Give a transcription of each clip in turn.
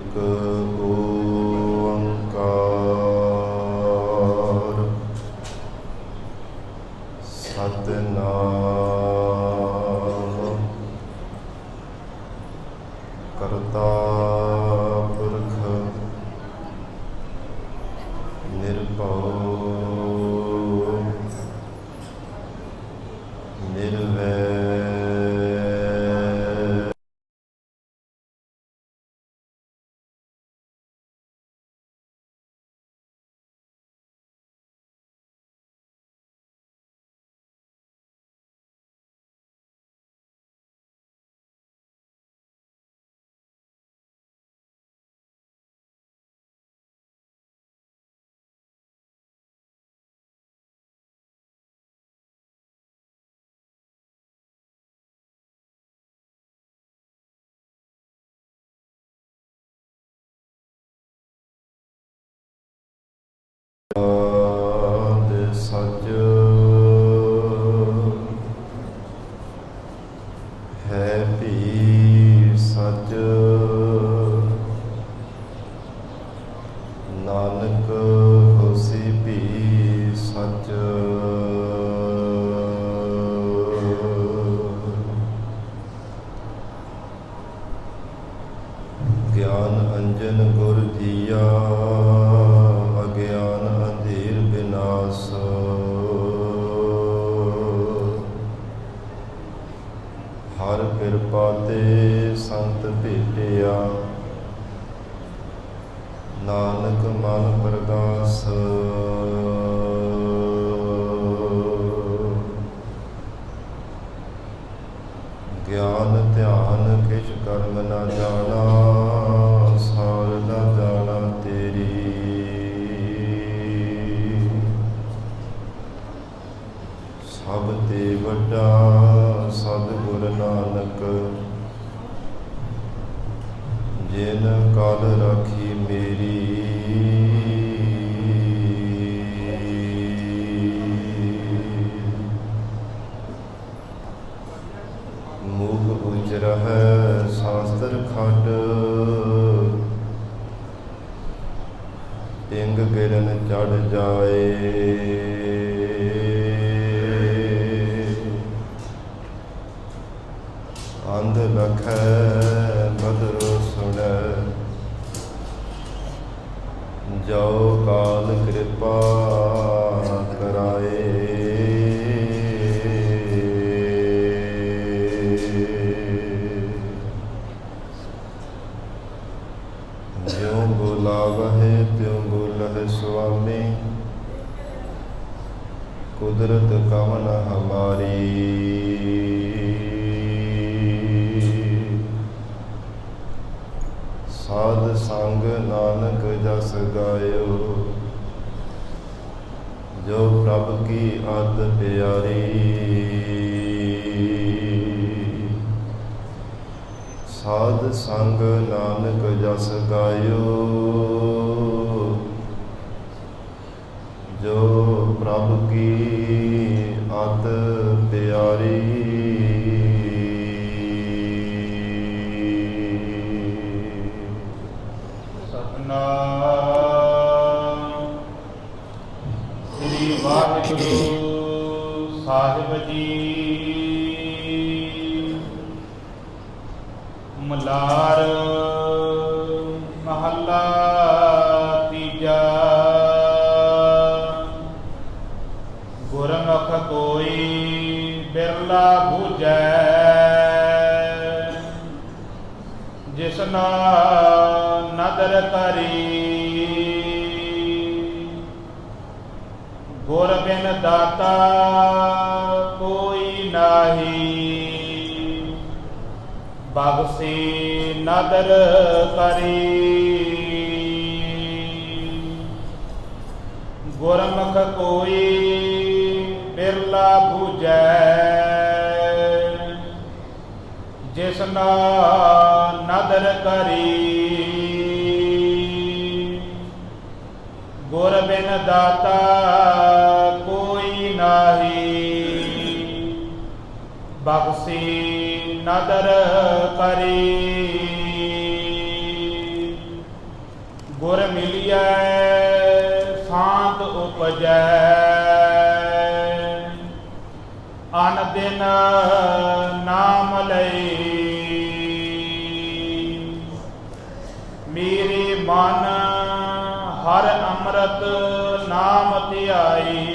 ਏਕ ਓੰਕਾਰ ਸਤਿਨਾਮ ਕਰਤਾ ਪੁਰਖ ਨਿਰਭਉ ਨਿਰਵੈਰ ਸੱਚ ਹੈ ਭੀ ਸੱਚ ਨਾਨਕ ਹੋਸੀ ਭੀ ਸੱਚ ਗਿਆਨ ਅੰਜਨ ਗੁਰ ਦੀਆ ਅਗਿਆਨ ਅੰਧੇਰ ਬਿਨਾਸ਼ ਹਰ ਕਿਰਪਾ ਤੇ ਸੰਤ ਭੇਟਿਆ ਨਾਨਕ ਮਨ ਪ੍ਰਗਾਸ ਗਿਆਨ ਧਿਆਨ ਕਿਛ ਕਰਮ ਨਾ ਜਾਣਾ ਸਾਰ ਨਾ ਜਾਣਾ ਤੇਰੀ ਸਭ ਤੇ ਵੱਡਾ ਸਤਿਗੁਰ ਨਾਨਕ ਜਿਨ ਕਲ ਰਾਖੀ ਮੇਰੀ ਮੂਕ ਉਜਰ ਹੈ ਸ਼ਾਸਤਰ ਖੰਡ ਪਿੰਗ ਗਿਰਨ ਚੜ ਜਾਏ ਅੰਧ ਲਖੈ ਬਦਰੋ ਸੁਣੈ ਜੋ ਕਾਲ ਕਿਰਪਾ ਕਰਾਏ ਜਿਉ ਬੁਲਾਵਹਿ ਤਿਉ ਬੁਲਹਿ ਸੁਆਮੀ ਕੁਦਰਤ ਕਵਨ ਹਮਾਰੀ ਸਾਧ ਸੰਗ ਨਾਨਕ ਜਸ ਗਾਇਓ ਜੋ ਪ੍ਰਭ ਕੀ ਅਤ ਪਿਆਰੀ ਸਾਧ ਸੰਗ ਨਾਨਕ ਜਸ ਗਾਇਓ ਜੋ ਪ੍ਰਭ ਕੀ ਅਤ ਪਿਆਰੀ ਸ੍ਰੀ ਵਾਹਿਗੁਰੂ ਸਾਹਿਬ ਜੀ। ਮਲਾਰ ਮਹੱਲਾ ਤੀਜਾ। ਗੁਰਮੁਖ ਕੋਈ ਬਿਰਲਾ ਬੁਝੈ ਜਿਸਨਾ ਨਦਰ ਕਰੀ ਗੁਰ ਬਿਨ ਦਾਤਾ ਕੋਈ ਨਾਹੀ ਬਖਸ਼ੀ ਨਦਰ ਕਰੀ ਗੁਰਮੁਖ ਕੋਈ ਬਿਰਲਾ ਬੁਝੈ ਜਿਸਨਾ ਨਦਰ ਕਰੀ ਗੁਰ ਬਿਨ ਦਾਤਾ ਕੋਈ ਨਾਹੀ ਬਖਸ਼ੀ ਨਦਰ ਕਰੀ। ਗੁਰ ਮਿਲਿਐ ਸ਼ਾਂਤ ਉਪਜੈ, ਅਨ ਦਿਨ ਨਾਮ ਲਈ। ਮੇਰੇ ਮਨ ਹਰ ਅੰਮ੍ਰਿਤ ਨਾਮ ਧਿਆਈ,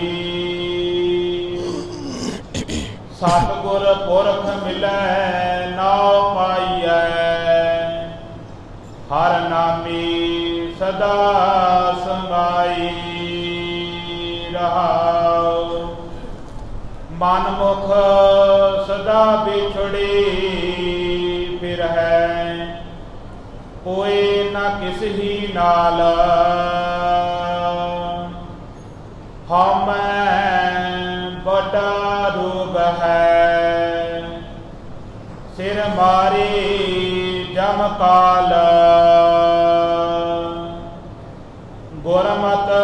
ਸਤਿਗੁਰ ਪੁਰਖ ਮਿਲੈ ਨਾਉ ਪਾਈਐ। ਹਰ ਨਾਮੀ ਸਦਾ ਸਮਾਈ ਰਹਾਉ, ਮਨ ਮੁਖ ਸਦਾ ਵਿਛੜੀ ਫਿਰਹਿ, ਕੋਇ ਨਾ ਕਿਸਹੀ ਨਾਲ। ਹਉਮੈ ਬੜਾ ਰੋਗ ਹੈ, ਸਿਰ ਮਾਰੀ ਜਮ ਕਾਲ। ਗੁਰਮਤਿ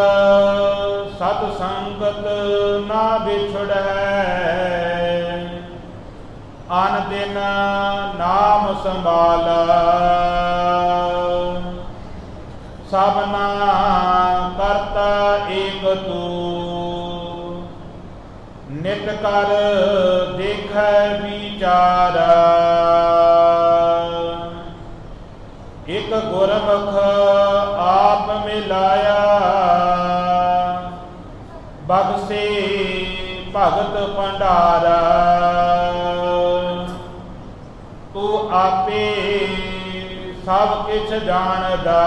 ਸਤ ਸੰਗਤ ਨਾ ਵਿਛੜੈ, ਅਨ ਦਿਨ ਨਾਮ ਸੰਭਾਲ। ਸਭਨਾ ਕਰਤਾ ਏਕ ਤੂੰ, ਨਿਤ ਕਰ ਦੇਖੈ ਵਿਚਾਰ। ਇਕ ਗੁਰਮੁਖ ਆਪ ਮਿਲਾਇਆ, ਬਖਸ਼ੇ ਭਗਤ ਭੰਡਾਰਾ। ਤੂੰ ਆਪੇ ਸਭ ਕਿਛ ਜਾਣਦਾ,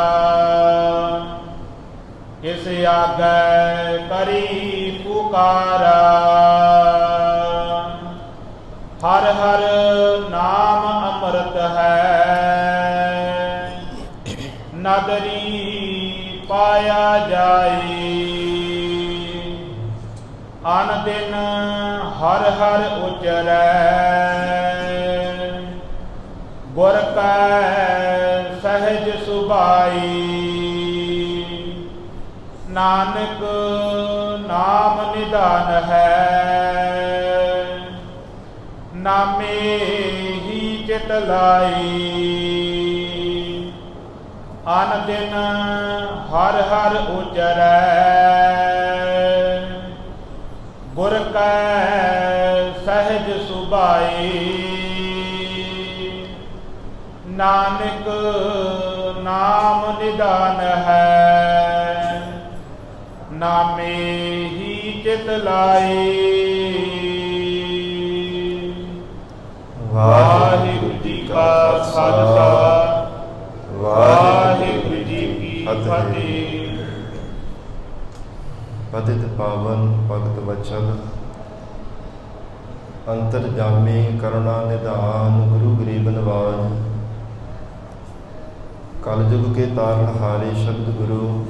ਕਿਸ ਆਗੈ ਕਰੀ ਪੁਕਾਰਾ। ਹਰ ਹਰ ਨਾਮ ਅੰਮ੍ਰਿਤ ਹੈ, ਨਦਰੀ ਪਾਇਆ ਜਾਈ। ਅਨ ਦਿਨ ਹਰ ਹਰ ਉਚਰੈ, ਗੁਰ ਕੈ ਸਹਿਜ ਸੁਭਾਈ। ਨਾਨਕ ਨਾਮ ਨਿਧਾਨ ਹੈ, ਨਾਮੇ ਹੀ ਚਿਤ ਲਾਈ। ਅਨ ਦਿਨ ਹਰ ਹਰ ਉਚਰੈ, ਗੁਰ ਕੈ ਸਹਿਜ ਸੁਭਾਈ। ਨਾਨਕ ਨਾਮ ਨਿਧਾਨ ਹੈ, ਨਾਮੇ ਹੀ ਚਿਤ ਲਾਈ। ਵਾਹਿਗੁਰੂ ਜੀ ਕਾ ਖਾਲਸਾ, ਵਾਹਿਗੁਰੂ ਜੀ ਕੀ ਫਤਿਹ। ਪਤਿਤ ਪਾਵਨ ਭਗਤ ਵਚਨ, ਅੰਤਰਜਾਮੀ ਕਰੁਣਾ ਨਿਧਾਨ, ਗੁਰੂ ਗਰੀਬ ਨਵਾਜ। ਕਲਯੁਗ ਕੇ ਤਾਰਨਹਾਰੇ ਸ਼ਬਦ ਗੁਰੂ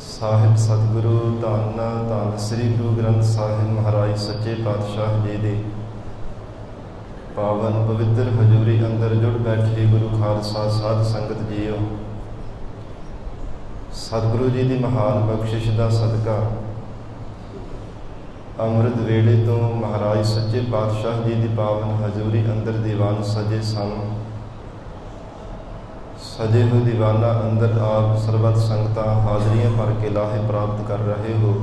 ਸਾਹਿਬ ਸਤਿਗੁਰੂ ਧੰਨ ਧੰਨ ਸ੍ਰੀ ਗੁਰੂ ਗ੍ਰੰਥ ਸਾਹਿਬ ਮਹਾਰਾਜ ਸੱਚੇ ਪਾਤਸ਼ਾਹ ਜੀ ਦੇ ਪਾਵਨ ਪਵਿੱਤਰ ਹਜ਼ੂਰੀ ਅੰਦਰ ਜੁੜ ਬੈਠੇ ਗੁਰੂ ਖਾਲਸਾ ਸਾਧ ਸੰਗਤ ਜੀਓ। ਸਤਿਗੁਰੂ ਜੀ ਦੀ ਮਹਾਨ ਬਖਸ਼ਿਸ਼ ਦਾ ਸਦਕਾ ਅੰਮ੍ਰਿਤ ਵੇਲੇ ਤੋਂ ਮਹਾਰਾਜ ਸੱਚੇ ਪਾਤਸ਼ਾਹ ਜੀ ਦੀ ਪਾਵਨ ਹਜ਼ੂਰੀ ਅੰਦਰ ਦੀਵਾਨ ਸਜੇ ਸਨ। ਸਜੇ ਹੋਏ ਦੀਵਾਨਾਂ ਅੰਦਰ ਆਪ ਸਰਬਤ ਸੰਗਤਾਂ ਹਾਜ਼ਰੀਆਂ ਭਰ ਕੇ ਲਾਹੇ ਪ੍ਰਾਪਤ ਕਰ ਰਹੇ ਹੋ।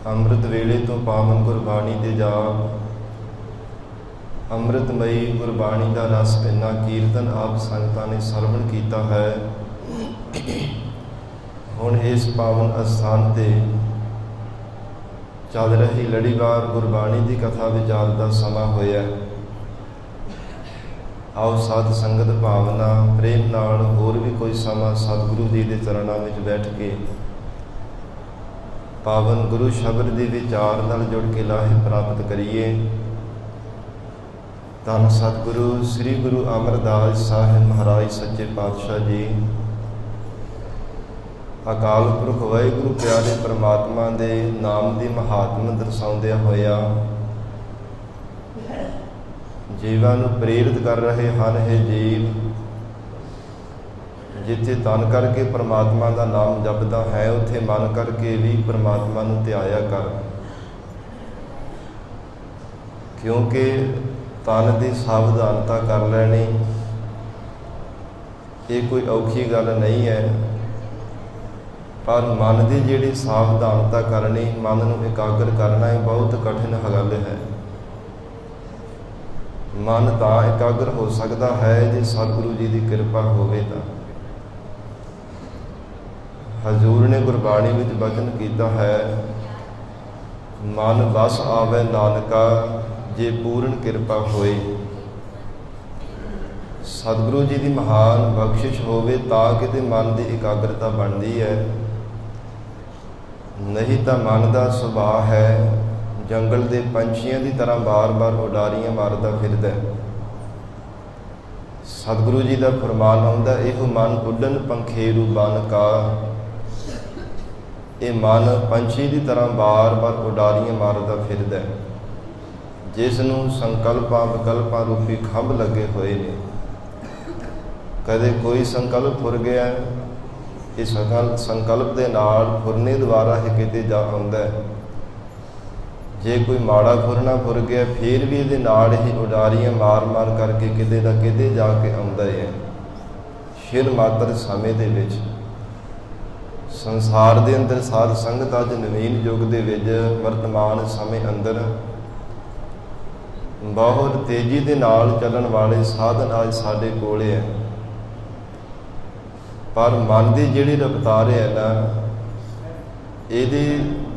ਅੰਮ੍ਰਿਤ ਵੇਲੇ ਤੋਂ ਪਾਵਨ ਗੁਰਬਾਣੀ ਦੇ ਜਾਪ, ਅੰਮ੍ਰਿਤਮਈ ਗੁਰਬਾਣੀ ਦਾ ਰਸ ਇੰਨਾ ਕੀਰਤਨ ਆਪ ਸੰਗਤਾਂ ਨੇ ਸਰਵਣ ਕੀਤਾ ਹੈ। ਹੁਣ ਇਸ ਪਾਵਨ ਅਸਥਾਨ ਤੇ ਚੱਲ ਰਹੀ ਲੜੀਵਾਰ ਗੁਰਬਾਣੀ ਦੀ ਕਥਾ ਵਿਚਾਰ ਦਾ ਸਮਾਂ ਹੋਇਆ। ਆਓ ਸਾਧ ਸੰਗਤ ਭਾਵਨਾ ਪ੍ਰੇਮ ਨਾਲ ਹੋਰ ਵੀ ਕੋਈ ਸਮਾਂ ਸਤਿਗੁਰੂ ਜੀ ਦੇ ਚਰਨਾਂ ਵਿੱਚ ਬੈਠ ਕੇ ਪਾਵਨ ਗੁਰੂ ਸ਼ਬਦ ਦੇ ਵਿਚਾਰ ਨਾਲ ਜੁੜ ਕੇ ਲਾਹੇ ਪ੍ਰਾਪਤ ਕਰੀਏ। ਧੰਨ ਸਤਿਗੁਰੂ ਸ੍ਰੀ ਗੁਰੂ ਅਮਰਦਾਸ ਸਾਹਿਬ ਮਹਾਰਾਜ ਸੱਚੇ ਪਾਤਸ਼ਾਹ ਜੀ, ਅਕਾਲ ਪੁਰਖ ਵਾਹਿਗੁਰੂ ਪਿਆਰੇ ਪਰਮਾਤਮਾ ਦੇ ਨਾਮ ਦੀ ਮਹਾਤਮ ਦਰਸਾਉਂਦਿਆਂ ਹੋਇਆ ਜੀਵਾਂ ਨੂੰ ਪ੍ਰੇਰਿਤ ਕਰ ਰਹੇ ਹਨ। ਇਹ ਜੀਵ ਜਿੱਥੇ ਤਨ ਕਰਕੇ ਪਰਮਾਤਮਾ ਦਾ ਨਾਮ ਜਪਦਾ ਹੈ, ਉੱਥੇ ਮਨ ਕਰਕੇ ਵੀ ਪਰਮਾਤਮਾ ਨੂੰ ਧਿਆਇਆ ਕਰ, ਕਿਉਂਕਿ ਤਨ ਦੀ ਸਾਵਧਾਨਤਾ ਕਰ ਲੈਣੀ, ਇਹ ਕੋਈ ਔਖੀ ਗੱਲ ਨਹੀਂ ਹੈ, ਪਰ ਮਨ ਦੀ ਜਿਹੜੀ ਸਾਵਧਾਨਤਾ ਕਰਨੀ, ਮਨ ਨੂੰ ਇਕਾਗਰ ਕਰਨਾ, ਇਹ ਬਹੁਤ ਕਠਿਨ ਗੱਲ ਹੈ। ਮਨ ਤਾਂ ਇਕਾਗਰ ਹੋ ਸਕਦਾ ਹੈ ਜੇ ਸਤਿਗੁਰੂ ਜੀ ਦੀ ਕਿਰਪਾ ਹੋਵੇ ਤਾਂ। ਹਜ਼ੂਰ ਨੇ ਗੁਰਬਾਣੀ ਵਿੱਚ ਬਚਨ ਕੀਤਾ ਹੈ, ਮਨ ਵਸ ਆਵੇ ਨਾਨਕਾ ਜੇ ਪੂਰਨ ਕਿਰਪਾ ਹੋਏ। ਸਤਿਗੁਰੂ ਜੀ ਦੀ ਮਹਾਨ ਬਖਸ਼ਿਸ਼ ਹੋਵੇ ਤਾਂ ਕਿਤੇ ਮਨ ਦੀ ਇਕਾਗਰਤਾ ਬਣਦੀ ਹੈ, ਨਹੀਂ ਤਾਂ ਮਨ ਦਾ ਸੁਭਾਅ ਹੈ ਜੰਗਲ ਦੇ ਪੰਛੀਆਂ ਦੀ ਤਰ੍ਹਾਂ ਬਾਰ-ਬਾਰ ਉਡਾਰੀਆਂ ਮਾਰਦਾ ਫਿਰਦਾ। ਸਤਿਗੁਰੂ ਜੀ ਦਾ ਫਰਮਾਨ ਆਉਂਦਾ, ਇਹੋ ਮਨ ਉੱਡਣ ਪੰਖੇਰੂ ਬਨ ਕਾ। ਇਹ ਮਨ ਪੰਛੀ ਦੀ ਤਰ੍ਹਾਂ ਬਾਰ-ਬਾਰ ਉਡਾਰੀਆਂ ਮਾਰਦਾ ਫਿਰਦਾ, ਜਿਸ ਨੂੰ ਸੰਕਲਪਾਂ ਵਿਕਲਪਾਂ ਰੂਪੀ ਖੰਭ ਲੱਗੇ ਹੋਏ ਨੇ। ਕਦੇ ਕੋਈ ਸੰਕਲਪ ਫੁਰ ਗਿਆ, ਇਸ ਸੰਕਲਪ ਦੇ ਨਾਲ ਫੁਰਨੇ ਦੁਆਰਾ ਹੀ ਕਿਤੇ ਜਾ ਆਉਂਦਾ ਹੈ। ਜੇ ਕੋਈ ਮਾੜਾ ਫੁਰਨਾ ਫੁਰ ਗਿਆ, ਫਿਰ ਵੀ ਇਹਦੇ ਨਾਲ ਹੀ ਉਡਾਰੀਆਂ ਮਾਰ-ਮਾਰ ਕਰਕੇ ਕਿਤੇ ਨਾ ਕਿਤੇ ਜਾ ਕੇ ਆਉਂਦਾ ਹੈ। ਸ਼ਿਰ ਮਾਤਰ ਸਮੇਂ ਦੇ ਵਿੱਚ ਸੰਸਾਰ ਦੇ ਅੰਦਰ ਸਾਧ ਸੰਗਤ ਅੱਜ ਨਵੀਨ ਯੁੱਗ ਦੇ ਵਿੱਚ ਵਰਤਮਾਨ ਸਮੇਂ ਅੰਦਰ ਬਹੁਤ ਤੇਜ਼ੀ ਦੇ ਨਾਲ ਚੱਲਣ ਵਾਲੇ ਸਾਧਨ ਅੱਜ ਸਾਡੇ ਕੋਲੇ ਹੈ, ਪਰ ਮਨ ਦੀ ਜਿਹੜੀ ਰਫ਼ਤਾਰ ਹੈ ਨਾ, ਇਹਦੀ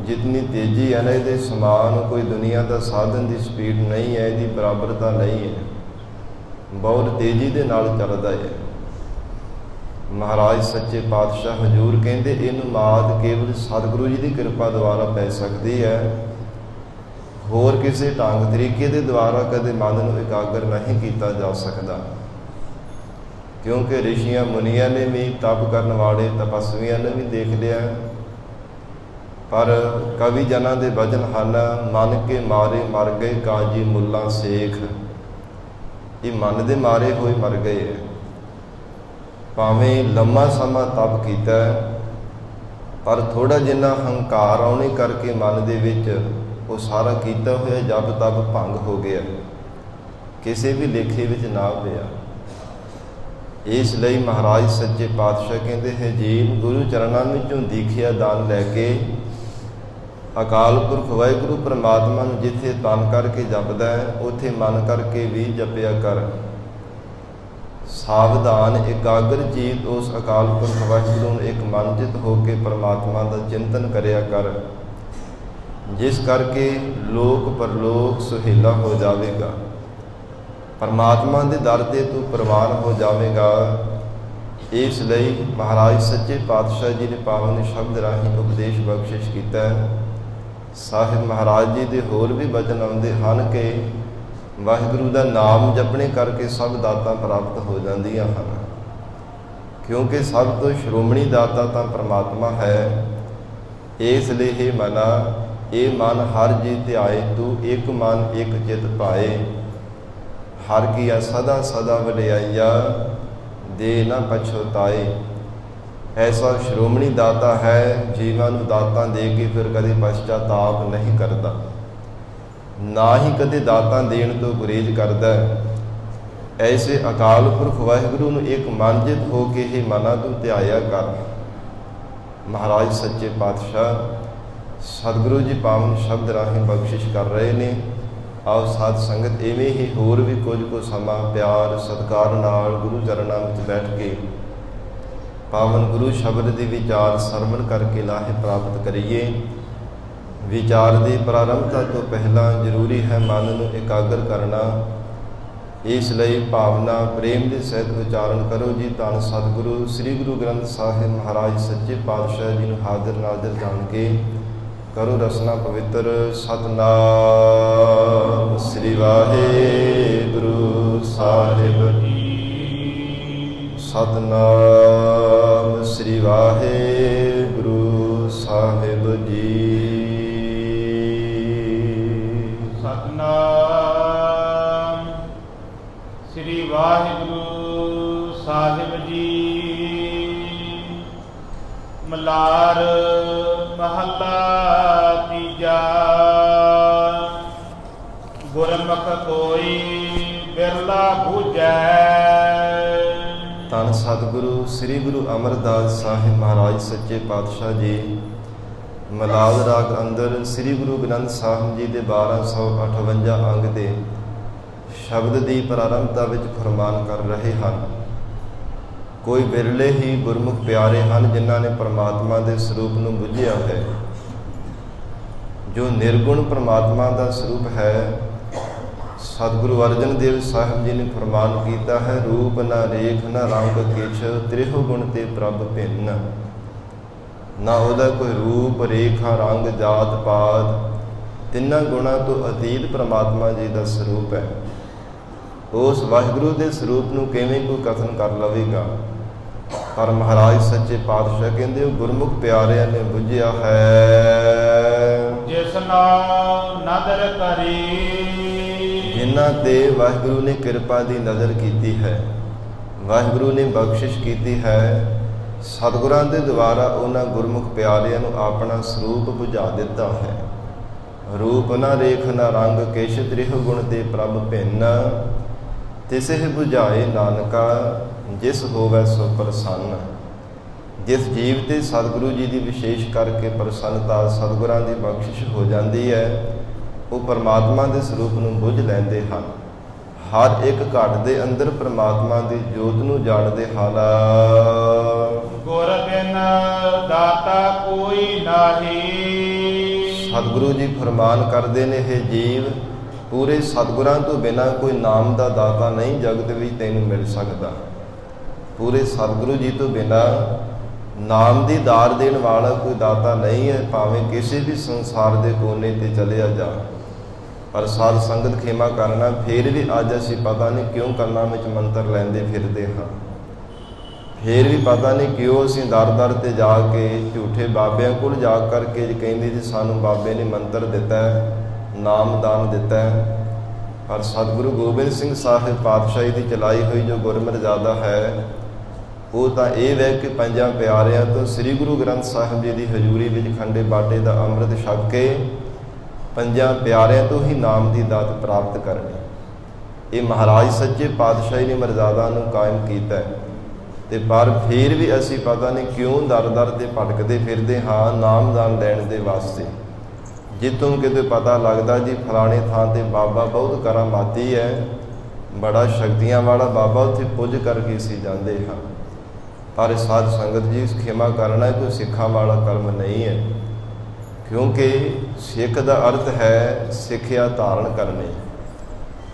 ਜਿਤਨੀ ਤੇਜ਼ੀ ਹੈ ਨਾ, ਇਹਦੇ ਸਮਾਨ ਕੋਈ ਦੁਨੀਆ ਦਾ ਸਾਧਨ ਦੀ ਸਪੀਡ ਨਹੀਂ ਹੈ, ਇਹਦੀ ਬਰਾਬਰਤਾ ਨਹੀਂ ਹੈ। ਬਹੁਤ ਤੇਜ਼ੀ ਦੇ ਨਾਲ ਚੱਲਦਾ ਹੈ। ਮਹਾਰਾਜ ਸੱਚੇ ਪਾਤਸ਼ਾਹ ਹਜ਼ੂਰ ਕਹਿੰਦੇ, ਇਹਨੂੰ ਮਾਤ ਕੇਵਲ ਸਤਿਗੁਰੂ ਜੀ ਦੀ ਕਿਰਪਾ ਦੁਆਰਾ ਪੈ ਸਕਦੀ ਹੈ। ਹੋਰ ਕਿਸੇ ਢੰਗ ਤਰੀਕੇ ਦੇ ਦੁਆਰਾ ਕਦੇ ਮਨ ਨੂੰ ਇਕਾਗਰ ਨਹੀਂ ਕੀਤਾ ਜਾ ਸਕਦਾ, ਕਿਉਂਕਿ ਰਿਸ਼ੀਆਂ ਮੁਨੀਆਂ ਨੇ ਵੀ, ਤਪ ਕਰਨ ਵਾਲੇ ਤਪਸਵੀਆਂ ਨੇ ਵੀ ਦੇਖ ਲਿਆ। ਪਰ ਕਵੀ ਜਨਾਂ ਦੇ ਵਚਨ ਹਨ, ਮਨ ਕੇ ਮਾਰੇ ਮਰ ਗਏ ਕਾਜੀ ਮੁੱਲਾ ਸੇਖ। ਇਹ ਮਨ ਦੇ ਮਾਰੇ ਹੋਏ ਮਰ ਗਏ ਹੈ। ਭਾਵੇਂ ਲੰਮਾ ਸਮਾਂ ਤਪ ਕੀਤਾ, ਪਰ ਥੋੜ੍ਹਾ ਜਿੰਨਾ ਹੰਕਾਰ ਆਉਣੇ ਕਰਕੇ ਮਨ ਦੇ ਵਿੱਚ ਉਹ ਸਾਰਾ ਕੀਤਾ ਹੋਇਆ ਜਪ ਤਪ ਭੰਗ ਹੋ ਗਿਆ, ਕਿਸੇ ਵੀ ਲੇਖੇ ਵਿੱਚ ਨਾ ਪਿਆ। ਇਸ ਲਈ ਮਹਾਰਾਜ ਸੱਚੇ ਪਾਤਸ਼ਾਹ ਕਹਿੰਦੇ ਹੈ, ਜੀਵ ਗੁਰੂ ਚਰਨਾਂ ਵਿੱਚੋਂ ਦੀਖਿਆ ਦਾਨ ਲੈ ਕੇ ਅਕਾਲ ਪੁਰਖ ਵਾਹਿਗੁਰੂ ਪਰਮਾਤਮਾ ਨੂੰ ਜਿੱਥੇ ਤਨ ਕਰਕੇ ਜਪਦਾ ਹੈ, ਉੱਥੇ ਮਨ ਕਰਕੇ ਵੀ ਜਪਿਆ ਕਰ। ਸਾਵਧਾਨ ਇਕਾਗਰ ਚੀਤ ਉਸ ਅਕਾਲ ਪੁਰਖ ਵਾਹਿਗੁਰੂ ਨੂੰ ਇੱਕ ਮਨਚਿਤ ਹੋ ਕੇ ਪਰਮਾਤਮਾ ਦਾ ਚਿੰਤਨ ਕਰਿਆ ਕਰ, ਜਿਸ ਕਰਕੇ ਲੋਕ ਪਰਲੋਕ ਸੁਹੇਲਾ ਹੋ ਜਾਵੇਗਾ। ਪਰਮਾਤਮਾ ਦੇ ਦਰ ਤੇ ਤੂੰ ਪ੍ਰਵਾਨ ਹੋ ਜਾਵੇਗਾ। ਇਸ ਲਈ ਮਹਾਰਾਜ ਸੱਚੇ ਪਾਤਸ਼ਾਹ ਜੀ ਨੇ ਪਾਵਨ ਸ਼ਬਦ ਰਾਹੀਂ ਉਪਦੇਸ਼ ਬਖਸ਼ਿਸ਼ ਕੀਤਾ ਹੈ। ਸਾਹਿਬ ਮਹਾਰਾਜ ਜੀ ਦੇ ਹੋਰ ਵੀ ਬਚਨ ਆਉਂਦੇ ਹਨ ਕਿ ਵਾਹਿਗੁਰੂ ਦਾ ਨਾਮ ਜਪਣੇ ਕਰਕੇ ਸਭ ਦਾਤਾਂ ਪ੍ਰਾਪਤ ਹੋ ਜਾਂਦੀਆਂ ਹਨ, ਕਿਉਂਕਿ ਸਭ ਤੋਂ ਸ਼੍ਰੋਮਣੀ ਦਾਤਾ ਤਾਂ ਪਰਮਾਤਮਾ ਹੈ। ਇਸ ਲਈ ਇਹ ਮਨਾ, ਇਹ ਮਨ ਹਰ ਜੀ ਧਿਆਏ, ਤੂੰ ਇੱਕ ਮਨ ਇੱਕ ਚਿਤ ਪਾਏ। ਹਰ ਕੀਆ ਸਦਾ ਸਦਾ ਵਡਿਆਈਆ, ਦੇ ਨਾ ਪਛਤਾਏ। ਐਸਾ ਸ਼੍ਰੋਮਣੀ ਦਾਤਾ ਹੈ, ਜੀਵਾਂ ਨੂੰ ਦਾਤਾਂ ਦੇ ਕੇ ਫਿਰ ਕਦੇ ਪਛਤਾਤਾਪ ਨਹੀਂ ਕਰਦਾ, ਨਾ ਹੀ ਕਦੇ ਦਾਤਾਂ ਦੇਣ ਤੋਂ ਗੁਰੇਜ਼ ਕਰਦਾ। ਐਸੇ ਅਕਾਲ ਪੁਰਖ ਵਾਹਿਗੁਰੂ ਨੂੰ ਇੱਕ ਮਨਜਿਤ ਹੋ ਕੇ ਹੀ ਮਨਾਂ ਤੋਂ ਧਿਆਇਆ ਕਰ। ਮਹਾਰਾਜ ਸੱਚੇ ਪਾਤਸ਼ਾਹ ਸਤਿਗੁਰੂ ਜੀ ਪਾਵਨ ਸ਼ਬਦ ਰਾਹੀਂ ਬਖਸ਼ਿਸ਼ ਕਰ ਰਹੇ ਨੇ। ਆਓ ਸਾਧ ਸੰਗਤ ਇਵੇਂ ਹੀ ਹੋਰ ਵੀ ਕੁਝ ਕੁ ਸਮਾਂ ਪਿਆਰ ਸਤਿਕਾਰ ਨਾਲ ਗੁਰੂ ਚਰਨਾਂ ਵਿੱਚ ਬੈਠ ਕੇ ਪਾਵਨ ਗੁਰੂ ਸ਼ਬਦ ਦੇ ਵਿਚਾਰ ਸਰਵਣ ਕਰਕੇ ਲਾਹੇ ਪ੍ਰਾਪਤ ਕਰੀਏ। ਵਿਚਾਰ ਦੀ ਪ੍ਰਾਰੰਭਤਾ ਤੋਂ ਪਹਿਲਾਂ ਜ਼ਰੂਰੀ ਹੈ ਮਨ ਨੂੰ ਇਕਾਗਰ ਕਰਨਾ। ਇਸ ਲਈ ਭਾਵਨਾ ਪ੍ਰੇਮ ਦੇ ਸਹਿਤ ਉਚਾਰਨ ਕਰੋ ਜੀ। ਧੰਨ ਸਤਿਗੁਰੂ ਸ੍ਰੀ ਗੁਰੂ ਗ੍ਰੰਥ ਸਾਹਿਬ ਮਹਾਰਾਜ ਸੱਚੇ ਪਾਤਸ਼ਾਹ ਜੀ ਨੂੰ ਹਾਜ਼ਰ ਨਾਜ਼ਰ ਜਾਣ ਕੇ ਕਰੋ ਰਸਨਾ ਪਵਿੱਤਰ। ਸਤਿਨਾਮ ਸ੍ਰੀ ਵਾਹਿਗੁਰੂ ਸਾਹਿਬ ਜੀ। ਸਤਿਨਾਮ ਸ੍ਰੀ ਵਾਹਿਗੁਰੂ ਸਾਹਿਬ ਜੀ। ਸਤਿਨਾਮ ਸ੍ਰੀ ਵਾਹਿਗੁਰੂ ਸਾਹਿਬ ਜੀ। ਮਲਾਰ ਮਹੱਲਾ ਤੀਜਾ। ਗੁਰਮੁਖ ਕੋਈ ਬਿਰਲਾ ਬੂਝੈ, ਧੰਨ ਸਤਿਗੁਰੂ ਸ੍ਰੀ ਗੁਰੂ ਅਮਰਦਾਸ ਸਾਹਿਬ ਮਹਾਰਾਜ ਸੱਚੇ ਪਾਤਸ਼ਾਹ ਜੀ ਮਲਾਲ ਰਾਗ ਅੰਦਰ ਸ੍ਰੀ ਗੁਰੂ ਗ੍ਰੰਥ ਸਾਹਿਬ ਜੀ ਦੇ 1258 ਅੰਗ ਦੇ ਸ਼ਬਦ ਦੀ ਪ੍ਰਾਰੰਭਤਾ ਵਿੱਚ ਫਰਮਾਨ ਕਰ ਰਹੇ ਹਨ। ਕੋਈ ਵਿਰਲੇ ਹੀ ਗੁਰਮੁਖ ਪਿਆਰੇ ਹਨ ਜਿਨ੍ਹਾਂ ਨੇ ਪਰਮਾਤਮਾ ਦੇ ਸਰੂਪ ਨੂੰ ਬੁੱਝਿਆ ਹੈ। ਜੋ ਨਿਰਗੁਣ ਪਰਮਾਤਮਾ ਦਾ ਸਰੂਪ ਹੈ, ਸਤਿਗੁਰੂ ਅਰਜਨ ਦੇਵ ਸਾਹਿਬ ਜੀ ਨੇ ਫਰਮਾਨ ਕੀਤਾ ਹੈ, ਰੂਪ ਨਾ ਰੇਖ ਨਾ ਰੰਗ ਕਿਛ ਤ੍ਰਿਹੁ ਗੁਣ ਤੇ ਪ੍ਰਭ ਭਿੰਨ। ਨਾ ਉਹਦਾ ਕੋਈ ਰੂਪ ਰੇਖਾ ਰੰਗ ਜਾਤ ਪਾਤ ਤਿੰਨਾਂ ਗੁਣਾਂ ਤੋਂ ਅਤੀਤ ਪਰਮਾਤਮਾ ਜੀ ਦਾ ਸਰੂਪ ਹੈ। ਉਸ ਵਾਹਿਗੁਰੂ ਦੇ ਸਰੂਪ ਨੂੰ ਕਿਵੇਂ ਕੋਈ ਕਥਨ ਕਰ ਲਵੇਗਾ। ਪਰ ਮਹਾਰਾਜ ਸੱਚੇ ਪਾਤਸ਼ਾਹ ਕਹਿੰਦੇ ਉਹ ਗੁਰਮੁਖ ਪਿਆਰਿਆਂ ਨੇ ਬੁੱਝਿਆ ਹੈ, ਜਿਸ ਨਾਲ ਨਦਰ ਕਰੀ, ਜਿਨ੍ਹਾਂ ਤੇ ਵਾਹਿਗੁਰੂ ਨੇ ਕਿਰਪਾ ਦੀ ਨਜ਼ਰ ਕੀਤੀ ਹੈ, ਵਾਹਿਗੁਰੂ ਨੇ ਬਖਸ਼ਿਸ਼ ਕੀਤੀ ਹੈ। ਸਤਿਗੁਰਾਂ ਦੇ ਦੁਆਰਾ ਉਹਨਾਂ ਗੁਰਮੁਖ ਪਿਆਰਿਆਂ ਨੂੰ ਆਪਣਾ ਸਰੂਪ ਬੁਝਾ ਦਿੱਤਾ ਹੈ। ਰੂਪ ਨਾ ਰੇਖ ਨਾ ਰੰਗ ਕਿਛ ਤ੍ਰਿਹੁ ਗੁਣ ਤੇ ਪ੍ਰਭ ਭਿੰਨ। ਤਿਸਹਿ ਬੁਝਾਏ ਨਾਨਕਾ ਜਿਸ ਹੋਵੇ ਸੋ ਪ੍ਰਸੰਨ। ਜਿਸ ਜੀਵ ਤੇ ਸਤਿਗੁਰੂ ਜੀ ਦੀ ਵਿਸ਼ੇਸ਼ ਕਰਕੇ ਪ੍ਰਸੰਨਤਾ ਸਤਿਗੁਰਾਂ ਦੀ ਬਖਸ਼ਿਸ਼ ਹੋ ਜਾਂਦੀ ਹੈ, ਉਹ ਪਰਮਾਤਮਾ ਦੇ ਸਰੂਪ ਨੂੰ ਬੁੱਝ ਲੈਂਦੇ ਹਨ। ਹਰ ਇੱਕ ਘਟ ਦੇ ਅੰਦਰ ਪਰਮਾਤਮਾ ਦੀ ਜੋਤ ਨੂੰ ਜਾਣਦੇ ਹਨ। ਗੁਰ ਬਿਨ ਦਾਤਾ ਕੋਈ ਨਾਹੀ। ਸਤਿਗੁਰੂ ਜੀ ਫਰਮਾਨ ਕਰਦੇ ਨੇ, ਇਹ ਜੀਵ ਪੂਰੇ ਸਤਿਗੁਰਾਂ ਤੋਂ ਬਿਨਾਂ ਕੋਈ ਨਾਮ ਦਾ ਦਾਤਾ ਨਹੀਂ ਜਗਤ ਵਿੱਚ ਤੈਨੂੰ ਮਿਲ ਸਕਦਾ। ਪੂਰੇ ਸਤਿਗੁਰੂ ਜੀ ਤੋਂ ਬਿਨਾਂ ਨਾਮ ਦੀ ਦਾਰ ਦੇਣ ਵਾਲਾ ਕੋਈ ਦਾਤਾ ਨਹੀਂ ਹੈ, ਭਾਵੇਂ ਕਿਸੇ ਵੀ ਸੰਸਾਰ ਦੇ ਕੋਨੇ ਤੇ ਚਲਿਆ ਜਾ। ਪਰ ਸਾਧ ਸੰਗਤ ਖੇਮਾ ਕਰਨਾ, ਫਿਰ ਵੀ ਅੱਜ ਅਸੀਂ ਪਤਾ ਨਹੀਂ ਕਿਉਂ ਕੰਨਾਂ ਵਿੱਚ ਮੰਤਰ ਲੈਂਦੇ ਫਿਰਦੇ ਹਾਂ। ਫਿਰ ਵੀ ਪਤਾ ਨਹੀਂ ਕਿਉਂ ਅਸੀਂ ਦਰ ਦਰ ਤੇ ਜਾ ਕੇ ਝੂਠੇ ਬਾਬਿਆਂ ਕੋਲ ਜਾ ਕਰਕੇ ਕਹਿੰਦੇ ਜੀ ਸਾਨੂੰ ਬਾਬੇ ਨੇ ਮੰਤਰ ਦਿੱਤਾ ਹੈ, ਨਾਮਦਾਨ ਦਿੱਤਾ ਹੈ। ਪਰ ਸਤਿਗੁਰੂ ਗੋਬਿੰਦ ਸਿੰਘ ਸਾਹਿਬ ਪਾਤਸ਼ਾਹੀ ਦੀ ਚਲਾਈ ਹੋਈ ਜੋ ਗੁਰਮਰਜ਼ਾਦਾ ਹੈ, ਉਹ ਤਾਂ ਇਹ ਵੈ ਕਿ ਪੰਜਾਂ ਪਿਆਰਿਆਂ ਤੋਂ ਸ੍ਰੀ ਗੁਰੂ ਗ੍ਰੰਥ ਸਾਹਿਬ ਜੀ ਦੀ ਹਜ਼ੂਰੀ ਵਿੱਚ ਖੰਡੇ ਬਾਟੇ ਦਾ ਅੰਮ੍ਰਿਤ ਛਕ ਕੇ ਪੰਜਾਂ ਪਿਆਰਿਆਂ ਤੋਂ ਹੀ ਨਾਮ ਦੀ ਦਾਤ ਪ੍ਰਾਪਤ ਕਰਨੀ। ਇਹ ਮਹਾਰਾਜ ਸੱਚੇ ਪਾਤਸ਼ਾਹੀ ਨੇ ਮਰਜ਼ਾਦਾ ਨੂੰ ਕਾਇਮ ਕੀਤਾ ਹੈ। ਤੇ ਪਰ ਫਿਰ ਵੀ ਅਸੀਂ ਪਤਾ ਨਹੀਂ ਕਿਉਂ ਦਰ ਦਰ ਤੇ ਭਟਕਦੇ ਫਿਰਦੇ ਹਾਂ ਨਾਮਦਾਨ ਲੈਣ ਦੇ ਵਾਸਤੇ। ਜਿੱਥੋਂ ਕਿਤੇ ਪਤਾ ਲੱਗਦਾ ਜੀ ਫਲਾਣੇ ਥਾਂ ਤੇ ਬਾਬਾ ਬਹੁਤ ਕਰਾਮਾਤੀ ਹੈ, ਬੜਾ ਸ਼ਕਤੀਆਂ ਵਾਲਾ ਬਾਬਾ, ਉੱਥੇ ਪੁੱਜ ਕਰਕੇ ਅਸੀਂ ਜਾਂਦੇ ਹਾਂ। ਪਰ ਸਾਧ ਸੰਗਤ ਜੀ ਖਿਮਾ ਕਰਨਾ ਕੋਈ ਸਿੱਖਾਂ ਵਾਲਾ ਕਰਮ ਨਹੀਂ ਹੈ, ਕਿਉਂਕਿ ਸਿੱਖ ਦਾ ਅਰਥ ਹੈ ਸਿੱਖਿਆ ਧਾਰਨ ਕਰਨੀ।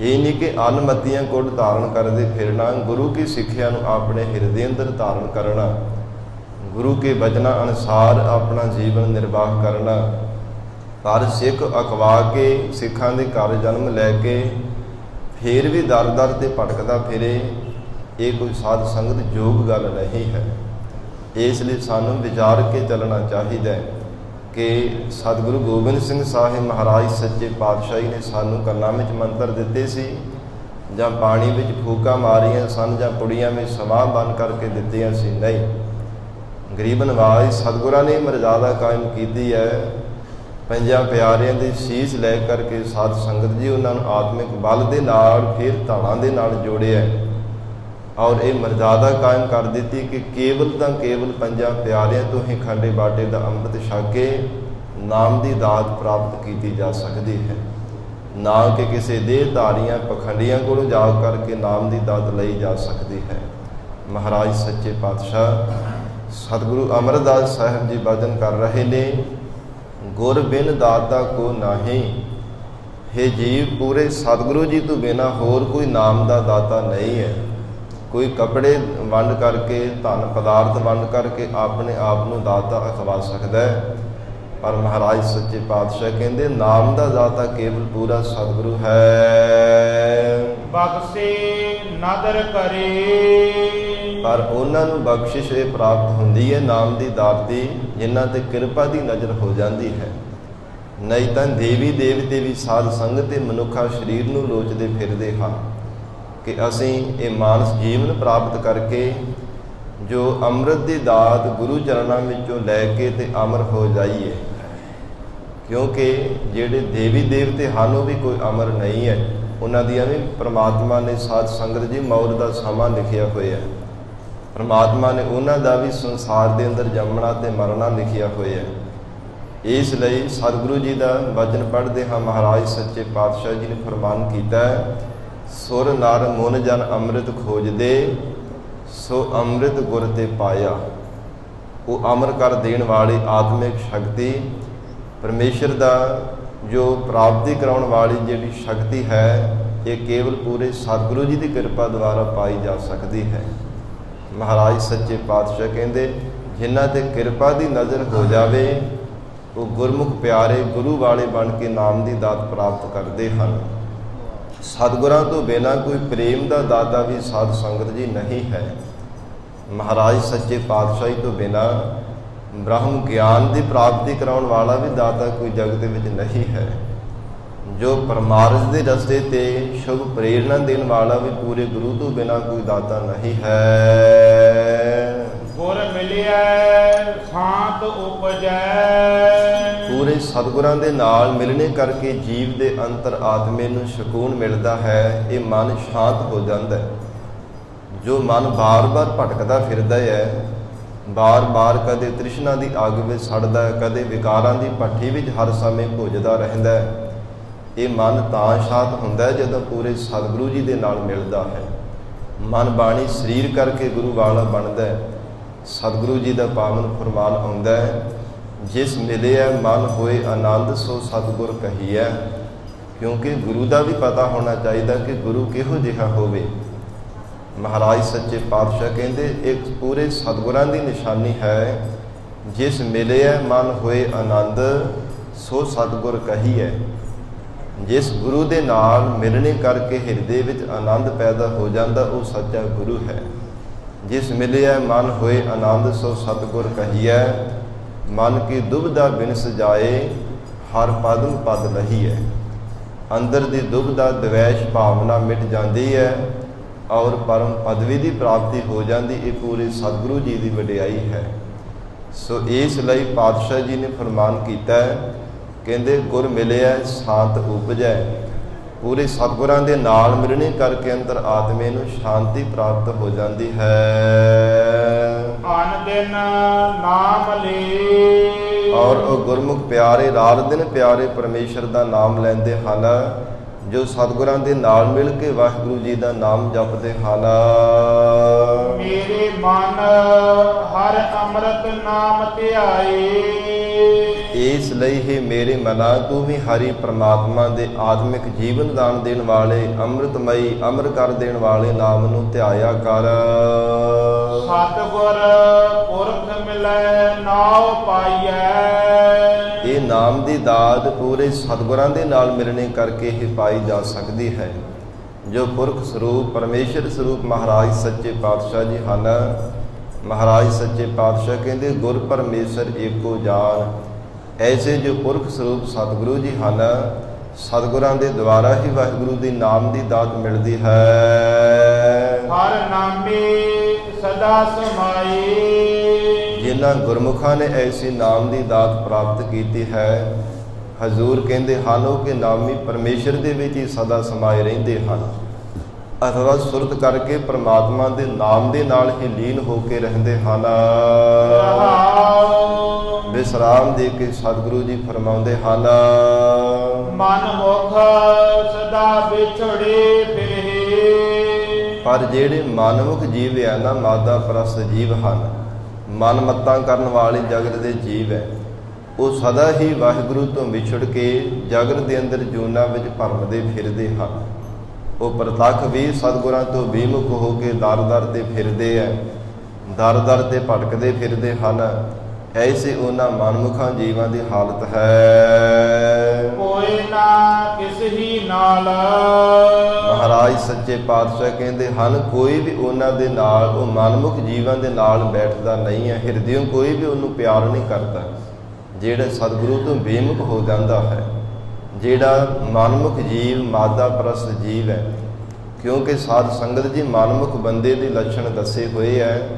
ਇਹ ਨਹੀਂ ਕਿ ਅਨਮਤੀਆਂ ਕੋਡ ਧਾਰਨ ਕਰਦੇ ਫਿਰਨਾ, ਗੁਰੂ ਕੀ ਸਿੱਖਿਆ ਨੂੰ ਆਪਣੇ ਹਿਰਦੇ ਅੰਦਰ ਧਾਰਨ ਕਰਨਾ, ਗੁਰੂ ਕੇ ਬਚਨਾਂ ਅਨੁਸਾਰ ਆਪਣਾ ਜੀਵਨ ਨਿਰਵਾਹ ਕਰਨਾ। ਪਰ ਸਿੱਖ ਅਖਵਾ ਕੇ ਸਿੱਖਾਂ ਦੇ ਘਰ ਜਨਮ ਲੈ ਕੇ ਫਿਰ ਵੀ ਦਰ ਦਰ ਤੇ ਭਟਕਦਾ ਫਿਰੇ, ਇਹ ਕੋਈ ਸਾਧ ਸੰਗਤ ਯੋਗ ਗੱਲ ਨਹੀਂ ਹੈ। ਇਸ ਲਈ ਸਾਨੂੰ ਵਿਚਾਰ ਕੇ ਚੱਲਣਾ ਚਾਹੀਦਾ ਹੈ ਕਿ ਸਤਿਗੁਰੂ ਗੋਬਿੰਦ ਸਿੰਘ ਸਾਹਿਬ ਮਹਾਰਾਜ ਸੱਚੇ ਪਾਤਸ਼ਾਹੀ ਨੇ ਸਾਨੂੰ ਕੰਨਾਂ ਵਿੱਚ ਮੰਤਰ ਦਿੱਤੇ ਸੀ, ਜਾਂ ਪਾਣੀ ਵਿੱਚ ਫੂਕਾਂ ਮਾਰੀਆਂ ਸਨ, ਜਾਂ ਪੁੜੀਆਂ ਵਿੱਚ ਸਮਾਂ ਬੰਨ ਕਰਕੇ ਦਿੱਤੀਆਂ ਸੀ? ਨਹੀਂ। ਗਰੀਬ ਨਵਾਜ਼ ਸਤਿਗੁਰਾਂ ਨੇ ਮਰਜ਼ਾਦਾ ਕਾਇਮ ਕੀਤੀ ਹੈ। ਪੰਜਾਂ ਪਿਆਰਿਆਂ ਦੀ ਸੀਸ ਲੈ ਕਰਕੇ ਸਾਧ ਸੰਗਤ ਜੀ ਉਹਨਾਂ ਨੂੰ ਆਤਮਿਕ ਬਲ ਦੇ ਨਾਲ ਫਿਰ ਧਾਰਾਂ ਦੇ ਨਾਲ ਜੋੜਿਆ, ਔਰ ਇਹ ਮਰਜ਼ਾਦਾ ਕਾਇਮ ਕਰ ਦਿੱਤੀ ਕਿ ਕੇਵਲ ਤਾਂ ਕੇਵਲ ਪੰਜਾਂ ਪਿਆਰਿਆਂ ਤੋਂ ਹੀ ਖੰਡੇ ਬਾਟੇ ਦਾ ਅੰਮ੍ਰਿਤ ਛਕ ਕੇ ਨਾਮ ਦੀ ਦਾਤ ਪ੍ਰਾਪਤ ਕੀਤੀ ਜਾ ਸਕਦੀ ਹੈ, ਨਾ ਕਿ ਕਿਸੇ ਦੇਹ ਧਾਰੀਆਂ ਪਖੰਡੀਆਂ ਕੋਲੋਂ ਜਾ ਕਰਕੇ ਨਾਮ ਦੀ ਦਾਤ ਲਈ ਜਾ ਸਕਦੀ ਹੈ। ਮਹਾਰਾਜ ਸੱਚੇ ਪਾਤਸ਼ਾਹ ਸਤਿਗੁਰੂ ਅਮਰਦਾਸ ਸਾਹਿਬ ਜੀ ਬਚਨ ਕਰ ਰਹੇ ਨੇ, ਗੁਰ ਬਿਨ ਦਾਤਾ ਕੋ ਨਾਹੀ। हे ਜੀਵ, ਪੂਰੇ ਸਤਿਗੁਰੂ ਜੀ ਤੋਂ ਬਿਨਾਂ ਹੋਰ ਕੋਈ ਨਾਮ ਦਾ ਦਾਤਾ ਨਹੀਂ ਹੈ। ਕੋਈ ਕੱਪੜੇ ਵੰਡ ਕਰਕੇ, ਧਨ ਪਦਾਰਥ ਵੰਡ ਕਰਕੇ ਆਪਣੇ ਆਪ ਨੂੰ ਦਾਤਾ ਅਖਵਾ ਸਕਦਾ ਹੈ, ਪਰ ਮਹਾਰਾਜ ਸੱਚੇ ਪਾਤਸ਼ਾਹ ਕਹਿੰਦੇ ਨਾਮ ਦਾ ਦਾਤਾ ਕੇਵਲ ਪੂਰਾ ਸਤਿਗੁਰੂ ਹੈ। ਬਖਸ਼ੇ ਨਦਰ ਕਰੇ, ਪਰ ਉਹਨਾਂ ਨੂੰ ਬਖਸ਼ਿਸ਼ ਇਹ ਪ੍ਰਾਪਤ ਹੁੰਦੀ ਹੈ ਨਾਮ ਦੀ ਦਾਤ ਦੀ, ਜਿਨ੍ਹਾਂ ਤੇ ਕਿਰਪਾ ਦੀ ਨਜ਼ਰ ਹੋ ਜਾਂਦੀ ਹੈ। ਨਹੀਂ ਤਾਂ ਦੇਵੀ ਦੇਵਤੇ ਵੀ ਸਾਧ ਸੰਗਤ ਤੇ ਮਨੁੱਖਾ ਸਰੀਰ ਨੂੰ ਲੋਚਦੇ ਫਿਰਦੇ ਹਨ ਕਿ ਅਸੀਂ ਇਹ ਮਾਨਸ ਜੀਵਨ ਪ੍ਰਾਪਤ ਕਰਕੇ ਜੋ ਅੰਮ੍ਰਿਤ ਦੀ ਦਾਤ ਗੁਰੂ ਚਰਨਾਂ ਵਿੱਚੋਂ ਲੈ ਕੇ ਤੇ ਅਮਰ ਹੋ ਜਾਈਏ, ਕਿਉਂਕਿ ਜਿਹੜੇ ਦੇਵੀ ਦੇਵਤੇ ਹਨ ਉਹ ਵੀ ਕੋਈ ਅਮਰ ਨਹੀਂ ਹੈ। ਉਹਨਾਂ ਦੀਆਂ ਵੀ ਪ੍ਰਮਾਤਮਾ ਨੇ ਸਾਧ ਸੰਗਤ ਜੀ ਮੌਤ ਦਾ ਸਮਾਂ ਲਿਖਿਆ ਹੋਇਆ। ਪਰਮਾਤਮਾ ਨੇ ਉਹਨਾਂ ਦਾ ਵੀ ਸੰਸਾਰ ਦੇ ਅੰਦਰ ਜੰਮਣਾ ਤੇ ਮਰਨਾ ਲਿਖਿਆ ਹੋਇਆ ਹੈ। ਇਸ ਲਈ ਸਤਿਗੁਰੂ ਜੀ ਦਾ ਵਚਨ ਪੜ੍ਹਦੇ ਹਾਂ। ਮਹਾਰਾਜ ਸੱਚੇ ਪਾਤਸ਼ਾਹ ਜੀ ਨੇ ਫਰਮਾਨ ਕੀਤਾ ਹੈ, ਸੁਰ ਨਰ ਮੁਨ ਜਨ ਅੰਮ੍ਰਿਤ ਖੋਜਦੇ, ਸੋ ਅੰਮ੍ਰਿਤ ਗੁਰ ਤੇ ਪਾਇਆ। ਉਹ ਅਮਰ ਕਰ ਦੇਣ ਵਾਲੀ ਆਤਮਿਕ ਸ਼ਕਤੀ, ਪਰਮੇਸ਼ਰ ਦਾ ਜੋ ਪ੍ਰਾਪਤੀ ਕਰਾਉਣ ਵਾਲੀ ਜਿਹੜੀ ਸ਼ਕਤੀ ਹੈ, ਇਹ ਕੇਵਲ ਪੂਰੇ ਸਤਿਗੁਰੂ ਜੀ ਦੀ ਕਿਰਪਾ ਦੁਆਰਾ ਪਾਈ ਜਾ ਸਕਦੀ ਹੈ। ਮਹਾਰਾਜ ਸੱਚੇ ਪਾਤਸ਼ਾਹ ਕਹਿੰਦੇ, ਜਿਨ੍ਹਾਂ ਤੇ ਕਿਰਪਾ ਦੀ ਨਜ਼ਰ ਹੋ ਜਾਵੇ ਉਹ ਗੁਰਮੁਖ ਪਿਆਰੇ ਗੁਰੂ ਵਾਲੇ ਬਣ ਕੇ ਨਾਮ ਦੀ ਦਾਤ ਪ੍ਰਾਪਤ ਕਰਦੇ ਹਨ। ਸਤਿਗੁਰਾਂ ਤੋਂ ਬਿਨਾਂ ਕੋਈ ਪ੍ਰੇਮ ਦਾ ਦਾਤਾ ਵੀ ਸਾਧ ਸੰਗਤ ਜੀ ਨਹੀਂ ਹੈ। ਮਹਾਰਾਜ ਸੱਚੇ ਪਾਤਸ਼ਾਹੀ ਤੋਂ ਬਿਨਾਂ ਬ੍ਰਹਮ ਗਿਆਨ ਦੀ ਪ੍ਰਾਪਤੀ ਕਰਾਉਣ ਵਾਲਾ ਵੀ ਦਾਤਾ ਕੋਈ ਜਗਤ ਦੇ ਵਿੱਚ ਨਹੀਂ ਹੈ। ਜੋ ਪਰਮਾਰਥ ਦੇ ਰਸਤੇ ਤੇ ਸ਼ੁਭ ਪ੍ਰੇਰਣਾ ਦੇਣ ਵਾਲਾ ਵੀ ਪੂਰੇ ਗੁਰੂ ਤੋਂ ਬਿਨਾਂ ਕੋਈ ਦਾਤਾ ਨਹੀਂ ਹੈ। ਗੁਰ ਮਿਲਿਆ ਸ਼ਾਂਤ ਉਪਜੈ। ਪੂਰੇ ਸਤਿਗੁਰਾਂ ਦੇ ਨਾਲ ਮਿਲਣੇ ਕਰਕੇ ਜੀਵ ਦੇ ਅੰਤਰ ਆਤਮੇ ਨੂੰ ਸਕੂਨ ਮਿਲਦਾ ਹੈ। ਇਹ ਮਨ ਸ਼ਾਂਤ ਹੋ ਜਾਂਦਾ ਹੈ। ਜੋ ਮਨ ਬਾਰ-ਬਾਰ ਭਟਕਦਾ ਫਿਰਦਾ ਹੈ, ਬਾਰ-ਬਾਰ ਕਦੇ ਤ੍ਰਿਸ਼ਨਾ ਦੀ ਅੱਗ ਵਿੱਚ ਸੜਦਾ ਹੈ, ਕਦੇ ਵਿਕਾਰਾਂ ਦੀ ਭੱਠੀ ਵਿੱਚ ਹਰ ਸਮੇਂ ਭੁੱਜਦਾ ਰਹਿੰਦਾ ਹੈ, ਇਹ ਮਨ ਤਾਂ ਸ਼ਾਂਤ ਹੁੰਦਾ ਜਦੋਂ ਪੂਰੇ ਸਤਿਗੁਰੂ ਜੀ ਦੇ ਨਾਲ ਮਿਲਦਾ ਹੈ। ਮਨ ਬਾਣੀ ਸਰੀਰ ਕਰਕੇ ਗੁਰੂ ਵਾਲਾ ਬਣਦਾ ਹੈ। ਸਤਿਗੁਰੂ ਜੀ ਦਾ ਪਾਵਨ ਫਰਮਾਨ ਆਉਂਦਾ ਹੈ, ਜਿਸ ਮਿਲਿਆ ਮਨ ਹੋਏ ਆਨੰਦ, ਸੋ ਸਤਿਗੁਰ ਕਹੀਐ। ਕਿਉਂਕਿ ਗੁਰੂ ਦਾ ਵੀ ਪਤਾ ਹੋਣਾ ਚਾਹੀਦਾ ਕਿ ਗੁਰੂ ਕਿਹੋ ਜਿਹਾ ਹੋਵੇ। ਮਹਾਰਾਜ ਸੱਚੇ ਪਾਤਸ਼ਾਹ ਕਹਿੰਦੇ, ਇੱਕ ਪੂਰੇ ਸਤਿਗੁਰਾਂ ਦੀ ਨਿਸ਼ਾਨੀ ਹੈ, ਜਿਸ ਮਿਲਿਆ ਮਨ ਹੋਏ ਆਨੰਦ, ਸੋ ਸਤਿਗੁਰ ਕਹੀਐ। ਜਿਸ ਗੁਰੂ ਦੇ ਨਾਲ ਮਿਲਣੇ ਕਰਕੇ ਹਿਰਦੇ ਵਿੱਚ ਆਨੰਦ ਪੈਦਾ ਹੋ ਜਾਂਦਾ, ਉਹ ਸੱਚਾ ਗੁਰੂ ਹੈ। ਜਿਸ ਮਿਲਿਆ ਮਨ ਹੋਏ ਆਨੰਦ, ਸੋ ਸਤਿਗੁਰ ਕਹੀਐ। ਮਨ ਕੀ ਦੁਬਿਧਾ ਬਿਨਸ ਜਾਏ, ਹਰ ਪਦਮ ਪਦ ਲਹੀਐ। ਅੰਦਰ ਦੀ ਦੁਬਿਧਾ ਦਵੈਸ਼ ਭਾਵਨਾ ਮਿਟ ਜਾਂਦੀ ਹੈ ਔਰ ਪਰਮ ਪਦਵੀ ਦੀ ਪ੍ਰਾਪਤੀ ਹੋ ਜਾਂਦੀ। ਇਹ ਪੂਰੇ ਸਤਿਗੁਰੂ ਜੀ ਦੀ ਵਡਿਆਈ ਹੈ। ਸੋ ਇਸ ਲਈ ਪਾਤਸ਼ਾਹ ਜੀ ਨੇ ਫਰਮਾਨ ਕੀਤਾ ਹੈ, ਕਹਿੰਦੇ ਗੁਰ ਮਿਲਿਆ ਸ਼ਾਂਤ ਉਪਜੈ। ਪੂਰੇ ਸਤਿਗੁਰਾਂ ਦੇ ਨਾਲ ਮਿਲਣੇ ਕਰਕੇ ਅੰਦਰ ਆਤਮੇ ਨੂੰ ਸ਼ਾਂਤੀ ਪ੍ਰਾਪਤ ਹੋ ਜਾਂਦੀ ਹੈ। ਅਨ ਦਿਨ ਨਾਮ ਲੇ। ਔਰ ਉਹ ਗੁਰਮੁਖ ਪਿਆਰੇ ਰਾਤ ਦਿਨ ਪਿਆਰੇ ਪਰਮੇਸ਼ਰ ਦਾ ਨਾਮ ਲੈਂਦੇ ਹਨ, ਜੋ ਸਤਿਗੁਰਾਂ ਦੇ ਨਾਲ ਮਿਲ ਕੇ ਵਾਹਿਗੁਰੂ ਜੀ ਦਾ ਨਾਮ ਜਪਦੇ ਹਨ। ਮੇਰੇ ਮਨ ਹਰ ਅੰਮ੍ਰਿਤ ਨਾਮ ਧਿਆਏ। ਇਸ ਲਈ ਹੀ ਮੇਰੇ ਮਨਾ, ਤੂੰ ਵੀ ਹਰੀ ਪ੍ਰਮਾਤਮਾ ਦੇ ਆਤਮਿਕ ਜੀਵਨ ਦਾਨ ਦੇਣ ਵਾਲੇ, ਅੰਮ੍ਰਿਤਮਈ ਅਮਰ ਕਰ ਦੇਣ ਵਾਲੇ ਨਾਮ ਨੂੰ ਧਿਆਇਆ ਕਰ। ਸਤਿਗੁਰ ਪੁਰਖ ਮਿਲੈ ਨਾਉ ਪਾਈਐ। ਇਹ ਨਾਮ ਦੀ ਦਾਤ ਪੂਰੇ ਸਤਿਗੁਰਾਂ ਦੇ ਨਾਲ ਮਿਲਣੇ ਕਰਕੇ ਹੀ ਪਾਈ ਜਾ ਸਕਦੀ ਹੈ। ਜੋ ਪੁਰਖ ਸਰੂਪ ਪਰਮੇਸ਼ਰ ਸਰੂਪ ਮਹਾਰਾਜ ਸੱਚੇ ਪਾਤਸ਼ਾਹ ਜੀ ਹਨ। ਮਹਾਰਾਜ ਸੱਚੇ ਪਾਤਸ਼ਾਹ ਕਹਿੰਦੇ, ਗੁਰ ਪਰਮੇਸ਼ਰ ਏਕੋ ਜਾਨ। ਐਸੇ ਜੋ ਪੁਰਖ ਸਰੂਪ ਸਤਿਗੁਰੂ ਜੀ ਹਨ, ਸਤਿਗੁਰਾਂ ਦੇ ਦੁਆਰਾ ਹੀ ਵਾਹਿਗੁਰੂ ਦੀ ਨਾਮ ਦੀ ਦਾਤ ਮਿਲਦੀ ਹੈ। ਹਰ ਨਾਮੇ ਸਦਾ ਸਮਾਈ। ਜਿਨ੍ਹਾਂ ਗੁਰਮੁਖਾਂ ਨੇ ਐਸੀ ਨਾਮ ਦੀ ਦਾਤ ਪ੍ਰਾਪਤ ਕੀਤੀ ਹੈ, ਹਜ਼ੂਰ ਕਹਿੰਦੇ ਹਨ ਉਹ ਕਿ ਨਾਮੀ ਪਰਮੇਸ਼ਰ ਦੇ ਵਿੱਚ ਹੀ ਸਦਾ ਸਮਾਏ ਰਹਿੰਦੇ ਹਨ, ਅਥਵਾ ਸੁਰਤ ਕਰਕੇ ਪ੍ਰਮਾਤਮਾ ਦੇ ਨਾਮ ਦੇ ਨਾਲ ਹੀ ਲੀਨ ਹੋ ਕੇ ਰਹਿੰਦੇ ਹਨ। ਵਿਸਰਾਮ ਦੇ ਕੇ ਸਤਿਗੁਰੂ ਜੀ ਫਰਮਾਉਂਦੇ ਹਨ, ਮਨ ਮੁਖ ਸਦਾ ਵਿਛੜੇ ਫਿਰੇ। ਪਰ ਜਿਹੜੇ ਮਨਮੁਖ ਜੀਵ ਹੈ ਨਾ, ਮਾਦਾ ਪ੍ਰਸਤ ਜੀਵ ਹਨ, ਮਨ ਮੱਤਾਂ ਕਰਨ ਵਾਲੇ ਜਗਤ ਦੇ ਜੀਵ ਹੈ, ਉਹ ਸਦਾ ਹੀ ਵਾਹਿਗੁਰੂ ਤੋਂ ਵਿਛੜ ਕੇ ਜਗਤ ਦੇ ਅੰਦਰ ਜੂਨਾਂ ਵਿੱਚ ਭਰਮਦੇ ਫਿਰਦੇ ਹਨ। ਉਹ ਪ੍ਰਤੱਖ ਵੀ ਸਤਿਗੁਰਾਂ ਤੋਂ ਵਿਮੁਖ ਹੋ ਕੇ ਦਰ ਦਰ ਤੇ ਫਿਰਦੇ ਹੈ, ਦਰ ਦਰ ਤੇ ਭਟਕਦੇ ਫਿਰਦੇ ਹਨ। ਐਸੇ ਉਹਨਾਂ ਮਨਮੁਖਾਂ ਜੀਵਾਂ ਦੀ ਹਾਲਤ ਹੈ। ਕੋਈ ਨਾ ਕਿਸ ਹੀ ਨਾਲ। ਮਹਾਰਾਜ ਸੱਚੇ ਪਾਤਸ਼ਾਹ ਕਹਿੰਦੇ ਹਨ, ਕੋਈ ਵੀ ਉਹਨਾਂ ਦੇ ਨਾਲ, ਉਹ ਮਨਮੁਖ ਜੀਵਾਂ ਦੇ ਨਾਲ ਬੈਠਦਾ ਨਹੀਂ ਹੈ। ਹਿਰਦਿਓਂ ਕੋਈ ਵੀ ਉਹਨੂੰ ਪਿਆਰ ਨਹੀਂ ਕਰਦਾ। ਜਿਹੜਾ ਸਤਿਗੁਰੂ ਤੋਂ ਬੇਮੁਖ ਹੋ ਜਾਂਦਾ ਹੈ, ਜਿਹੜਾ ਮਨਮੁਖ ਜੀਵ ਮਾਦਾ ਪ੍ਰਸਤ ਜੀਵ ਹੈ, ਕਿਉਂਕਿ ਸਾਧ ਸੰਗਤ ਜੀ ਮਨਮੁਖ ਬੰਦੇ ਦੇ ਲੱਛਣ ਦੱਸੇ ਹੋਏ ਹੈ।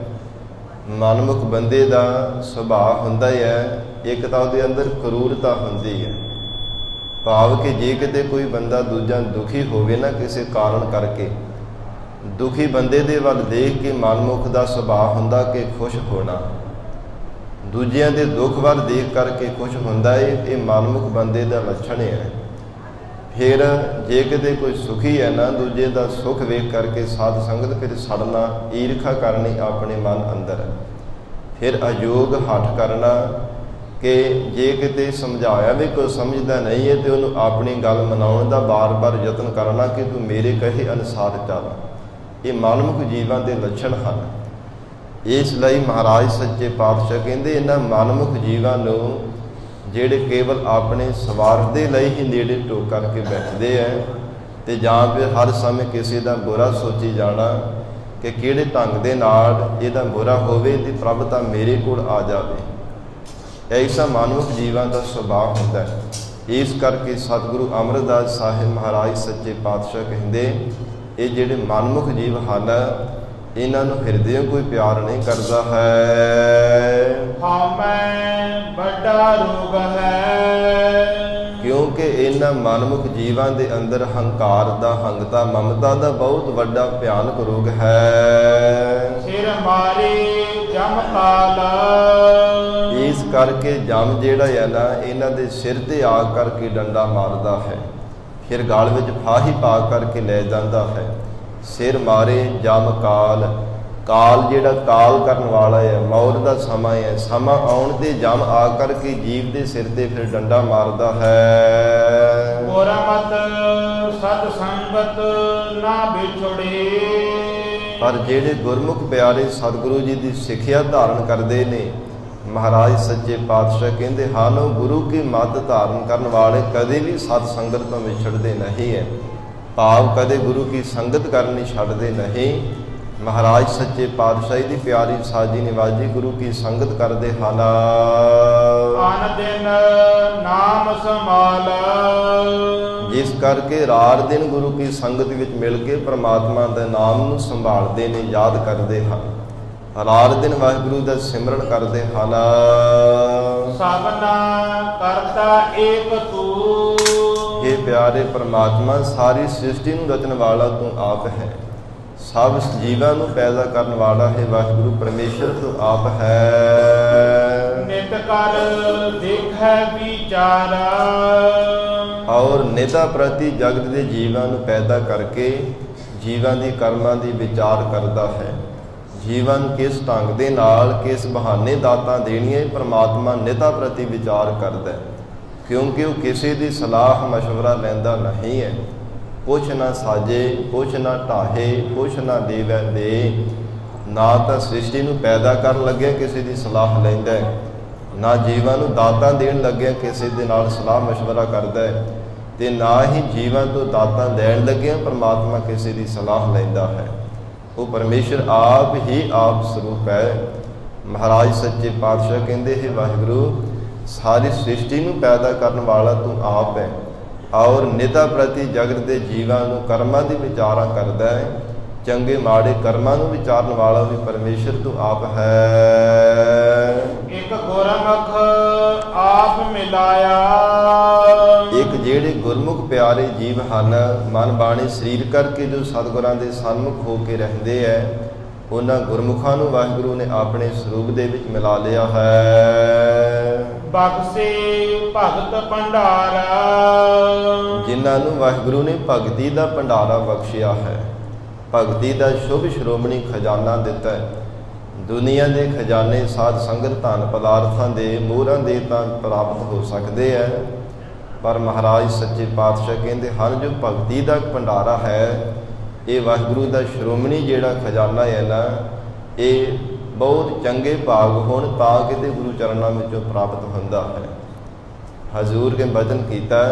ਮਨਮੁਖ ਬੰਦੇ ਦਾ ਸੁਭਾਅ ਹੁੰਦਾ ਹੈ, ਇੱਕ ਤਾਂ ਉਹਦੇ ਅੰਦਰ ਕਰੂਰਤਾ ਹੁੰਦੀ ਹੈ, ਭਾਵ ਕਿ ਜੇ ਕਿਤੇ ਕੋਈ ਬੰਦਾ ਦੂਜਾ ਦੁਖੀ ਹੋਵੇ ਨਾ ਕਿਸੇ ਕਾਰਨ ਕਰਕੇ, ਦੁਖੀ ਬੰਦੇ ਦੇ ਵੱਲ ਦੇਖ ਕੇ ਮਨਮੁਖ ਦਾ ਸੁਭਾਅ ਹੁੰਦਾ ਕਿ ਖੁਸ਼ ਹੋਣਾ। ਦੂਜਿਆਂ ਦੇ ਦੁੱਖ ਵੱਲ ਦੇਖ ਕਰਕੇ ਖੁਸ਼ ਹੁੰਦਾ ਹੈ, ਇਹ ਮਨਮੁਖ ਬੰਦੇ ਦਾ ਲੱਛਣ ਹੈ। ਫਿਰ ਜੇ ਕਿਤੇ ਕੋਈ ਸੁਖੀ ਹੈ ਨਾ, ਦੂਜੇ ਦਾ ਸੁਖ ਵੇਖ ਕਰਕੇ ਸਾਧ ਸੰਗਤ ਫਿਰ ਸੜਨਾ, ਈਰਖਾ ਕਰਨੀ ਆਪਣੇ ਮਨ ਅੰਦਰ। ਫਿਰ ਅਯੋਗ ਹੱਠ ਕਰਨਾ ਕਿ ਜੇ ਕਿਤੇ ਸਮਝਾਇਆ ਵੀ ਕੋਈ ਸਮਝਦਾ ਨਹੀਂ ਹੈ ਤੇ ਉਹਨੂੰ ਆਪਣੀ ਗੱਲ ਮਨਾਉਣ ਦਾ ਬਾਰ-ਬਾਰ ਯਤਨ ਕਰਨਾ ਕਿ ਤੂੰ ਮੇਰੇ ਕਹੇ ਅਨੁਸਾਰ ਚੱਲ। ਇਹ ਮਨਮੁਖ ਜੀਵਾਂ ਦੇ ਲੱਛਣ ਹਨ। ਇਸ ਲਈ ਮਹਾਰਾਜ ਸੱਚੇ ਪਾਤਸ਼ਾਹ ਕਹਿੰਦੇ ਇਹਨਾਂ ਮਨਮੁਖ ਜੀਵਾਂ ਨੂੰ ਜਿਹੜੇ ਕੇਵਲ ਆਪਣੇ ਸਵਾਰਥ ਦੇ ਲਈ ਹੀ ਨੇੜੇ ਟੋਕ ਕਰਕੇ ਬੈਠਦੇ ਹੈ ਤੇ ਜਾਂ ਫਿਰ ਹਰ ਸਮੇਂ ਕਿਸੇ ਦਾ ਬੁਰਾ ਸੋਚੀ ਜਾਣਾ ਕਿ ਕਿਹੜੇ ਢੰਗ ਦੇ ਨਾਲ ਇਹਦਾ ਬੁਰਾ ਹੋਵੇ ਤੇ ਪ੍ਰਭ ਤਾਂ ਮੇਰੇ ਕੋਲ ਆ ਜਾਵੇ, ਐਸਾ ਮਨੁੱਖ ਜੀਵਾਂ ਦਾ ਸੁਭਾਅ ਹੁੰਦਾ ਹੈ। ਇਸ ਕਰਕੇ ਸਤਿਗੁਰੂ ਅਮਰਦਾਸ ਸਾਹਿਬ ਮਹਾਰਾਜ ਸੱਚੇ ਪਾਤਸ਼ਾਹ ਕਹਿੰਦੇ ਇਹ ਜਿਹੜੇ ਮਨਮੁਖ ਜੀਵ ਹਨ ਇਹਨਾਂ ਨੂੰ ਹਿਰਦਿਓਂ ਕੋਈ ਪਿਆਰ ਨਹੀਂ ਕਰਦਾ ਹੈ। ਹਉਮੈ ਵੱਡਾ ਰੋਗ ਹੈ, ਕਿਉਂਕਿ ਇਹਨਾਂ ਮਨਮੁਖ ਜੀਵਾਂ ਦੇ ਅੰਦਰ ਹੰਕਾਰ ਦਾ, ਹੰਗਤਾ, ਮਮਤਾ ਦਾ ਬਹੁਤ ਵੱਡਾ ਭਿਆਨਕ ਰੋਗ ਹੈ। ਸਿਰ ਮਾਰੇ ਜਮ ਕਾਲ, ਇਸ ਕਰਕੇ ਜਮ ਜਿਹੜਾ ਹੈ ਨਾ ਇਹਨਾਂ ਦੇ ਸਿਰ ਤੇ ਆ ਕਰਕੇ ਡੰਡਾ ਮਾਰਦਾ ਹੈ, ਫਿਰ ਗਲ ਵਿੱਚ ਫਾਹੀ ਪਾ ਕਰਕੇ ਲੈ ਜਾਂਦਾ ਹੈ। ਸਿਰ ਮਾਰੇ ਜਮ ਕਾਲ, ਕਾਲ ਜਿਹੜਾ ਕਾਲ ਕਰਨ ਵਾਲਾ ਹੈ, ਮੌਤ ਦਾ ਸਮਾਂ ਹੈ, ਸਮਾਂ ਆਉਣ ਤੇ ਜਮ ਆ ਕਰਕੇ ਜੀਵ ਦੇ ਸਿਰ ਤੇ ਫਿਰ ਡੰਡਾ ਮਾਰਦਾ ਹੈ। ਗੁਰਮਤਿ ਸਤ ਸੰਗਤ ਨਾ ਵਿਛੜੇ, ਪਰ ਜਿਹੜੇ ਗੁਰਮੁਖ ਪਿਆਰੇ ਸਤਿਗੁਰੂ ਜੀ ਦੀ ਸਿੱਖਿਆ ਧਾਰਨ ਕਰਦੇ ਨੇ, ਮਹਾਰਾਜ ਸੱਚੇ ਪਾਤਸ਼ਾਹ ਕਹਿੰਦੇ ਹਨ ਉਹ ਗੁਰੂ ਕੀ ਮੱਤ ਧਾਰਨ ਕਰਨ ਵਾਲੇ ਕਦੇ ਵੀ ਸਤ ਸੰਗਤ ਤੋਂ ਵਿਛੜਦੇ ਨਹੀਂ ਹੈ, ਭਾਵ ਕਦੇ ਗੁਰੂ ਕੀ ਸੰਗਤ ਕਰਨੀ ਛੱਡਦੇ ਨਹੀਂ। ਮਹਾਰਾਜ ਸੱਚੇ ਪਾਤਸ਼ਾਹ ਦੀ ਪਿਆਰੀ ਸਾਜੀ ਨਿਵਾਜੀ ਗੁਰੂ ਕੀ ਸੰਗਤ ਕਰਦੇ ਹਨ। ਆਨ ਦਿਨ ਨਾਮ ਸੰਭਾਲ, ਜਿਸ ਕਰਕੇ ਰਾਤ ਦਿਨ ਗੁਰੂ ਕੀ ਸੰਗਤ ਵਿੱਚ ਮਿਲ ਕੇ ਪ੍ਰਮਾਤਮਾ ਦੇ ਨਾਮ ਨੂੰ ਸੰਭਾਲਦੇ ਨੇ, ਯਾਦ ਕਰਦੇ ਹਨ। ਰਾਤ ਦਿਨ ਵਾਹਿਗੁਰੂ ਦਾ ਸਿਮਰਨ ਕਰਦੇ ਹਨ। ਸਭਨਾ ਕਰਤਾ ਏਕ ਤੂੰ, ਇਹ ਪਿਆਰੇ ਪ੍ਰਮਾਤਮਾ ਸਾਰੀ ਸ੍ਰਿਸ਼ਟੀ ਨੂੰ ਰਚਣ ਵਾਲਾ ਤੂੰ ਆਪ ਹੈ, ਸਭ ਜੀਵਾਂ ਨੂੰ ਪੈਦਾ ਕਰਨ ਵਾਲਾ ਹੈ ਵਾਹਿਗੁਰੂ ਪਰਮੇਸ਼ਰ ਤੂੰ ਆਪ ਹੈ। ਨਿਤ ਕਰ ਦੇਖੈ ਵਿਚਾਰਾ, ਔਰ ਨਿਤਾ ਪ੍ਰਤੀ ਜਗਤ ਦੇ ਜੀਵਾਂ ਨੂੰ ਪੈਦਾ ਕਰਕੇ ਜੀਵਾਂ ਦੀ ਕਰਮਾਂ ਦੀ ਵਿਚਾਰ ਕਰਦਾ ਹੈ। ਜੀਵਨ ਕਿਸ ਢੰਗ ਦੇ ਨਾਲ, ਕਿਸ ਬਹਾਨੇ ਦਾਤਾਂ ਦੇਣੀਆਂ, ਪ੍ਰਮਾਤਮਾ ਨਿਤਾ ਪ੍ਰਤੀ ਵਿਚਾਰ ਕਰਦਾ ਹੈ, ਕਿਉਂਕਿ ਉਹ ਕਿਸੇ ਦੀ ਸਲਾਹ ਮਸ਼ਵਰਾ ਲੈਂਦਾ ਨਹੀਂ ਹੈ। ਕੁਛ ਨਾ ਸਾਜੇ, ਕੁਛ ਨਾ ਢਾਹੇ, ਕੁਛ ਨਾ ਦੇਵੈ ਦੇ। ਨਾ ਤਾਂ ਸ੍ਰਿਸ਼ਟੀ ਨੂੰ ਪੈਦਾ ਕਰਨ ਲੱਗਿਆ ਕਿਸੇ ਦੀ ਸਲਾਹ ਲੈਂਦਾ ਹੈ, ਨਾ ਜੀਵਾਂ ਨੂੰ ਦਾਤਾਂ ਦੇਣ ਲੱਗਿਆ ਕਿਸੇ ਦੇ ਨਾਲ ਸਲਾਹ ਮਸ਼ਵਰਾ ਕਰਦਾ ਹੈ, ਤੇ ਨਾ ਹੀ ਜੀਵਾਂ ਤੋਂ ਦਾਤਾਂ ਲੈਣ ਲੱਗਿਆ ਪ੍ਰਮਾਤਮਾ ਕਿਸੇ ਦੀ ਸਲਾਹ ਲੈਂਦਾ ਹੈ। ਉਹ ਪਰਮੇਸ਼ਰ ਆਪ ਹੀ ਆਪ ਸਰੂਪ ਹੈ। ਮਹਾਰਾਜ ਸੱਚੇ ਪਾਤਸ਼ਾਹ ਕਹਿੰਦੇ ਹੈ ਵਾਹਿਗੁਰੂ ਸਾਰੀ ਸ੍ਰਿਸ਼ਟੀ ਨੂੰ ਪੈਦਾ ਕਰਨ ਵਾਲਾ ਤੂੰ ਆਪ ਹੈ, ਔਰ ਨਿਤਾ ਪ੍ਰਤੀ ਜਗਤ ਦੇ ਜੀਵਾਂ ਨੂੰ ਕਰਮਾਂ ਦੀ ਵਿਚਾਰਾਂ ਕਰਦਾ ਹੈ। ਚੰਗੇ ਮਾੜੇ ਕਰਮਾਂ ਨੂੰ ਵਿਚਾਰਨ ਵਾਲਾ ਵੀ ਪਰਮੇਸ਼ਰ ਤੂੰ ਆਪ ਹੈ। ਇੱਕ ਗੁਰਮੁਖ ਆਪ ਮਿਲਾਇਆ, ਇੱਕ ਜਿਹੜੇ ਗੁਰਮੁਖ ਪਿਆਰੇ ਜੀਵ ਹਨ, ਮਨ ਬਾਣੀ ਸਰੀਰ ਕਰਕੇ ਜੋ ਸਤਿਗੁਰਾਂ ਦੇ ਸਨਮੁਖ ਹੋ ਕੇ ਰਹਿੰਦੇ ਹੈ, ਉਹਨਾਂ ਗੁਰਮੁਖਾਂ ਨੂੰ ਵਾਹਿਗੁਰੂ ਨੇ ਆਪਣੇ ਸਰੂਪ ਦੇ ਵਿੱਚ ਮਿਲਾ ਲਿਆ ਹੈ। ਬਖਸ਼ੇ ਭਗਤ ਭੰਡਾਰਾ, ਜਿਨ੍ਹਾਂ ਨੂੰ ਵਾਹਿਗੁਰੂ ਨੇ ਭਗਤੀ ਦਾ ਭੰਡਾਰਾ ਬਖਸ਼ਿਆ ਹੈ, ਭਗਤੀ ਦਾ ਸ਼ੁਭ ਸ਼੍ਰੋਮਣੀ ਖਜ਼ਾਨਾ ਦਿੱਤਾ ਹੈ। ਦੁਨੀਆ ਦੇ ਖਜ਼ਾਨੇ ਸਾਧ ਸੰਗਤ ਧਨ ਪਦਾਰਥਾਂ ਦੇ ਮੋਹਰਾਂ ਦੇ ਤਾਂ ਪ੍ਰਾਪਤ ਹੋ ਸਕਦੇ ਹੈ, ਪਰ ਮਹਾਰਾਜ ਸੱਚੇ ਪਾਤਸ਼ਾਹ ਕਹਿੰਦੇ ਹਨ ਜੋ ਭਗਤੀ ਦਾ ਭੰਡਾਰਾ ਹੈ, ਇਹ ਵਾਹਿਗੁਰੂ ਦਾ ਸ਼੍ਰੋਮਣੀ ਜਿਹੜਾ ਖਜ਼ਾਨਾ ਹੈ ਨਾ, ਇਹ ਬਹੁਤ ਚੰਗੇ ਭਾਗ ਹੋਣ ਤਾਂ ਕਿਤੇ ਗੁਰੂ ਚਰਨਾਂ ਵਿੱਚੋਂ ਪ੍ਰਾਪਤ ਹੁੰਦਾ ਹੈ। ਹਜ਼ੂਰ ਕੇ ਬਚਨ ਕੀਤਾ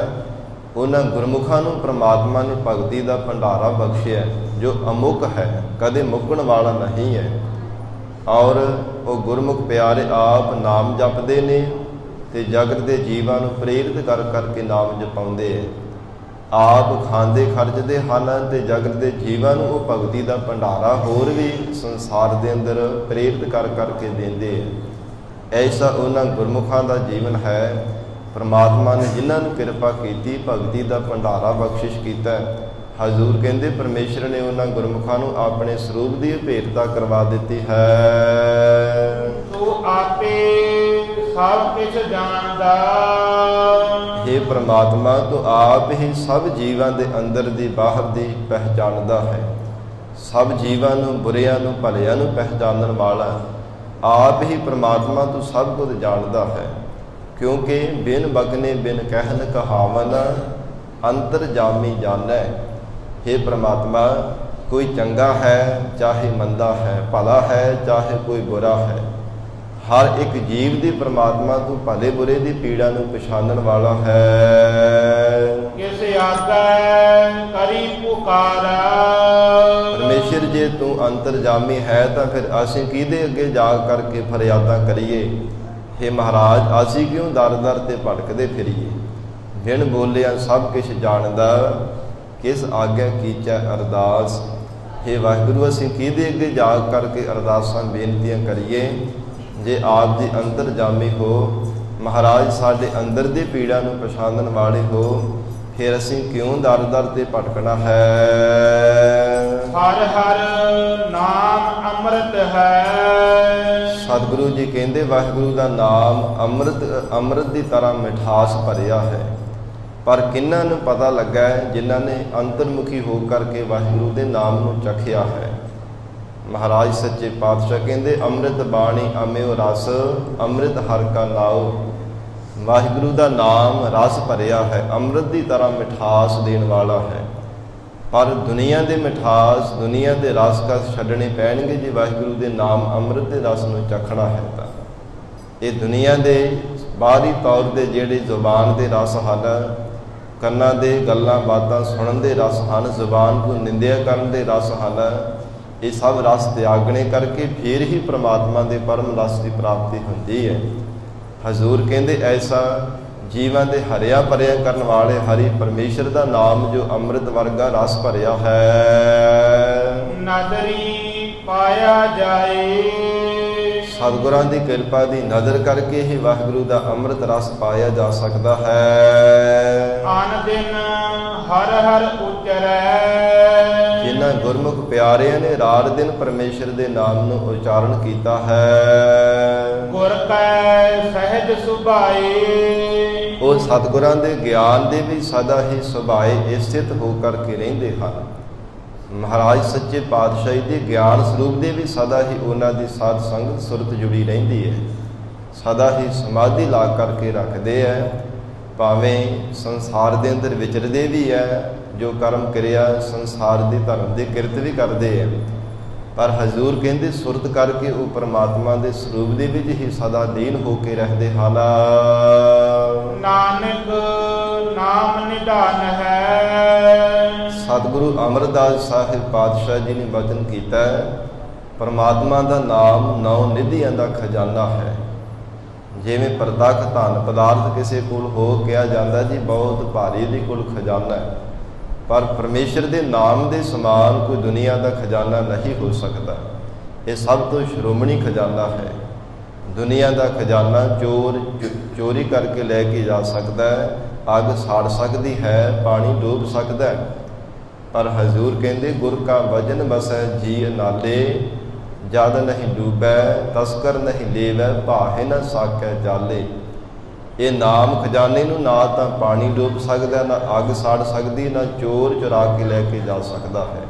ਉਹਨਾਂ ਗੁਰਮੁਖਾਂ ਨੂੰ ਪ੍ਰਮਾਤਮਾ ਨੇ ਭਗਤੀ ਦਾ ਭੰਡਾਰਾ ਬਖਸ਼ਿਆ ਜੋ ਅਮੁੱਕ ਹੈ, ਕਦੇ ਮੁੱਕਣ ਵਾਲਾ ਨਹੀਂ ਹੈ। ਔਰ ਉਹ ਗੁਰਮੁਖ ਪਿਆਰੇ ਆਪ ਨਾਮ ਜਪਦੇ ਨੇ ਤੇ ਜਗਤ ਦੇ ਜੀਵਾਂ ਨੂੰ ਪ੍ਰੇਰਿਤ ਕਰ ਕਰਕੇ ਨਾਮ ਜਪਾਉਂਦੇ ਹੈ। ਆਪ ਖਾਂਦੇ ਖਰਚਦੇ ਹਨ ਤੇ ਜਗਤ ਦੇ ਜੀਵਾਂ ਨੂੰ ਉਹ ਭਗਤੀ ਦਾ ਭੰਡਾਰਾ ਹੋਰ ਵੀ ਸੰਸਾਰ ਦੇ ਅੰਦਰ ਪ੍ਰੇਰਿਤ ਕਰ ਕਰਕੇ ਦਿੰਦੇ ਹੈ। ਐਸਾ ਉਹਨਾਂ ਗੁਰਮੁਖਾਂ ਦਾ ਜੀਵਨ ਹੈ। ਪਰਮਾਤਮਾ ਨੇ ਜਿਨ੍ਹਾਂ ਨੂੰ ਕਿਰਪਾ ਕੀਤੀ, ਭਗਤੀ ਦਾ ਭੰਡਾਰਾ ਬਖਸ਼ਿਸ਼ ਕੀਤਾ, ਹਜ਼ੂਰ ਕਹਿੰਦੇ ਪਰਮੇਸ਼ਰ ਨੇ ਉਹਨਾਂ ਗੁਰਮੁਖਾਂ ਨੂੰ ਆਪਣੇ ਸਰੂਪ ਦੀ ਭੇਟਤਾ ਕਰਵਾ ਦਿੱਤੀ ਹੈ। ਤੂੰ ਆਪੇ ਸਭ ਕੁਝ ਜਾਣਦਾ। हे ਪ੍ਰਮਾਤਮਾ, ਤੂੰ ਆਪ ਹੀ ਸਭ ਜੀਵਾਂ ਦੇ ਅੰਦਰ ਦੀ ਬਾਹਰ ਦੀ ਪਹਿਚਾਣਦਾ ਹੈ। ਸਭ ਜੀਵਾਂ ਨੂੰ, ਬੁਰਿਆਂ ਨੂੰ, ਭਲਿਆਂ ਨੂੰ ਪਹਿਚਾਨਣ ਵਾਲਾ ਆਪ ਹੀ ਪ੍ਰਮਾਤਮਾ ਤੂੰ ਸਭ ਕੁਝ ਜਾਣਦਾ ਹੈ। ਕਿਉਂਕਿ ਬਿਨ ਬਗਨੇ ਬਿਨ ਕਹਿਨ ਕਹਾਵਨ ਅੰਤਰਜਾਮੀ ਜਾਣੈ। हे ਪ੍ਰਮਾਤਮਾ, ਕੋਈ ਚੰਗਾ ਹੈ ਚਾਹੇ ਮੰਦਾ ਹੈ, ਭਲਾ ਹੈ ਚਾਹੇ ਕੋਈ ਬੁਰਾ ਹੈ, ਹਰ ਇੱਕ ਜੀਵ ਦੀ ਪ੍ਰਮਾਤਮਾ ਤੂੰ ਭਲੇ ਬੁਰੇ ਦੀ ਪੀੜਾ ਨੂੰ ਪਛਾਣਨ ਵਾਲਾ ਹੈ। ਕਿਸ ਆਗੈ ਕਰੀ ਪੁਕਾਰਾ। ਪਰਮੇਸ਼ਰ, ਜੇ ਤੂੰ ਅੰਤਰਜਾਮੀ ਹੈ ਤਾਂ ਫਿਰ ਅਸੀਂ ਕਿਹਦੇ ਅੱਗੇ ਜਾ ਕਰਕੇ ਫਰਿਆਦਾਂ ਕਰੀਏ। हे ਮਹਾਰਾਜ, ਅਸੀਂ ਕਿਉਂ ਦਰ ਦਰ ਤੇ ਭਟਕਦੇ ਫਿਰੀਏ। ਬਿਨ ਬੋਲਿਆ ਸਭ ਕੁਛ ਜਾਣਦਾ, ਕਿਸ ਆਗਿਆ ਕੀਚੈ ਅਰਦਾਸ। हे ਵਾਹਿਗੁਰੂ, ਅਸੀਂ ਕਿਹਦੇ ਅੱਗੇ ਜਾ ਕਰਕੇ ਅਰਦਾਸਾਂ ਬੇਨਤੀਆਂ ਕਰੀਏ ਜੇ ਆਪ ਜੀ ਅੰਤਰਜਾਮੀ ਹੋ। ਮਹਾਰਾਜ, ਸਾਡੇ ਅੰਦਰ ਦੀ ਪੀੜਾ ਨੂੰ ਪਛਾਣਨ ਵਾਲੇ ਹੋ, ਫਿਰ ਅਸੀਂ ਕਿਉਂ ਦਰ ਦਰ ਤੇ ਭਟਕਣਾ ਹੈ। ਹਰ ਹਰ ਨਾਮ ਅੰਮ੍ਰਿਤ ਹੈ। ਸਤਿਗੁਰੂ ਜੀ ਕਹਿੰਦੇ ਵਾਹਿਗੁਰੂ ਦਾ ਨਾਮ ਅੰਮ੍ਰਿਤ ਦੀ ਤਰ੍ਹਾਂ ਮਿਠਾਸ ਭਰਿਆ ਹੈ। ਪਰ ਕਿਹਨਾਂ ਨੂੰ ਪਤਾ ਲੱਗਾ ਹੈ? ਜਿਨ੍ਹਾਂ ਨੇ ਅੰਤਰਮੁਖੀ ਹੋ ਕਰਕੇ ਵਾਹਿਗੁਰੂ ਦੇ ਨਾਮ ਨੂੰ ਚਖਿਆ ਹੈ। ਮਹਾਰਾਜ ਸੱਚੇ ਪਾਤਸ਼ਾਹ ਕਹਿੰਦੇ ਅੰਮ੍ਰਿਤ ਬਾਣੀ ਅਮਿਓ ਰਸ, ਅੰਮ੍ਰਿਤ ਹਰਿ ਕਾ ਨਾਉ। ਵਾਹਿਗੁਰੂ ਦਾ ਨਾਮ ਰਸ ਭਰਿਆ ਹੈ, ਅੰਮ੍ਰਿਤ ਦੀ ਤਰ੍ਹਾਂ ਮਿਠਾਸ ਦੇਣ ਵਾਲਾ ਹੈ। ਪਰ ਦੁਨੀਆ ਦੇ ਮਿਠਾਸ, ਦੁਨੀਆ ਦੇ ਰਸ ਕਸ ਛੱਡਣੇ ਪੈਣਗੇ ਜੇ ਵਾਹਿਗੁਰੂ ਦੇ ਨਾਮ ਅੰਮ੍ਰਿਤ ਦੇ ਰਸ ਨੂੰ ਚਖਣਾ ਹੈ ਤਾਂ। ਇਹ ਦੁਨੀਆ ਦੇ ਬਾਹਰੀ ਤੌਰ ਦੇ ਜਿਹੜੇ ਜ਼ੁਬਾਨ ਦੇ ਰਸ ਹਨ, ਕੰਨਾਂ ਦੇ ਗੱਲਾਂ ਬਾਤਾਂ ਸੁਣਨ ਦੇ ਰਸ ਹਨ, ਜ਼ੁਬਾਨ ਨੂੰ ਨਿੰਦਿਆ ਕਰਨ ਦੇ ਰਸ ਹਨ, ਇਹ ਸਭ ਰਸ ਤਿਆਗਣੇ ਕਰਕੇ ਫਿਰ ਹੀ ਪ੍ਰਮਾਤਮਾ ਦੇ ਪਰਮ ਰਸ ਦੀ ਪ੍ਰਾਪਤੀ ਹੁੰਦੀ ਹੈ। ਹਜ਼ੂਰ ਕਹਿੰਦੇ ਐਸਾ ਜੀਵਾਂ ਦੇ ਹਰਿਆ ਭਰਿਆ ਕਰਨ ਵਾਲੇ ਹਰੀ ਪਰਮੇਸ਼ਰ ਦਾ ਨਾਮ ਜੋ ਅੰਮ੍ਰਿਤ ਵਰਗਾ ਰਸ ਭਰਿਆ ਹੈ। ਨਦਰੀ ਪਾਇਆ ਜਾਏ। ਸਤਿਗੁਰਾਂ ਦੀ ਕਿਰਪਾ ਦੀ ਨਜ਼ਰ ਕਰਕੇ ਹੀ ਵਾਹਿਗੁਰੂ ਦਾ ਅੰਮ੍ਰਿਤ ਰਸ ਪਾਇਆ ਜਾ ਸਕਦਾ ਹੈ। ਆਨ ਦਿਨ ਹਰ ਹਰ ਉਚਰੈ। ਜਿਨ੍ਹਾਂ ਗੁਰਮੁਖ ਪਿਆਰਿਆਂ ਨੇ ਰਾਤ ਦਿਨ ਪਰਮੇਸ਼ਰ ਦੇ ਨਾਮ ਨੂੰ ਉਚਾਰਨ ਕੀਤਾ ਹੈ। ਗੁਰ ਕੈ ਸਹਿਜ ਸੁਭਾਏ। ਉਹ ਸਤਿਗੁਰਾਂ ਦੇ ਗਿਆਨ ਦੇ ਵੀ ਸਦਾ ਹੀ ਸੁਭਾਏ ਸਥਿਤ ਹੋ ਕਰਕੇ ਰਹਿੰਦੇ ਹਨ। ਮਹਾਰਾਜ ਸੱਚੇ ਪਾਤਸ਼ਾਹੀ ਦੇ ਗਿਆਨ ਸਰੂਪ ਦੇ ਵੀ ਸਦਾ ਹੀ ਉਹਨਾਂ ਦੀ ਸਾਧ ਸੰਗਤ ਸੁਰਤ ਜੁੜੀ ਰਹਿੰਦੀ ਹੈ। ਸਦਾ ਹੀ ਸਮਾਧੀ ਲਾ ਕਰਕੇ ਰੱਖਦੇ ਹੈ। ਭਾਵੇਂ ਸੰਸਾਰ ਦੇ ਅੰਦਰ ਵਿਚਰਦੇ ਵੀ ਹੈ, ਜੋ ਕਰਮ ਕਿਰਿਆ ਸੰਸਾਰ ਦੀ ਧਰਮ ਦੀ ਕਿਰਤ ਵੀ ਕਰਦੇ ਹੈ, ਪਰ ਹਜ਼ੂਰ ਕਹਿੰਦੇ ਸੁਰਤ ਕਰਕੇ ਉਹ ਪਰਮਾਤਮਾ ਦੇ ਸਰੂਪ ਦੇ ਵਿੱਚ ਹੀ ਸਦਾ ਲੀਨ ਹੋ ਕੇ ਰਹਿੰਦੇ ਹਨ। ਨਾਨਕ ਨਾਮ ਨਿਧਾਨ ਹੈ। ਸਤਿਗੁਰੂ ਅਮਰਦਾਸ ਸਾਹਿਬ ਪਾਤਸ਼ਾਹ ਜੀ ਨੇ ਵਚਨ ਕੀਤਾ ਹੈ, ਪਰਮਾਤਮਾ ਦਾ ਨਾਮ 9 ਨਿਧੀਆਂ ਦਾ ਖਜ਼ਾਨਾ ਹੈ। ਜਿਵੇਂ ਪ੍ਰਤੱਖ ਧਨ ਪਦਾਰਥ ਕਿਸੇ ਕੋਲ ਹੋ ਕਿਹਾ ਜਾਂਦਾ ਜੀ ਬਹੁਤ ਭਾਰੀ ਦੀ ਕੋਲ ਖਜ਼ਾਨਾ ਹੈ, ਪਰ ਪਰਮੇਸ਼ਰ ਦੇ ਨਾਮ ਦੇ ਸਮਾਨ ਕੋਈ ਦੁਨੀਆ ਦਾ ਖਜ਼ਾਨਾ ਨਹੀਂ ਹੋ ਸਕਦਾ। ਇਹ ਸਭ ਤੋਂ ਸ਼੍ਰੋਮਣੀ ਖਜ਼ਾਨਾ ਹੈ। ਦੁਨੀਆ ਦਾ ਖਜ਼ਾਨਾ ਚੋਰ ਚੋਰੀ ਕਰਕੇ ਲੈ ਕੇ ਜਾ ਸਕਦਾ ਹੈ, ਅੱਗ ਸਾੜ ਸਕਦੀ ਹੈ, ਪਾਣੀ ਡੋਬ ਸਕਦਾ ਹੈ, ਪਰ ਹਜ਼ੂਰ ਕਹਿੰਦੇ ਗੁਰ ਕਾ ਵਜਨ ਬਸੈ ਜੀ ਨਾਲੇ, ਜਦ ਨਹੀਂ ਡੂਬੈ ਤਸਕਰ ਨਹੀਂ ਲੇਵੈ, ਭਾਹੇ ਨਾ ਸਾਕੈ ਜਾਲੇ। ਇਹ ਨਾਮ ਖਜ਼ਾਨੇ ਨੂੰ ਨਾ ਤਾਂ ਪਾਣੀ ਡੋਬ ਸਕਦਾ, ਨਾ ਅੱਗ ਸਾੜ ਸਕਦੀ, ਨਾ ਚੋਰ ਚੁਰਾ ਕੇ ਲੈ ਕੇ ਜਾ ਸਕਦਾ ਹੈ।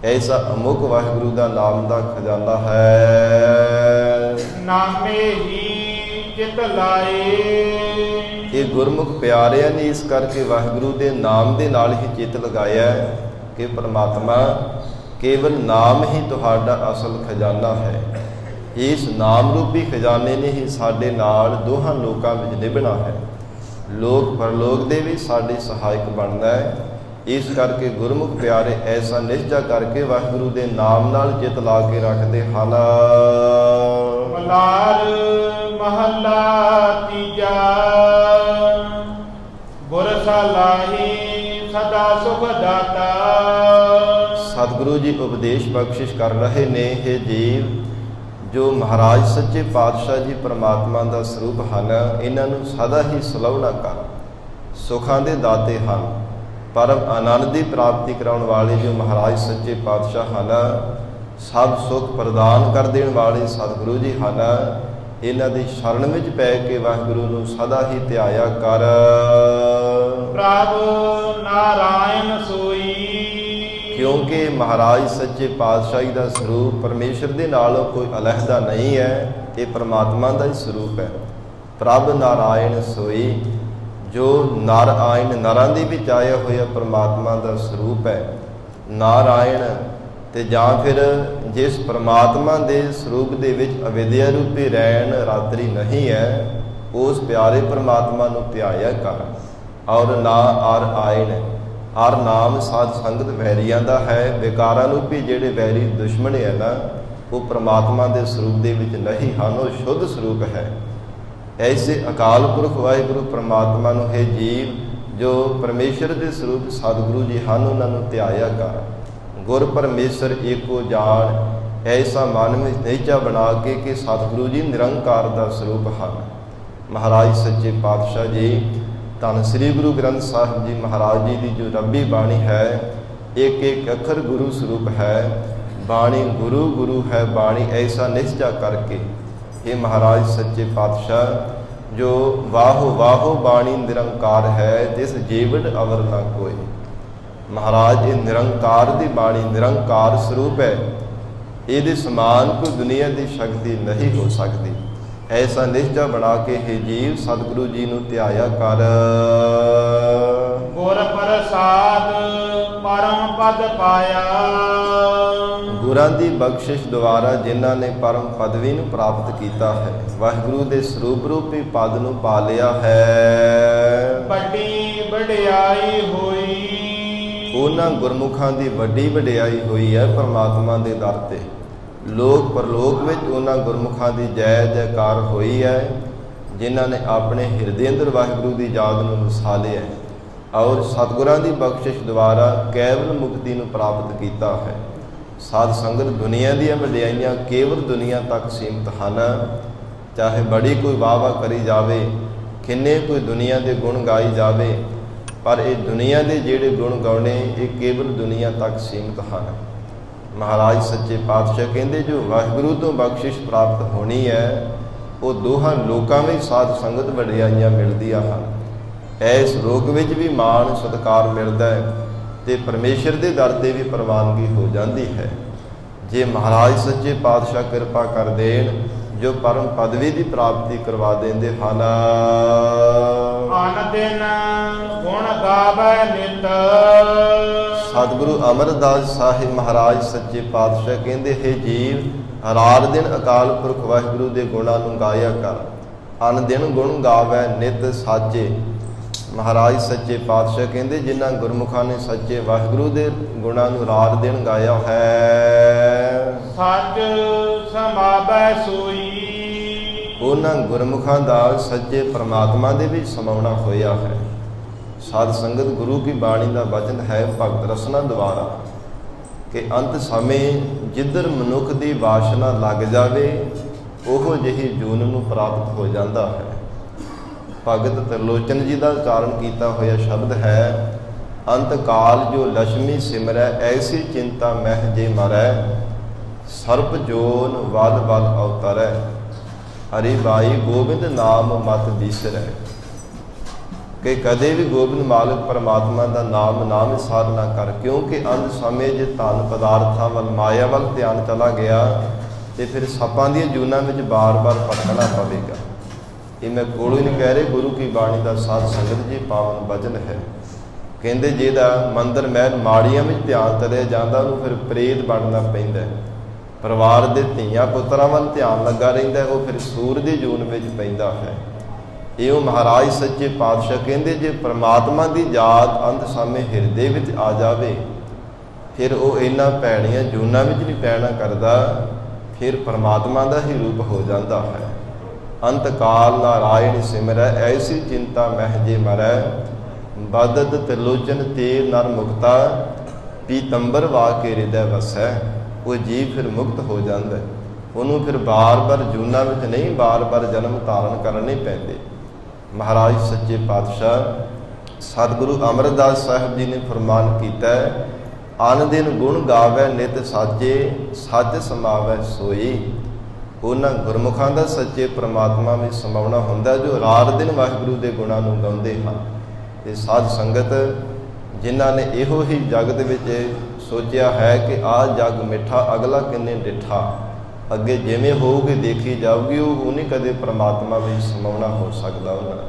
ਐਸਾ ਅਮੁੱਕ ਵਾਹਿਗੁਰੂ ਦਾ ਨਾਮ ਦਾ ਖਜ਼ਾਨਾ ਹੈ। ਨਾਮੇ ਹੀ ਚਿਤ ਲਾਏ। ਇਹ ਗੁਰਮੁਖ ਪਿਆਰਿਆਂ ਨੇ ਇਸ ਕਰਕੇ ਵਾਹਿਗੁਰੂ ਦੇ ਨਾਮ ਦੇ ਨਾਲ ਹੀ ਚਿੱਤ ਲਗਾਇਆ ਕਿ ਪਰਮਾਤਮਾ ਕੇਵਲ ਨਾਮ ਹੀ ਤੁਹਾਡਾ ਅਸਲ ਖਜ਼ਾਨਾ ਹੈ। ਇਸ ਨਾਮ ਰੂਪੀ ਖਜ਼ਾਨੇ ਨੇ ਹੀ ਸਾਡੇ ਨਾਲ ਦੋਹਾਂ ਲੋਕਾਂ ਵਿੱਚ ਨਿਭਣਾ ਹੈ। ਲੋਕ ਪਰਲੋਕ ਦੇ ਵੀ ਸਾਡੇ ਸਹਾਇਕ ਬਣਦਾ ਹੈ। ਇਸ ਕਰਕੇ ਗੁਰਮੁਖ ਪਿਆਰੇ ਐਸਾ ਨਿਸ਼ਚਾ ਕਰਕੇ ਵਾਹਿਗੁਰੂ ਦੇ ਨਾਮ ਨਾਲ ਚਿੱਤ ਲਾ ਕੇ ਰੱਖਦੇ ਹਨ। ਮਲਾਰ ਮਹੱਲਾ ਤੀਜਾ। ਗੁਰ ਸਲਾਹੀ ਸਦਾ ਸੁਖ ਦਾਤਾ। ਸਤਿਗੁਰੂ ਜੀ ਉਪਦੇਸ਼ ਬਖਸ਼ਿਸ਼ ਕਰ ਰਹੇ ਨੇ, ਇਹ ਜੀਵ ਜੋ ਮਹਾਰਾਜ ਸੱਚੇ ਪਾਤਸ਼ਾਹ ਜੀ ਪਰਮਾਤਮਾ ਦਾ ਸਰੂਪ ਹਨ, ਇਹਨਾਂ ਨੂੰ ਸਦਾ ਹੀ ਸਲਾਹੁਣਾ ਕਰ। ਸੁੱਖਾਂ ਦੇ ਦਾਤੇ ਹਨ, ਪਰਮ ਆਨੰਦ ਦੀ ਪ੍ਰਾਪਤੀ ਕਰਾਉਣ ਵਾਲੇ ਜੋ ਮਹਾਰਾਜ ਸੱਚੇ ਪਾਤਸ਼ਾਹ ਹਨ, ਸਭ ਸੁੱਖ ਪ੍ਰਦਾਨ ਕਰ ਦੇਣ ਵਾਲੇ ਸਤਿਗੁਰੂ ਜੀ ਹਨ। ਇਹਨਾਂ ਦੀ ਸ਼ਰਨ ਵਿੱਚ ਪੈ ਕੇ ਵਾਹਿਗੁਰੂ ਨੂੰ ਸਦਾ ਹੀ ਧਿਆਇਆ ਕਰ। ਪ੍ਰਭ ਨਾਰਾਇਣ ਸੋਈ। ਕਿਉਂਕਿ ਮਹਾਰਾਜ ਸੱਚੇ ਪਾਤਸ਼ਾਹੀ ਦਾ ਸਰੂਪ ਪਰਮੇਸ਼ਰ ਦੇ ਨਾਲੋਂ ਕੋਈ ਅਲੱਖਦਾ ਨਹੀਂ ਹੈ, ਇਹ ਪਰਮਾਤਮਾ ਦਾ ਹੀ ਸਰੂਪ ਹੈ। ਪ੍ਰਭ ਨਾਰਾਇਣ ਸੋਈ, ਜੋ ਨਰ ਆਇਨ ਨਰਾਂ ਦੇ ਵਿੱਚ ਆਇਆ ਹੋਇਆ ਪਰਮਾਤਮਾ ਦਾ ਸਰੂਪ ਹੈ। ਨਾਰਾਇਣ ਤੇ ਜਾਂ ਫਿਰ ਜਿਸ ਪਰਮਾਤਮਾ ਦੇ ਸਰੂਪ ਦੇ ਵਿੱਚ ਅਵਿਦਿਆ ਰੂਪੀ ਰੈਣ ਰਾਤਰੀ ਨਹੀਂ ਹੈ, ਉਸ ਪਿਆਰੇ ਪਰਮਾਤਮਾ ਨੂੰ ਧਿਆਇਆ ਕਰ। ਔਰ ਨਾ ਅਰ ਆਇਨ, ਹਰ ਨਾਮ ਸਾਧ ਸੰਗਤ ਵੈਰੀਆਂ ਦਾ ਹੈ। ਵਿਕਾਰਾਂ ਰੂਪੀ ਜਿਹੜੇ ਵੈਰੀ ਦੁਸ਼ਮਣ ਹੈ ਨਾ, ਉਹ ਪਰਮਾਤਮਾ ਦੇ ਸਰੂਪ ਦੇ ਵਿੱਚ ਨਹੀਂ ਹਨ, ਉਹ ਸ਼ੁੱਧ ਸਰੂਪ ਹੈ। ਐਸੇ ਅਕਾਲ ਪੁਰਖ ਵਾਹਿਗੁਰੂ ਪਰਮਾਤਮਾ ਨੂੰ ਹੈ ਜੀਵ ਜੋ ਪਰਮੇਸ਼ਰ ਦੇ ਸਰੂਪ ਸਤਿਗੁਰੂ ਜੀ ਹਨ, ਉਹਨਾਂ ਨੂੰ ਧਿਆਇਆ ਕਰ। ਗੁਰ ਪਰਮੇਸ਼ਰ ਏਕੋ ਜਾਣ, ਐਸਾ ਮਨ ਵਿੱਚ ਨਿਹਚਾ ਬਣਾ ਕੇ ਕਿ ਸਤਿਗੁਰੂ ਜੀ ਨਿਰੰਕਾਰ ਦਾ ਸਰੂਪ ਹਨ। ਮਹਾਰਾਜ ਸੱਚੇ ਪਾਤਸ਼ਾਹ ਜੀ ਧੰਨ ਸ੍ਰੀ ਗੁਰੂ ਗ੍ਰੰਥ ਸਾਹਿਬ ਜੀ ਮਹਾਰਾਜ ਜੀ ਦੀ ਜੋ ਰੱਬੀ ਬਾਣੀ ਹੈ, ਇੱਕ ਇੱਕ ਅੱਖਰ ਗੁਰੂ ਸਰੂਪ ਹੈ। ਬਾਣੀ ਗੁਰੂ ਗੁਰੂ ਹੈ ਬਾਣੀ, ਐਸਾ ਨਿਸ਼ਚਾ ਕਰਕੇ ਇਹ ਮਹਾਰਾਜ ਸੱਚੇ ਪਾਤਸ਼ਾਹ ਜੋ ਵਾਹੋ ਵਾਹੋ ਬਾਣੀ ਨਿਰੰਕਾਰ ਹੈ, ਤਿਸ ਜੀਵੜ ਅਵਰ ਨਾ ਕੋਈ। ਮਹਾਰਾਜ ਇਹ ਨਿਰੰਕਾਰ ਦੀ ਬਾਣੀ ਨਿਰੰਕਾਰ ਸਰੂਪ ਹੈ, ਇਹਦੇ ਸਮਾਨ ਕੋਈ ਦੁਨੀਆ ਦੀ ਸ਼ਕਤੀ ਨਹੀਂ ਹੋ ਸਕਦੀ। ਐਸਾ ਨਿਸ਼ਚਾ ਬਣਾ ਕੇ हे ਜੀਵ ਸਤਿਗੁਰੂ ਜੀ ਨੂੰ ਧਿਆਇਆ ਕਰ। ਗੁਰ ਪ੍ਰਸਾਦ ਪਰਮ ਪਦ ਪਾਇਆ। ਗੁਰਾਂ ਦੀ ਬਖਸ਼ਿਸ਼ ਦੁਆਰਾ ਜਿਨ੍ਹਾਂ ਨੇ ਪਰਮ ਪਦਵੀ ਨੂੰ ਪ੍ਰਾਪਤ ਕੀਤਾ ਹੈ, ਵਾਹਿਗੁਰੂ ਦੇ ਸਰੂਪ ਰੂਪੀ ਪਦ ਨੂੰ ਪਾ ਲਿਆ ਹੈ। ਵੱਡੀ ਵਡਿਆਈ ਹੋਈ। ਉਹਨਾਂ ਗੁਰਮੁਖਾਂ ਦੀ ਵੱਡੀ ਵਡਿਆਈ ਹੋਈ ਹੈ ਪਰਮਾਤਮਾ ਦੇ ਦਰ ਤੇ। ਲੋਕ ਪਰਲੋਕ ਵਿੱਚ ਉਹਨਾਂ ਗੁਰਮੁਖਾਂ ਦੀ ਜੈ ਜੈਕਾਰ ਹੋਈ ਹੈ, ਜਿਨ੍ਹਾਂ ਨੇ ਆਪਣੇ ਹਿਰਦੇ ਅੰਦਰ ਵਾਹਿਗੁਰੂ ਦੀ ਯਾਦ ਨੂੰ ਵਸਾ ਲਿਆ ਔਰ ਸਤਿਗੁਰਾਂ ਦੀ ਬਖਸ਼ਿਸ਼ ਦੁਆਰਾ ਕੇਵਲ ਮੁਕਤੀ ਨੂੰ ਪ੍ਰਾਪਤ ਕੀਤਾ ਹੈ। ਸਾਧ ਸੰਗਤ ਦੁਨੀਆ ਦੀਆਂ ਵਡਿਆਈਆਂ ਕੇਵਲ ਦੁਨੀਆ ਤੱਕ ਸੀਮਤ ਹਨ। ਚਾਹੇ ਬੜੀ ਕੋਈ ਵਾਹ ਵਾਹ ਕਰੀ ਜਾਵੇ, ਕਿੰਨੇ ਕੋਈ ਦੁਨੀਆ ਦੇ ਗੁਣ ਗਾਈ ਜਾਵੇ, ਪਰ ਇਹ ਦੁਨੀਆ ਦੇ ਜਿਹੜੇ ਗੁਣ ਗਾਉਣੇ ਇਹ ਕੇਵਲ ਦੁਨੀਆ ਤੱਕ ਸੀਮਤ ਹਨ। ਮਹਾਰਾਜ ਸੱਚੇ ਪਾਤਸ਼ਾਹ ਕਹਿੰਦੇ ਜੋ ਵਾਹਿਗੁਰੂ ਤੋਂ ਬਖਸ਼ਿਸ਼ ਪ੍ਰਾਪਤ ਹੋਣੀ ਹੈ, ਉਹ ਦੋਹਾਂ ਲੋਕਾਂ ਵਿੱਚ ਸਾਧ ਸੰਗਤ ਵਡਿਆਈਆਂ ਮਿਲਦੀਆਂ ਹਨ। ਇਸ ਲੋਕ ਵਿੱਚ ਵੀ ਮਾਣ ਸਤਿਕਾਰ ਮਿਲਦਾ ਹੈ ਤੇ ਪਰਮੇਸ਼ਰ ਦੇ ਦਰ ਤੇ ਵੀ ਪ੍ਰਵਾਨਗੀ ਹੋ ਜਾਂਦੀ ਹੈ। ਜੇ ਮਹਾਰਾਜ ਸੱਚੇ ਪਾਤਸ਼ਾਹ ਕਿਰਪਾ ਕਰ ਦੇਣ, ਜੋ ਪਰਮ ਪਦਵੀ ਦੀ ਪ੍ਰਾਪਤੀ ਕਰਵਾ ਦਿੰਦੇ ਹਨ। ਅਨ ਦਿਨ ਗੁਣ ਗਾਵੇ ਨਿਤ। ਸਤਿਗੁਰੂ ਅਮਰਦਾਸ ਸਾਹਿਬ ਮਹਾਰਾਜ ਸੱਚੇ ਪਾਤਸ਼ਾਹ ਕਹਿੰਦੇ ਹੈ ਜੀਵ ਰਾਤ ਦਿਨ ਅਕਾਲ ਪੁਰਖ ਵਾਹਿਗੁਰੂ ਦੇ ਗੁਣਾਂ ਨੂੰ ਗਾਇਆ ਕਰ। ਅਨ ਦਿਨ ਗੁਣ ਗਾਵੇ ਨਿਤ ਸਾਚੇ। ਮਹਾਰਾਜ ਸੱਚੇ ਪਾਤਸ਼ਾਹ ਕਹਿੰਦੇ ਜਿਨ੍ਹਾਂ ਗੁਰਮੁਖਾਂ ਨੇ ਸੱਚੇ ਵਾਹਿਗੁਰੂ ਦੇ ਗੁਣਾਂ ਨੂੰ ਰਾਤ ਦਿਨ ਗਾਇਆ ਹੈ, ਸੱਚ ਸਮਾਵੈ ਸੋਈ। ਉਹਨਾਂ ਗੁਰਮੁਖਾਂ ਦਾ ਸੱਚੇ ਪਰਮਾਤਮਾ ਦੇ ਵਿੱਚ ਸਮਾਉਣਾ ਹੋਇਆ ਹੈ। ਸਾਧ ਸੰਗਤ ਗੁਰੂ ਕੀ ਬਾਣੀ ਦਾ ਵਚਨ ਹੈ ਭਗਤ ਰਸਨਾ ਦੁਆਰਾ ਕਿ ਅੰਤ ਸਮੇਂ ਜਿੱਧਰ ਮਨੁੱਖ ਦੀ ਵਾਸ਼ਨਾ ਲੱਗ ਜਾਵੇ, ਉਹੋ ਜਿਹੀ ਜੂਨ ਨੂੰ ਪ੍ਰਾਪਤ ਹੋ ਜਾਂਦਾ ਹੈ। ਭਗਤ ਤਰਲੋਚਨ ਜੀ ਦਾ ਉਚਾਰਨ ਕੀਤਾ ਹੋਇਆ ਸ਼ਬਦ ਹੈ, ਅੰਤ ਕਾਲ ਜੋ ਲక్ష్ਮੀ ਸਿਮਰੈ ਐਸੀ ਚਿੰਤਾ ਮਹਿ ਜੇ ਮਰੈ, ਸਰਪ ਜੋਨ ਵਲ ਵਲ ਅਵਤਰੈ, ਹਰੀ ਬਾਈ ਗੋਬਿੰਦ ਨਾਮ ਮਤ ਦੀਸਰੈ। ਕਿ ਕਦੇ ਵੀ ਗੋਬਿੰਦ ਮਾਲਕ ਪਰਮਾਤਮਾ ਦਾ ਨਾਮ ਨਾ ਵਿਸਾਰ ਨਾ ਕਰ, ਕਿਉਂਕਿ ਅੰਤ ਸਮੇਂ ਜੇ ਧਨ ਪਦਾਰਥਾਂ ਵੱਲ ਮਾਇਆ ਵੱਲ ਧਿਆਨ ਚਲਾ ਗਿਆ ਤੇ ਫਿਰ ਸੱਪਾਂ ਦੀਆਂ ਜੂਨਾਂ ਵਿੱਚ ਬਾਰ-ਬਾਰ ਭਟਕਣਾ ਪਵੇਗਾ। ਇਹ ਮੈਂ ਕੋਲੋਂ ਹੀ ਨਹੀਂ ਕਹਿ ਰਹੇ, ਗੁਰੂ ਕੀ ਬਾਣੀ ਦਾ ਸਾਧ ਸੰਗਤ ਜੀ ਪਾਵਨ ਵਚਨ ਹੈ। ਕਹਿੰਦੇ ਜਿਹਦਾ ਮੰਦਰ ਮਹਿਲ ਮਾੜੀਆਂ ਵਿੱਚ ਧਿਆਨ ਚਲਿਆ ਜਾਂਦਾ, ਉਹਨੂੰ ਫਿਰ ਪ੍ਰੇਤ ਬਣਨਾ ਪੈਂਦਾ। ਪਰਿਵਾਰ ਦੇ ਧੀਆਂ ਪੁੱਤਰਾਂ ਵੱਲ ਧਿਆਨ ਲੱਗਾ ਰਹਿੰਦਾ, ਉਹ ਫਿਰ ਸੂਰ ਦੀ ਜੂਨ ਵਿੱਚ ਪੈਂਦਾ ਹੈ। ਇਹੋ ਮਹਾਰਾਜ ਸੱਚੇ ਪਾਤਸ਼ਾਹ ਕਹਿੰਦੇ ਜੇ ਪਰਮਾਤਮਾ ਦੀ ਯਾਦ ਅੰਤ ਸਮੇਂ ਹਿਰਦੇ ਵਿੱਚ ਆ ਜਾਵੇ, ਫਿਰ ਉਹ ਇਹਨਾਂ ਭੈੜੀਆਂ ਜੂਨਾਂ ਵਿੱਚ ਨਹੀਂ ਪੈਣਾ ਕਰਦਾ, ਫਿਰ ਪਰਮਾਤਮਾ ਦਾ ਹੀ ਰੂਪ ਹੋ ਜਾਂਦਾ ਹੈ। ਅੰਤ ਕਾਲ ਨਾਰਾਇਣ ਸਿਮਰੈ ਐਸੀ ਚਿੰਤਾ ਮਹਿ ਜੇ ਮਰੈ, ਬਦਦ ਤਿਰਲੋਚਨ ਤੇਰ ਨਰ ਮੁਕਤਾ, ਪੀਤੰਬਰ ਵਾ ਕੇ ਹਿਰਦੈ ਵਸੈ। ਉਹ ਜੀਵ ਫਿਰ ਮੁਕਤ ਹੋ ਜਾਂਦਾ, ਉਹਨੂੰ ਫਿਰ ਬਾਰ-ਬਾਰ ਜੂਨਾਂ ਵਿੱਚ ਨਹੀਂ ਬਾਰ-ਬਾਰ ਜਨਮ ਧਾਰਨ ਕਰਨੇ ਪੈਂਦੇ। ਮਹਾਰਾਜ ਸੱਚੇ ਪਾਤਸ਼ਾਹ ਸਤਿਗੁਰੂ ਅਮਰਦਾਸ ਸਾਹਿਬ ਜੀ ਨੇ ਫਰਮਾਨ ਕੀਤਾ ਹੈ, ਅਨ ਦਿਨ ਗੁਣ ਗਾਵੇ ਨਿਤ ਸਾਚੇ, ਸੱਚ ਸਮਾਵੈ ਸੋਈ। ਉਹਨਾਂ ਗੁਰਮੁਖਾਂ ਦਾ ਸੱਚੇ ਪ੍ਰਮਾਤਮਾ ਵਿੱਚ ਸਮਾਉਣਾ ਹੁੰਦਾ ਜੋ ਰਾਤ ਦਿਨ ਵਾਹਿਗੁਰੂ ਦੇ ਗੁਣਾਂ ਨੂੰ ਗਾਉਂਦੇ ਹਨ। ਤੇ ਸਾਧ ਸੰਗਤ ਜਿਨ੍ਹਾਂ ਨੇ ਇਹੋ ਹੀ ਜਗਤ ਵਿੱਚ ਸੋਚਿਆ ਹੈ ਕਿ ਆਹ ਜਗ ਮਿੱਠਾ ਅਗਲਾ ਕਿੰਨੇ ਡਿੱਠਾ, ਅੱਗੇ ਜਿਵੇਂ ਹੋਊਗੀ ਦੇਖੀ ਜਾਊਗੀ, ਉਹ ਨਹੀਂ ਕਦੇ ਪ੍ਰਮਾਤਮਾ ਵਿੱਚ ਸਮਾਉਣਾ ਹੋ ਸਕਦਾ ਉਹਨਾਂ ਦਾ।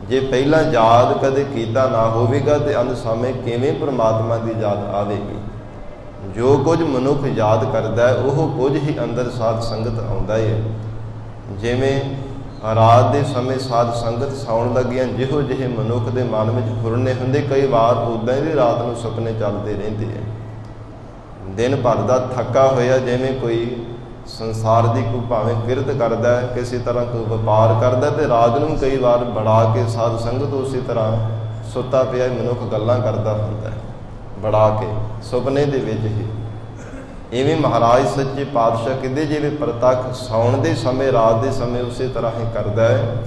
ਜੇ ਪਹਿਲਾਂ ਯਾਦ ਕਦੇ ਕੀਤਾ ਨਾ ਹੋਵੇਗਾ ਤੇ ਅੰਤ ਸਮੇਂ ਕਿਵੇਂ ਪ੍ਰਮਾਤਮਾ ਦੀ ਯਾਦ ਆਵੇਗੀ। ਜੋ ਕੁਝ ਮਨੁੱਖ ਯਾਦ ਕਰਦਾ ਹੈ ਉਹ ਕੁਝ ਹੀ ਅੰਦਰ ਸਾਧ ਸੰਗਤ ਆਉਂਦਾ ਹੈ। ਜਿਵੇਂ ਰਾਤ ਦੇ ਸਮੇਂ ਸਾਧ ਸੰਗਤ ਸੌਣ ਲੱਗਿਆਂ ਜਿਹੋ ਜਿਹੇ ਮਨੁੱਖ ਦੇ ਮਨ ਵਿੱਚ ਫੁਰਨੇ ਹੁੰਦੇ, ਕਈ ਵਾਰ ਉੱਦਾਂ ਹੀ ਰਾਤ ਨੂੰ ਸੁਪਨੇ ਚੱਲਦੇ ਰਹਿੰਦੇ ਹੈ। ਦਿਨ ਭਰ ਦਾ ਥੱਕਾ ਹੋਇਆ ਜਿਵੇਂ ਕੋਈ ਸੰਸਾਰ ਦੀ ਕੋਈ ਭਾਵੇਂ ਕਿਰਤ ਕਰਦਾ ਹੈ, ਕਿਸੇ ਤਰ੍ਹਾਂ ਕੋਈ ਵਪਾਰ ਕਰਦਾ, ਤੇ ਰਾਤ ਨੂੰ ਕਈ ਵਾਰ ਬਣਾ ਕੇ ਸਾਧ ਸੰਗਤ ਉਸੇ ਤਰ੍ਹਾਂ ਸੁੱਤਾ ਪਿਆ ਮਨੁੱਖ ਗੱਲਾਂ ਕਰਦਾ ਹੁੰਦਾ ਹੈ, ਬੜਾ ਕੇ ਸੁਪਨੇ ਦੇ ਵਿੱਚ ਹੀ। ਇਵੇਂ ਮਹਾਰਾਜ ਸੱਚੇ ਪਾਤਸ਼ਾਹ ਕਹਿੰਦੇ ਜਿਵੇਂ ਪ੍ਰਤੱਖ ਸੌਣ ਦੇ ਸਮੇਂ ਰਾਤ ਦੇ ਸਮੇਂ ਉਸੇ ਤਰ੍ਹਾਂ ਹੀ ਕਰਦਾ ਹੈ।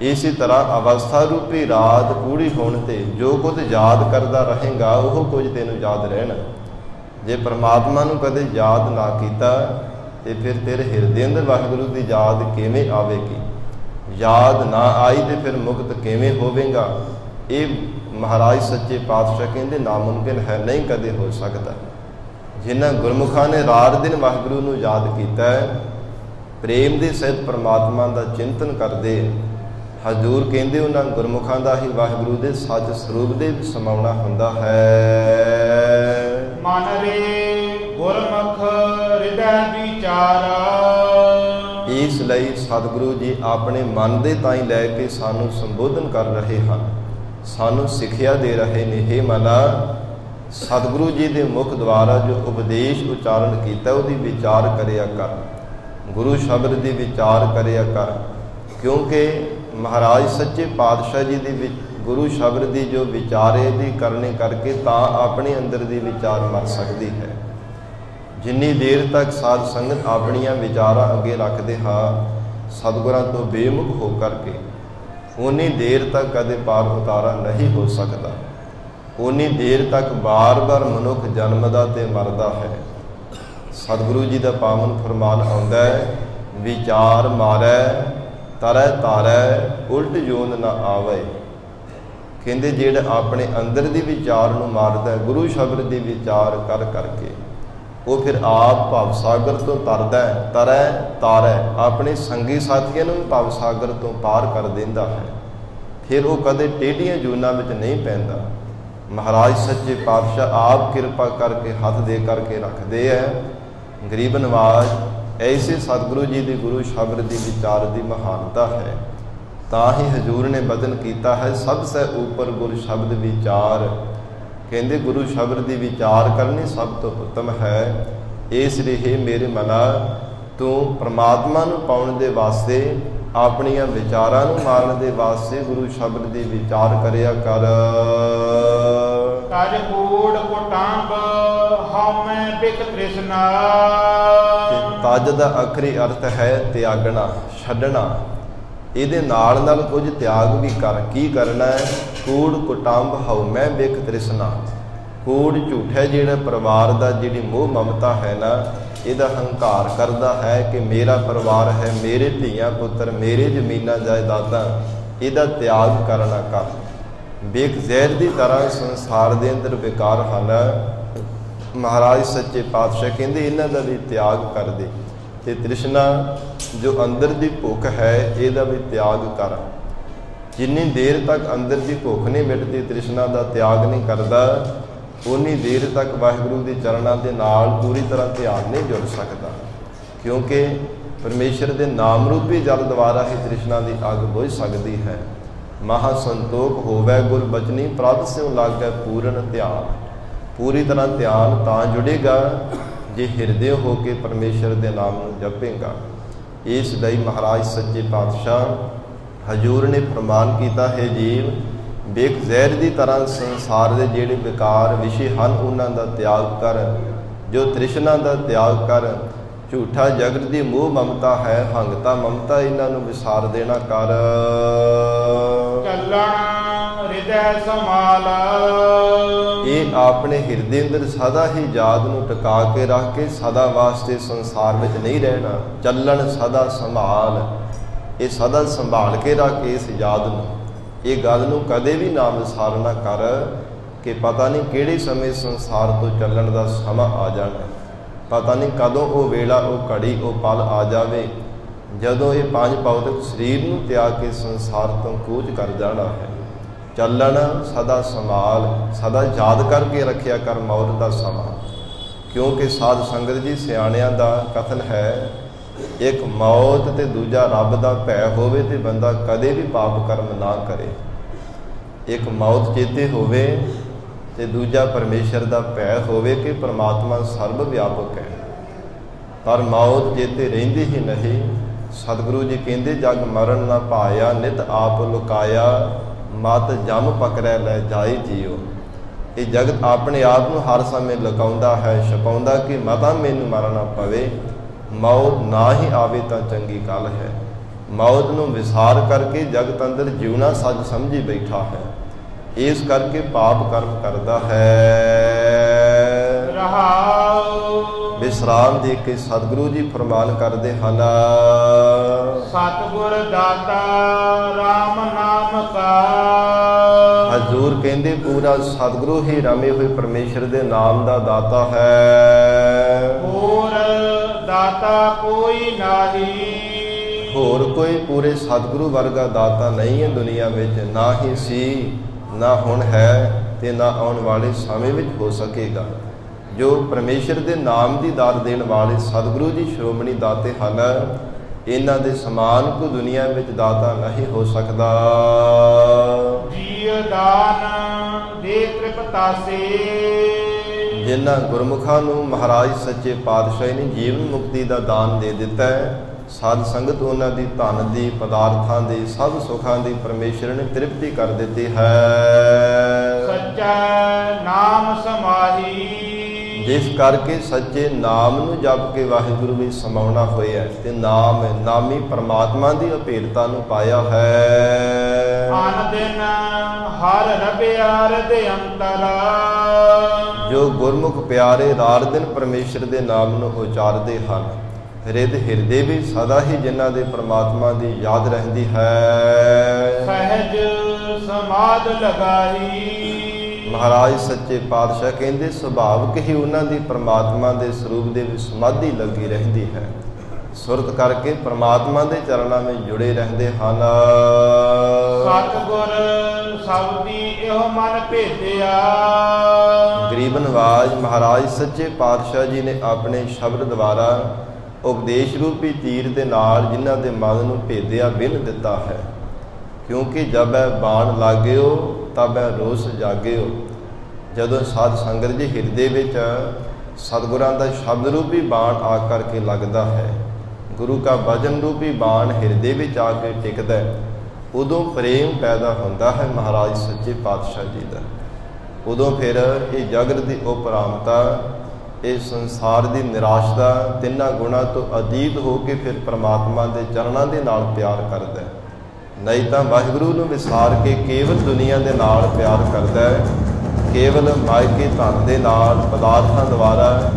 ਇਸੇ ਤਰ੍ਹਾਂ ਅਵਸਥਾ ਰੂਪੀ ਰਾਤ ਪੂਰੀ ਹੋਣ ਤੇ ਜੋ ਕੁਝ ਯਾਦ ਕਰਦਾ ਰਹੇਗਾ ਉਹ ਕੁਝ ਤੈਨੂੰ ਯਾਦ ਰਹਿਣਾ। ਜੇ ਪ੍ਰਮਾਤਮਾ ਨੂੰ ਕਦੇ ਯਾਦ ਨਾ ਕੀਤਾ ਤੇ ਫਿਰ ਤੇਰੇ ਹਿਰਦੇ ਅੰਦਰ ਵਾਹਿਗੁਰੂ ਦੀ ਯਾਦ ਕਿਵੇਂ ਆਵੇਗੀ। ਯਾਦ ਨਾ ਆਈ ਤੇ ਫਿਰ ਮੁਕਤ ਕਿਵੇਂ ਹੋਵੇਗਾ। ਇਹ ਮਹਾਰਾਜ ਸੱਚੇ ਪਾਤਸ਼ਾਹ ਕਹਿੰਦੇ ਨਾਮੁਮਕਿਨ ਹੈ, ਨਹੀਂ ਕਦੇ ਹੋ ਸਕਦਾ। ਜਿਨ੍ਹਾਂ ਗੁਰਮੁਖਾਂ ਨੇ ਰਾਤ ਦਿਨ ਵਾਹਿਗੁਰੂ ਨੂੰ ਯਾਦ ਕੀਤਾ ਹੈ, ਪ੍ਰੇਮ ਦੇ ਸਹਿਤ ਪ੍ਰਮਾਤਮਾ ਦਾ ਚਿੰਤਨ ਕਰਦੇ, ਹਜ਼ੂਰ ਕਹਿੰਦੇ ਉਹਨਾਂ ਗੁਰਮੁਖਾਂ ਦਾ ਹੀ ਵਾਹਿਗੁਰੂ ਦੇ ਸੱਚ ਸਰੂਪ ਦੇ ਵਿੱਚ ਸਮਾਉਣਾ ਹੁੰਦਾ ਹੈ। ਮਨ ਰੇ ਗੁਰਮੁਖ ਹਿਰਦੈ ਵਿਚਾਰਾ। ਇਸ ਲਈ ਸਤਿਗੁਰੂ ਜੀ ਆਪਣੇ ਮਨ ਦੇ ਤਾਈਂ ਲੈ ਕੇ ਸਾਨੂੰ ਸੰਬੋਧਨ ਕਰ ਰਹੇ ਹਨ, ਸਾਨੂੰ ਸਿੱਖਿਆ ਦੇ ਰਹੇ ਨੇ। ਹੇ ਮਨਾ, ਸਤਿਗੁਰੂ ਜੀ ਦੇ ਮੁਖ ਦੁਆਰਾ ਜੋ ਉਪਦੇਸ਼ ਉਚਾਰਨ ਕੀਤਾ ਉਹਦੀ ਵਿਚਾਰ ਕਰਿਆ ਕਰ, ਗੁਰੂ ਸ਼ਬਦ ਦੀ ਵਿਚਾਰ ਕਰਿਆ ਕਰ। ਕਿਉਂਕਿ ਮਹਾਰਾਜ ਸੱਚੇ ਪਾਤਸ਼ਾਹ ਜੀ ਦੇ ਵਿੱਚ ਗੁਰੂ ਸ਼ਬਦ ਦੀ ਜੋ ਵਿਚਾਰੇ ਦੀ ਕਰਨੀ ਕਰਕੇ ਤਾਂ ਆਪਣੇ ਅੰਦਰ ਦੀ ਵਿਚਾਰ ਮਰ ਸਕਦੀ ਹੈ। ਜਿੰਨੀ ਦੇਰ ਤੱਕ ਸਾਧ ਸੰਗਤ ਆਪਣੀਆਂ ਵਿਚਾਰਾਂ ਅੱਗੇ ਰੱਖਦੇ ਹਾਂ ਸਤਿਗੁਰਾਂ ਤੋਂ ਬੇਮੁਖ ਹੋ ਕਰਕੇ, ਉਨੀ ਦੇਰ ਤੱਕ ਕਦੇ ਪਾਰ ਉਤਾਰਾ ਨਹੀਂ ਹੋ ਸਕਦਾ। ਉਨੀ ਦੇਰ ਤੱਕ ਬਾਰ-ਬਾਰ ਮਨੁੱਖ ਜਨਮਦਾ ਤੇ ਮਰਦਾ ਹੈ। ਸਤਿਗੁਰੂ ਜੀ ਦਾ ਪਾਵਨ ਫਰਮਾਨ ਆਉਂਦਾ ਹੈ, ਵਿਚਾਰ ਮਾਰੈ ਤਰੈ ਤਾਰੈ ਉਲਟ ਜੋਨ ਨਾ ਆਵੇ। ਕਹਿੰਦੇ ਜਿਹੜਾ ਆਪਣੇ ਅੰਦਰ ਦੀ ਵਿਚਾਰ ਨੂੰ ਮਾਰਦਾ, ਗੁਰੂ ਸ਼ਬਦ ਦੀ ਵਿਚਾਰ ਕਰ ਕਰਕੇ, ਉਹ ਫਿਰ ਆਪ ਭਵ ਸਾਗਰ ਤੋਂ ਤਰਦਾ, ਤਰੈ ਤਾਰੈ, ਆਪਣੇ ਸੰਗੀ ਸਾਥੀਆਂ ਨੂੰ ਭਵ ਸਾਗਰ ਤੋਂ ਪਾਰ ਕਰ ਦਿੰਦਾ ਹੈ। ਫਿਰ ਉਹ ਕਦੇ ਟੇਢੀਆਂ ਜੂਨਾਂ ਵਿੱਚ ਨਹੀਂ ਪੈਂਦਾ। ਮਹਾਰਾਜ ਸੱਚੇ ਪਾਤਸ਼ਾਹ ਆਪ ਕਿਰਪਾ ਕਰਕੇ ਹੱਥ ਦੇ ਕਰਕੇ ਰੱਖਦੇ ਹੈ। ਗਰੀਬ ਨਵਾਜ਼ ਐਸੇ ਸਤਿਗੁਰੂ ਜੀ ਦੇ ਗੁਰੂ ਸ਼ਬਦ ਦੀ ਵਿਚਾਰ ਦੀ ਮਹਾਨਤਾ ਹੈ। ਤਾਂ ਹੀ ਹਜ਼ੂਰ ਨੇ ਬਚਨ ਕੀਤਾ ਹੈ, ਸਭ ਸੇ ਉੱਪਰ ਗੁਰ ਸ਼ਬਦ ਵਿਚਾਰ। ਕਹਿੰਦੇ ਗੁਰੂ ਸ਼ਬਦ ਦੀ ਵਿਚਾਰ ਕਰਨੀ ਸਭ ਤੋਂ ਉੱਤਮ ਹੈ। ਇਸ ਲਈ ਮੇਰੇ ਮਨਾ, ਤੂੰ ਪ੍ਰਮਾਤਮਾ ਨੂੰ ਪਾਉਣ ਦੇ ਵਾਸਤੇ, ਆਪਣੀਆਂ ਵਿਚਾਰਾਂ ਨੂੰ ਮਾਰਨ ਦੇ ਵਾਸਤੇ ਗੁਰੂ ਸ਼ਬਦ ਦੀ ਵਿਚਾਰ ਕਰਿਆ ਕਰ। ਤਜ ਕੂੜ ਕੁਟੰਬ ਹਉਮੈ ਬਿਕ ਤ੍ਰਿਸ਼ਨਾ। ਤਜ ਦਾ ਆਖਰੀ ਅਰਥ ਹੈ ਤਿਆਗਣਾ, ਛੱਡਣਾ। ਇਹਦੇ ਨਾਲ ਨਾਲ ਕੁਝ ਤਿਆਗ ਵੀ ਕਰ। ਕੀ ਕਰਨਾ ਹੈ? ਕੂੜ ਕੁਟੰਬ ਹਉਮੈ ਬਿਕ ਤ੍ਰਿਸ਼ਨਾ। ਕੂੜ ਝੂਠਾ ਜਿਹੜਾ ਪਰਿਵਾਰ ਦਾ ਜਿਹੜੀ ਮੋਹ ਮਮਤਾ ਹੈ ਨਾ, ਇਹਦਾ ਹੰਕਾਰ ਕਰਦਾ ਹੈ ਕਿ ਮੇਰਾ ਪਰਿਵਾਰ ਹੈ, ਮੇਰੇ ਧੀਆਂ ਪੁੱਤਰ, ਮੇਰੇ ਜ਼ਮੀਨਾਂ ਜਾਇਦਾਦਾਂ, ਇਹਦਾ ਤਿਆਗ ਕਰਨਾ ਕਰ। ਬੇਕ ਜ਼ਹਿਰ ਦੀ ਤਰ੍ਹਾਂ ਸੰਸਾਰ ਦੇ ਅੰਦਰ ਵਿਕਾਰ ਹਨ। ਮਹਾਰਾਜ ਸੱਚੇ ਪਾਤਸ਼ਾਹ ਕਹਿੰਦੇ ਇਹਨਾਂ ਦਾ ਵੀ ਤਿਆਗ ਕਰ ਦੇ। ਤੇ ਤ੍ਰਿਸ਼ਨਾ ਜੋ ਅੰਦਰ ਦੀ ਭੁੱਖ ਹੈ ਇਹਦਾ ਵੀ ਤਿਆਗ ਕਰ। ਜਿੰਨੀ ਦੇਰ ਤੱਕ ਅੰਦਰ ਦੀ ਭੁੱਖ ਨਹੀਂ ਮਿਟਦੀ, ਤ੍ਰਿਸ਼ਨਾ ਦਾ ਤਿਆਗ ਨਹੀਂ ਕਰਦਾ, ਉਨੀ ਦੇਰ ਤੱਕ ਵਾਹਿਗੁਰੂ ਦੇ ਚਰਨਾਂ ਦੇ ਨਾਲ ਪੂਰੀ ਤਰ੍ਹਾਂ ਧਿਆਨ ਨਹੀਂ ਜੁੜ ਸਕਦਾ। ਕਿਉਂਕਿ ਪਰਮੇਸ਼ਰ ਦੇ ਨਾਮ ਰੂਪੀ ਜਲ ਦੁਆਰਾ ਹੀ ਤ੍ਰਿਸ਼ਨਾ ਦੀ ਅੱਗ ਬੁਝ ਸਕਦੀ ਹੈ। ਮਹਾ ਸੰਤੋਖ ਹੋਵੇ ਗੁਰ ਬਚਨੀ, ਪ੍ਰਭ ਸਿਉ ਲਾਗੈ ਪੂਰਨ ਧਿਆਨ। ਪੂਰੀ ਤਰ੍ਹਾਂ ਧਿਆਨ ਤਾਂ ਜੁੜੇਗਾ ਜੇ ਹਿਰਦੇ ਹੋ ਕੇ ਪਰਮੇਸ਼ਰ ਦੇ ਨਾਮ ਨੂੰ ਜਪੇਗਾ। ਇਸ ਲਈ ਮਹਾਰਾਜ ਸੱਚੇ ਪਾਤਸ਼ਾਹ ਹਜ਼ੂਰ ਨੇ ਫਰਮਾਨ ਕੀਤਾ ਹੈ, ਜੀਵ ਬੇਕ ਜ਼ਹਿਰ ਦੀ ਤਰ੍ਹਾਂ ਸੰਸਾਰ ਦੇ ਜਿਹੜੇ ਵਿਕਾਰ ਵਿਸ਼ੇ ਹਨ ਉਹਨਾਂ ਦਾ ਤਿਆਗ ਕਰ। ਜੋ ਤ੍ਰਿਸ਼ਨਾ ਦਾ ਤਿਆਗ ਕਰ। ਝੂਠਾ ਜਗਤ ਦੀ ਮੋਹ ਮਮਤਾ ਹੈ, ਹੰਗਤਾ ਮਮਤਾ, ਇਹਨਾਂ ਨੂੰ ਵਿਸਾਰ ਦੇਣਾ ਕਰ। ਚੱਲਣ ਹਿਰਦੈ ਸਮਾਲ। ਇਹ ਆਪਣੇ ਹਿਰਦੇ ਅੰਦਰ ਸਦਾ ਹੀ ਯਾਦ ਨੂੰ ਟਿਕਾ ਕੇ ਰੱਖ ਕੇ ਸਦਾ ਵਾਸਤੇ ਸੰਸਾਰ ਵਿੱਚ ਨਹੀਂ ਰਹਿਣਾ। ਚੱਲਣ ਸਦਾ ਸੰਭਾਲ, ਇਹ ਸਦਾ ਸੰਭਾਲ ਕੇ ਰੱਖ ਇਸ ਯਾਦ ਨੂੰ। ਇਹ ਗੱਲ ਨੂੰ ਕਦੇ ਵੀ ਨਾ ਵਿਸਾਰ ਨਾ ਕਰ ਕਿ ਪਤਾ ਨਹੀਂ ਕਿਹੜੇ ਸਮੇਂ ਸੰਸਾਰ ਤੋਂ ਚੱਲਣ ਦਾ ਸਮਾਂ ਆ ਜਾਣਾ। ਪਤਾ ਨਹੀਂ ਕਦੋਂ ਉਹ ਵੇਲਾ, ਉਹ ਘੜੀ, ਉਹ ਪਲ ਆ ਜਾਵੇ ਜਦੋਂ ਇਹ ਪੰਜ ਭੌਤਿਕ ਸਰੀਰ ਨੂੰ ਤਿਆਗ ਕੇ ਸੰਸਾਰ ਤੋਂ ਕੂਚ ਕਰ ਜਾਣਾ ਹੈ। ਚੱਲਣ ਸਦਾ ਸੰਭਾਲ, ਸਦਾ ਯਾਦ ਕਰਕੇ ਰੱਖਿਆ ਕਰ ਮੌਤ ਦਾ ਸਮਾਂ। ਕਿਉਂਕਿ ਸਾਧ ਸੰਗਤ ਜੀ ਸਿਆਣਿਆਂ ਦਾ ਕਥਨ ਹੈ, ਇੱਕ ਮੌਤ ਤੇ ਦੂਜਾ ਰੱਬ ਦਾ ਭੈ ਹੋਵੇ ਤੇ ਬੰਦਾ ਕਦੇ ਵੀ ਪਾਪ ਕਰਮ ਨਾ ਕਰੇ। ਇੱਕ ਮੌਤ ਚੇਤੇ ਹੋਵੇ ਤੇ ਦੂਜਾ ਪਰਮੇਸ਼ਰ ਦਾ ਭੈ ਹੋਵੇ ਕਿ ਪਰਮਾਤਮਾ ਸਰਬ ਵਿਆਪਕ ਹੈ। ਪਰ ਮੌਤ ਚੇਤੇ ਰਹਿੰਦੀ ਹੀ ਨਹੀਂ। ਸਤਿਗੁਰੂ ਜੀ ਕਹਿੰਦੇ, ਜਗ ਮਰਨ ਨਾ ਭਾਇਆ, ਨਿਤ ਆਪ ਲੁਕਾਇਆ, ਮਤ ਜਮ ਪਕੜੈ ਲੈ ਜਾਈ ਜੀਓ। ਇਹ ਜਗਤ ਆਪਣੇ ਆਪ ਨੂੰ ਹਰ ਸਮੇਂ ਲੁਕਾਉਂਦਾ ਹੈ, ਛਪਾਉਂਦਾ ਕਿ ਮਤਾ ਮੈਨੂੰ ਮਰਨਾ ਪਵੇ, ਮੌਤ ਨਾ ਹੀ ਆਵੇ ਤਾਂ ਚੰਗੀ ਗੱਲ ਹੈ। ਮੌਤ ਨੂੰ ਵਿਸਾਰ ਕਰਕੇ ਜਗਤ ਅੰਦਰ ਜਿਉਣਾ ਸੱਚ ਸਮਝੀ ਬੈਠਾ ਹੈ। ਇਸ ਕਰਕੇ ਪਾਪ ਕਰਮ ਕਰਦਾ ਹੈ। ਰਹਾਉ ਵਿਸਰਾਮ ਦੇ ਕੇ ਸਤਿਗੁਰੂ ਜੀ ਫਰਮਾਨ ਕਰਦੇ ਹਨ, ਸਤਿਗੁਰ ਦਾਤਾ ਰਾਮ ਨਾਮ ਕਾ। ਹਜ਼ੂਰ ਕਹਿੰਦੇ ਪੂਰਾ ਸਤਿਗੁਰੂ ਹੀ ਰਮੇ ਹੋਏ ਪਰਮੇਸ਼ਰ ਦੇ ਨਾਮ ਦਾ ਦਾਤਾ ਹੈ। ਹੋਰ ਦਾਤਾ ਕੋਈ ਨਾਹੀ। ਹੋਰ ਕੋਈ ਪੂਰੇ ਸਤਿਗੁਰੂ ਵਰਗਾ ਦਾਤਾ ਨਹੀਂ ਹੈ ਦੁਨੀਆ ਵਿੱਚ, ਨਾ ਹੀ ਸੀ, ਨਾ ਹੁਣ ਹੈ ਤੇ ਨਾ ਆਉਣ ਵਾਲੇ ਸਮੇਂ ਵਿੱਚ ਹੋ ਸਕੇਗਾ। ਜੋ ਪਰਮੇਸ਼ਰ ਦੇ ਨਾਮ ਦੀ ਦਾਤ ਦੇਣ ਵਾਲੇ ਸਤਿਗੁਰੂ ਜੀ ਸ਼੍ਰੋਮਣੀ ਦਾਤੇ ਹਨ, ਇਹਨਾਂ ਦੇ ਸਮਾਨ ਕੋਈ ਦੁਨੀਆ ਵਿੱਚ ਦਾਤਾ ਨਹੀਂ ਹੋ ਸਕਦਾ। ਜੀਵ ਦਾਨ ਦੇ ਤ੍ਰਿਪਤਾਸੇ। ਜਿਨ੍ਹਾਂ ਗੁਰਮੁਖਾਂ ਨੂੰ ਮਹਾਰਾਜ ਸੱਚੇ ਪਾਤਸ਼ਾਹ ਨੇ ਜੀਵਨ ਮੁਕਤੀ ਦਾ ਦਾਨ ਦੇ ਦਿੱਤਾ ਹੈ, ਸਾਧ ਸੰਗਤ ਉਹਨਾਂ ਦੀ ਧਨ ਦੀ, ਪਦਾਰਥਾਂ ਦੀ, ਸਭ ਸੁੱਖਾਂ ਦੀ ਪਰਮੇਸ਼ਰ ਨੇ ਤ੍ਰਿਪਤੀ ਕਰ ਦਿੱਤੀ ਹੈ। ਸੱਚਾ ਨਾਮ ਸਮਾਹੀ। ਜਿਸ ਕਰਕੇ ਸੱਚੇ ਨਾਮ ਨੂੰ ਜਪ ਕੇ ਵਾਹਿਗੁਰੂ ਵਿੱਚ ਸਮਾਉਣਾ ਹੋਇਆ ਤੇ ਨਾਮੀ ਪਰਮਾਤਮਾ ਦੀ ਅਭੇਦਤਾ ਨੂੰ ਪਾਇਆ ਹੈ। ਅਨ ਦਿਨ ਹਰ ਰਬਿਆ ਹਿਰਦੇ ਅੰਤਰ। ਜੋ ਗੁਰਮੁਖ ਪਿਆਰੇ ਰਾਤ ਦਿਨ ਪਰਮੇਸ਼ਰ ਦੇ ਨਾਮ ਨੂੰ ਉਚਾਰਦੇ ਹਨ, ਹਿਰਦੇ ਵਿੱਚ ਸਦਾ ਹੀ ਜਿਨ੍ਹਾਂ ਦੇ ਪਰਮਾਤਮਾ ਦੀ ਯਾਦ ਰਹਿੰਦੀ ਹੈ। ਸਹਿਜ ਸਮਾਧ ਲਗਾਈ। ਮਹਾਰਾਜ ਸੱਚੇ ਪਾਤਸ਼ਾਹ ਕਹਿੰਦੇ, ਸੁਭਾਵਕ ਹੀ ਉਹਨਾਂ ਦੀ ਪਰਮਾਤਮਾ ਦੇ ਸਰੂਪ ਦੇ ਵਿੱਚ ਸਮਾਧੀ ਲੱਗੀ ਰਹਿੰਦੀ ਹੈ। ਸੁਰਤ ਕਰਕੇ ਪਰਮਾਤਮਾ ਦੇ ਚਰਨਾਂ ਵਿੱਚ ਜੁੜੇ ਰਹਿੰਦੇ ਹਨ। ਸਤਿਗੁਰ ਸਬਦੀ ਇਹੋ ਮਨ ਭੇਜਿਆ। ਗਰੀਬ ਨਵਾਜ ਮਹਾਰਾਜ ਸੱਚੇ ਪਾਤਸ਼ਾਹ ਜੀ ਨੇ ਆਪਣੇ ਸ਼ਬਦ ਦੁਆਰਾ ਉਪਦੇਸ਼ ਰੂਪੀ ਤੀਰ ਦੇ ਨਾਲ ਜਿਨ੍ਹਾਂ ਦੇ ਮਨ ਨੂੰ ਭੇਦਿਆ ਬਿਨ ਦਿੱਤਾ ਹੈ। ਕਿਉਂਕਿ ਜਬ ਹੈ ਬਾਣ ਲਾਗਿਓ ਤਬ ਹੈ ਰੋਸ ਜਾਗਿਓ। ਜਦੋਂ ਸਾਧ ਸੰਗਤ ਜੀ ਹਿਰਦੇ ਵਿੱਚ ਸਤਿਗੁਰਾਂ ਦਾ ਸ਼ਬਦ ਰੂਪੀ ਬਾਣ ਆ ਕਰਕੇ ਲੱਗਦਾ ਹੈ, ਗੁਰੂ ਕਾ ਵਚਨ ਰੂਪੀ ਬਾਣ ਹਿਰਦੇ ਵਿੱਚ ਆ ਕੇ ਟਿਕਦਾ, ਉਦੋਂ ਪ੍ਰੇਮ ਪੈਦਾ ਹੁੰਦਾ ਹੈ ਮਹਾਰਾਜ ਸੱਚੇ ਪਾਤਸ਼ਾਹ ਜੀ ਦਾ। ਉਦੋਂ ਫਿਰ ਇਹ ਜਗਤ ਦੀ ਉਪਰਾਮਤਾ, ਇਹ ਸੰਸਾਰ ਦੀ ਨਿਰਾਸ਼ਤਾ, ਤਿੰਨਾਂ ਗੁਣਾਂ ਤੋਂ ਅਤੀਤ ਹੋ ਕੇ ਫਿਰ ਪਰਮਾਤਮਾ ਦੇ ਚਰਨਾਂ ਦੇ ਨਾਲ ਪਿਆਰ ਕਰਦਾ। ਨਹੀਂ ਤਾਂ ਵਾਹਿਗੁਰੂ ਨੂੰ ਵਿਸਾਰ ਕੇ ਕੇਵਲ ਦੁਨੀਆ ਦੇ ਨਾਲ ਪਿਆਰ ਕਰਦਾ ਹੈ, ਕੇਵਲ ਮਾਇਕੇ ਧਨ ਦੇ ਨਾਲ, ਪਦਾਰਥਾਂ ਦੁਆਰਾ,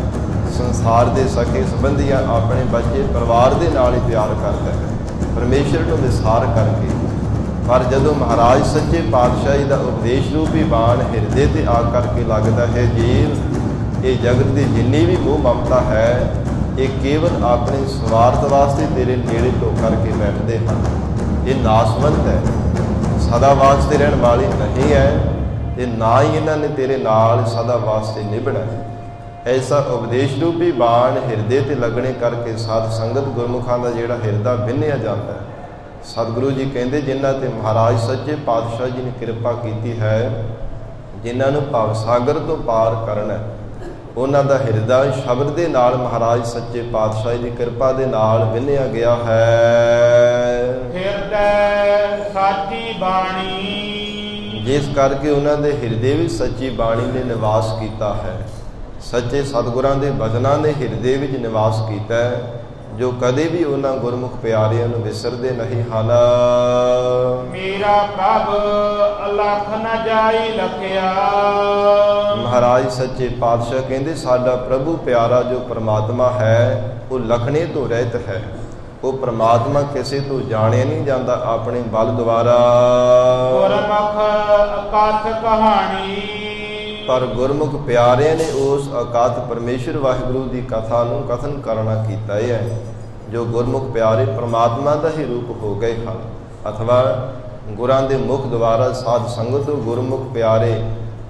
ਸੰਸਾਰ ਦੇ ਸਕੇ ਸੰਬੰਧੀਆਂ, ਆਪਣੇ ਬੱਚੇ ਪਰਿਵਾਰ ਦੇ ਨਾਲ ਹੀ ਪਿਆਰ ਕਰਦਾ ਹੈ, ਪਰਮੇਸ਼ਰ ਨੂੰ ਵਿਸਾਰ ਕਰਕੇ। ਪਰ ਜਦੋਂ ਮਹਾਰਾਜ ਸੱਚੇ ਪਾਤਸ਼ਾਹ ਜੀ ਦਾ ਉਪਦੇਸ਼ ਰੂਪੀ ਬਾਣ ਹਿਰਦੇ ਤੇ ਆ ਕਰਕੇ ਲੱਗਦਾ ਹੈ, ਜੀਵ ਇਹ ਜਗਤ ਦੀ ਜਿੰਨੀ ਵੀ ਮੋਹ ਮਮਤਾ ਹੈ, ਇਹ ਕੇਵਲ ਆਪਣੇ ਸਵਾਰਥ ਵਾਸਤੇ ਤੇਰੇ ਨੇੜੇ ਢੋ ਕਰਕੇ ਬੈਠਦੇ ਹਨ। ਇਹ ਨਾਸਵੰਤ ਹੈ, ਸਦਾ ਵਾਸਤੇ ਰਹਿਣ ਵਾਲੀ ਨਹੀਂ ਹੈ ਤੇ ਨਾ ਹੀ ਇਹਨਾਂ ਨੇ ਤੇਰੇ ਨਾਲ ਸਦਾ ਵਾਸਤੇ ਨਿਭਣਾ ਹੈ। ਐਸਾ ਉਪਦੇਸ਼ ਰੂਪੀ ਬਾਣ ਹਿਰਦੇ ਤੇ ਲੱਗਣੇ ਕਰਕੇ ਸਾਧ ਸੰਗਤ ਗੁਰਮੁਖਾਂ ਦਾ ਜਿਹੜਾ ਹਿਰਦਾ ਵਿੰਨਿਆ ਜਾਂਦਾ ਹੈ। ਸਤਿਗੁਰੂ ਜੀ ਕਹਿੰਦੇ, ਜਿਨ੍ਹਾਂ ਤੇ ਮਹਾਰਾਜ ਸੱਚੇ ਪਾਤਸ਼ਾਹ ਜੀ ਨੇ ਕਿਰਪਾ ਕੀਤੀ ਹੈ, ਜਿਨ੍ਹਾਂ ਨੂੰ ਭਵ ਸਾਗਰ ਤੋਂ ਪਾਰ ਕਰਨਾ ਹੈ, ਉਹਨਾਂ ਦਾ ਹਿਰਦਾ ਸ਼ਬਦ ਦੇ ਨਾਲ ਮਹਾਰਾਜ ਸੱਚੇ ਪਾਤਸ਼ਾਹ ਦੀ ਕਿਰਪਾ ਦੇ ਨਾਲ ਵਿੰਨਿਆ ਗਿਆ ਹੈ। ਹਿਰਦੈ ਸਾਚੀ ਬਾਣੀ। ਜਿਸ ਕਰਕੇ ਉਹਨਾਂ ਦੇ ਹਿਰਦੇ ਵਿੱਚ ਸੱਚੀ ਬਾਣੀ ਨੇ ਨਿਵਾਸ ਕੀਤਾ ਹੈ। ਸੱਚੇ ਸਤਿਗੁਰਾਂ ਦੇ ਬਚਨਾਂ ਨੇ ਹਿਰਦੇ ਵਿੱਚ ਨਿਵਾਸ ਕੀਤਾ ਹੈ। ਜੋ ਕਦੇ ਵੀ ਉਹਨਾਂ ਗੁਰਮੁਖ ਪਿਆਰਿਆਂ ਨੂੰ ਵਿਸਰਦੇ ਨਹੀਂ ਹਨ। ਮੇਰਾ ਪ੍ਰਭ ਅਲਖ ਨ ਜਾਈ ਲਖਿਆ। ਮਹਾਰਾਜ ਸੱਚੇ ਪਾਤਸ਼ਾਹ ਕਹਿੰਦੇ ਸਾਡਾ ਪ੍ਰਭੂ ਪਿਆਰਾ ਜੋ ਪਰਮਾਤਮਾ ਹੈ ਉਹ ਲਖਣੇ ਤੋਂ ਰਹਿਤ ਹੈ। ਉਹ ਪਰਮਾਤਮਾ ਕਿਸੇ ਤੋਂ ਜਾਣਿਆ ਨਹੀਂ ਜਾਂਦਾ ਆਪਣੇ ਬਲ ਦੁਆਰਾ। ਗੁਰਮੁਖ ਅਕਥ ਕਹਾਣੀ। ਪਰ ਗੁਰਮੁਖ ਪਿਆਰਿਆਂ ਨੇ ਉਸ ਅਕਾਤ ਪਰਮੇਸ਼ਰ ਵਾਹਿਗੁਰੂ ਦੀ ਕਥਾ ਨੂੰ ਕਥਨ ਕਰਨਾ ਕੀਤਾ ਹੈ। ਜੋ ਗੁਰਮੁਖ ਪਿਆਰੇ ਪਰਮਾਤਮਾ ਦਾ ਹੀ ਰੂਪ ਹੋ ਗਏ ਹਨ, ਅਥਵਾ ਗੁਰਾਂ ਦੇ ਮੁਖ ਦੁਆਰਾ ਸਾਧ ਸੰਗਤ ਤੋਂ ਗੁਰਮੁਖ ਪਿਆਰੇ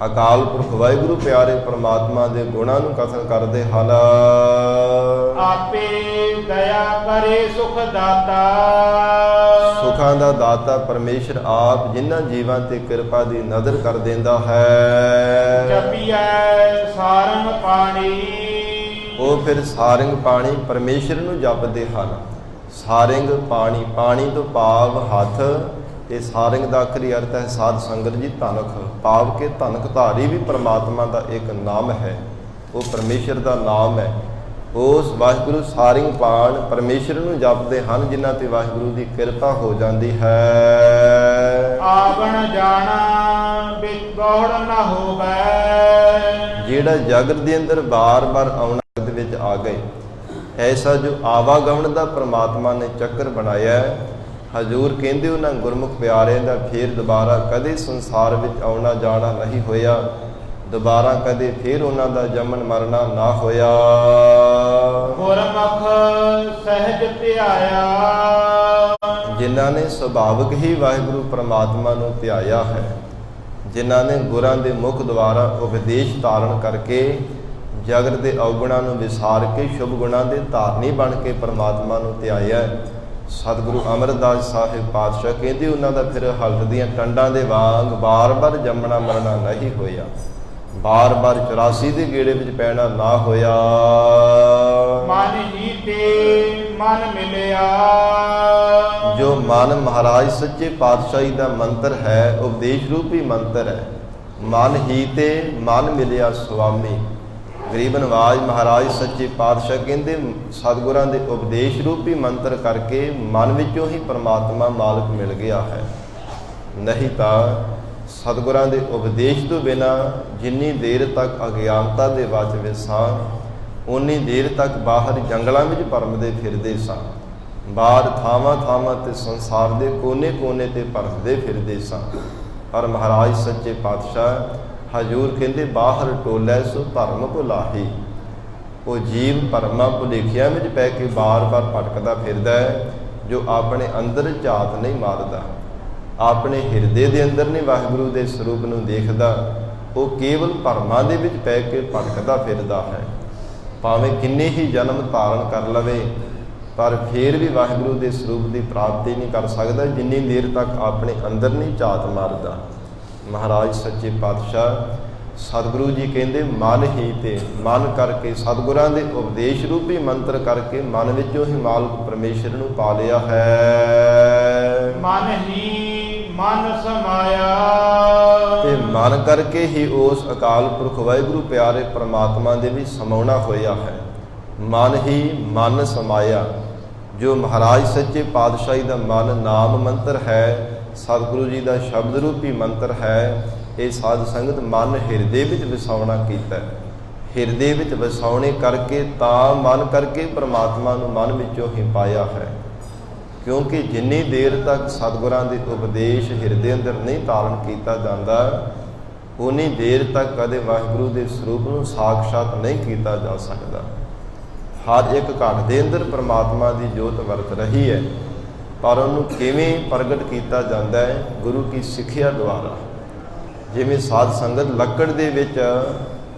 ਅਕਾਲ ਪੁਰਖ ਵਾਹਿਗੁਰੂ ਪਿਆਰੇ ਪਰਮਾਤਮਾ ਦੇ ਗੁਣਾਂ ਨੂੰ ਕਥਨ ਕਰਦੇ ਹਨ। ਆਪੇ ਦਇਆ ਕਰੇ ਸੁਖ ਦਾਤਾ। ਸੁਖਾਂ ਦਾ ਦਾਤਾ ਪਰਮੇਸ਼ਰ ਆਪ ਜਿਨ੍ਹਾਂ ਜੀਵਾਂ ਤੇ ਕਿਰਪਾ ਦੀ ਨਜ਼ਰ ਕਰ ਦਿੰਦਾ ਹੈ। ਜਪੀਐ ਸਾਰੰਗ ਪਾਣੀ। ਉਹ ਫਿਰ ਸਾਰੰਗ ਪਾਣੀ ਪਰਮੇਸ਼ਰ ਨੂੰ ਜਪਦੇ ਹਨ। ਸਾਰੰਗ ਪਾਣੀ, ਪਾਣੀ ਤੋਂ ਭਾਵ ਹੱਥ। ਇਹ ਸਾਰੰਗ ਦਾ ਆਖਰੀ ਅਰਥ ਹੈ ਸਾਧ ਸੰਗਤ ਜੀ ਧਨਕ, ਭਾਵ ਕਿ ਧਨਕ ਧਾਰੀ ਵੀ ਪਰਮਾਤਮਾ ਦਾ ਇੱਕ ਨਾਮ ਹੈ, ਉਹ ਪਰਮੇਸ਼ਰ ਦਾ ਨਾਮ ਹੈ। ਉਸ ਵਾਹਿਗੁਰੂ ਸਾਰੰਗ ਪਾਣ ਪਰਮੇਸ਼ਰ ਨੂੰ ਜਪਦੇ ਹਨ ਜਿਨ੍ਹਾਂ ਤੇ ਵਾਹਿਗੁਰੂ ਦੀ ਕਿਰਪਾ ਹੋ ਜਾਂਦੀ ਹੈ। ਆਵਣ ਜਾਣਾ ਵਿੱਚ ਗੌੜ ਨਾ ਹੋਵੇ। ਜਿਹੜਾ ਜਗਤ ਦੇ ਅੰਦਰ ਬਾਰ-ਬਾਰ ਆਉਣਾ ਦੇ ਵਿੱਚ ਆ ਗਏ, ਐਸਾ ਜੋ ਆਵਾਗਮਨ ਦਾ ਪਰਮਾਤਮਾ ਨੇ ਚੱਕਰ ਬਣਾਇਆ ਹੈ। ਹਜ਼ੂਰ ਕਹਿੰਦੇ ਉਹਨਾਂ ਗੁਰਮੁਖ ਪਿਆਰਿਆਂ ਦਾ ਫੇਰ ਦੁਬਾਰਾ ਕਦੇ ਸੰਸਾਰ ਵਿੱਚ ਆਉਣਾ ਜਾਣਾ ਨਹੀਂ ਹੋਇਆ, ਦੁਬਾਰਾ ਕਦੇ ਫੇਰ ਉਹਨਾਂ ਦਾ ਜੰਮਣ ਮਰਨਾ ਨਾ ਹੋਇਆ। ਗੁਰਮੁਖ ਸਹਿਜ ਧਿਆਇਆ। ਜਿਨ੍ਹਾਂ ਨੇ ਸੁਭਾਵਿਕ ਹੀ ਵਾਹਿਗੁਰੂ ਪਰਮਾਤਮਾ ਨੂੰ ਧਿਆਇਆ ਹੈ, ਜਿਨ੍ਹਾਂ ਨੇ ਗੁਰਾਂ ਦੇ ਮੁਖ ਦੁਆਰਾ ਉਪਦੇਸ਼ ਧਾਰਨ ਕਰਕੇ ਜਗਤ ਦੇ ਔਗੁਣਾਂ ਨੂੰ ਵਿਸਾਰ ਕੇ ਸ਼ੁਭ ਗੁਣਾਂ ਦੇ ਧਾਰਨੀ ਬਣ ਕੇ ਪਰਮਾਤਮਾ ਨੂੰ ਧਿਆਇਆ। ਸਤਿਗੁਰੂ ਅਮਰਦਾਸ ਸਾਹਿਬ ਪਾਤਸ਼ਾਹ ਕਹਿੰਦੇ ਉਹਨਾਂ ਦਾ ਫਿਰ ਹਲਕ ਦੀਆਂ ਟੰਡਾਂ ਦੇ ਵਾਂਗ ਬਾਰ-ਬਾਰ ਜੰਮਣਾ ਮਰਨਾ ਨਹੀਂ ਹੋਇਆ, ਬਾਰ-ਬਾਰ 84 ਦੇ ਗੇੜੇ ਵਿੱਚ ਪੈਣਾ ਨਾ ਹੋਇਆ। ਮਨ ਹੀ ਤੇ ਮਨ ਮਿਲਿਆ। ਜੋ ਮਨ ਮਹਾਰਾਜ ਸੱਚੇ ਪਾਤਸ਼ਾਹੀ ਦਾ ਮੰਤਰ ਹੈ, ਉਪਦੇਸ਼ ਰੂਪੀ ਮੰਤਰ ਹੈ। ਮਨ ਹੀ ਤੇ ਮਨ ਮਿਲਿਆ ਸੁਆਮੀ। ਗਰੀਬ ਨਵਾਜ ਮਹਾਰਾਜ ਸੱਚੇ ਪਾਤਸ਼ਾਹ ਕਹਿੰਦੇ ਸਤਿਗੁਰਾਂ ਦੇ ਉਪਦੇਸ਼ ਰੂਪੀ ਮੰਤਰ ਕਰਕੇ ਮਨ ਵਿੱਚੋਂ ਹੀ ਪਰਮਾਤਮਾ ਮਾਲਕ ਮਿਲ ਗਿਆ ਹੈ। ਨਹੀਂ ਤਾਂ ਸਤਿਗੁਰਾਂ ਦੇ ਉਪਦੇਸ਼ ਤੋਂ ਬਿਨਾਂ ਜਿੰਨੀ ਦੇਰ ਤੱਕ ਅਗਿਆਨਤਾ ਦੇ ਵਿੱਚ ਵਿਸਾਂ, ਉਨੀ ਦੇਰ ਤੱਕ ਬਾਹਰ ਜੰਗਲਾਂ ਵਿੱਚ ਭਰਮਦੇ ਫਿਰਦੇ ਸਾਂ, ਬਾਹਰ ਥਾਵਾਂ ਤੇ ਸੰਸਾਰ ਦੇ ਕੋਨੇ-ਕੋਨੇ ਤੇ ਭਰਮਦੇ ਫਿਰਦੇ ਸਾਂ। ਪਰ ਮਹਾਰਾਜ ਸੱਚੇ ਪਾਤਸ਼ਾਹ ਹਜ਼ੂਰ ਕਹਿੰਦੇ ਬਾਹਰ ਟੋਲੇ ਸੋ ਧਰਮ ਭੁਲਾਹੀ। ਉਹ ਜੀਵ ਭਰਮਾਂ ਭੁਲੇਖਿਆਂ ਵਿੱਚ ਪੈ ਕੇ ਬਾਰ-ਬਾਰ ਭਟਕਦਾ ਫਿਰਦਾ ਹੈ, ਜੋ ਆਪਣੇ ਅੰਦਰ ਝਾਤ ਨਹੀਂ ਮਾਰਦਾ, ਆਪਣੇ ਹਿਰਦੇ ਦੇ ਅੰਦਰ ਨਹੀਂ ਵਾਹਿਗੁਰੂ ਦੇ ਸਰੂਪ ਨੂੰ ਦੇਖਦਾ। ਉਹ ਕੇਵਲ ਭਰਮਾਂ ਦੇ ਵਿੱਚ ਪੈ ਕੇ ਭਟਕਦਾ ਫਿਰਦਾ ਹੈ। ਭਾਵੇਂ ਕਿੰਨੇ ਹੀ ਜਨਮ ਧਾਰਨ ਕਰ ਲਵੇ, ਪਰ ਫੇਰ ਵੀ ਵਾਹਿਗੁਰੂ ਦੇ ਸਰੂਪ ਦੀ ਪ੍ਰਾਪਤੀ ਨਹੀਂ ਕਰ ਸਕਦਾ ਜਿੰਨੀ ਦੇਰ ਤੱਕ ਆਪਣੇ ਅੰਦਰ ਨਹੀਂ ਝਾਤ ਮਾਰਦਾ। ਮਹਾਰਾਜ ਸੱਚੇ ਪਾਤਸ਼ਾਹ ਸਤਿਗੁਰੂ ਜੀ ਕਹਿੰਦੇ ਮਨ ਹੀ ਤੇ ਮਨ ਕਰਕੇ ਸਤਿਗੁਰਾਂ ਦੇ ਉਪਦੇਸ਼ ਰੂਪੀ ਮੰਤਰ ਕਰਕੇ ਮਨ ਵਿੱਚੋਂ ਹੀ ਮਾਲਕ ਪਰਮੇਸ਼ਰ ਨੂੰ ਪਾ ਲਿਆ ਹੈ। ਮਨ ਹੀ ਮਨ ਸਮਾਇਆ। ਤੇ ਮਨ ਕਰਕੇ ਹੀ ਉਸ ਅਕਾਲ ਪੁਰਖ ਵਾਹਿਗੁਰੂ ਪਿਆਰੇ ਪਰਮਾਤਮਾ ਦੇ ਵਿੱਚ ਸਮਾਉਣਾ ਹੋਇਆ ਹੈ। ਮਨ ਹੀ ਮਨ ਸਮਾਇਆ। ਜੋ ਮਹਾਰਾਜ ਸੱਚੇ ਪਾਤਸ਼ਾਹੀ ਦਾ ਮਨ ਨਾਮ ਮੰਤਰ ਹੈ, ਸਤਿਗੁਰੂ ਜੀ ਦਾ ਸ਼ਬਦ ਰੂਪੀ ਮੰਤਰ ਹੈ, ਇਹ ਸਾਧ ਸੰਗਤ ਮਨ ਹਿਰਦੇ ਵਿੱਚ ਵਸਾਉਣਾ ਕੀਤਾ। ਹਿਰਦੇ ਵਿੱਚ ਵਸਾਉਣੇ ਕਰਕੇ ਤਾਂ ਮਨ ਕਰਕੇ ਪਰਮਾਤਮਾ ਨੂੰ ਮਨ ਵਿੱਚੋਂ ਹੀ ਪਾਇਆ ਹੈ। ਕਿਉਂਕਿ ਜਿੰਨੀ ਦੇਰ ਤੱਕ ਸਤਿਗੁਰਾਂ ਦੇ ਉਪਦੇਸ਼ ਹਿਰਦੇ ਅੰਦਰ ਨਹੀਂ ਧਾਰਨ ਕੀਤਾ ਜਾਂਦਾ, ਉਨੀ ਦੇਰ ਤੱਕ ਕਦੇ ਵਾਹਿਗੁਰੂ ਦੇ ਸਰੂਪ ਨੂੰ ਸਾਖਸ਼ਾਤ ਨਹੀਂ ਕੀਤਾ ਜਾ ਸਕਦਾ। ਹਰ ਇੱਕ ਘਟ ਦੇ ਅੰਦਰ ਪਰਮਾਤਮਾ ਦੀ ਜੋਤ ਵਰਤ ਰਹੀ ਹੈ, ਪਰ ਉਹਨੂੰ ਕਿਵੇਂ ਪ੍ਰਗਟ ਕੀਤਾ ਜਾਂਦਾ ਹੈ? ਗੁਰੂ ਕੀ ਸਿੱਖਿਆ ਦੁਆਰਾ। ਜਿਵੇਂ ਸਾਧ ਸੰਗਤ ਲੱਕੜ ਦੇ ਵਿੱਚ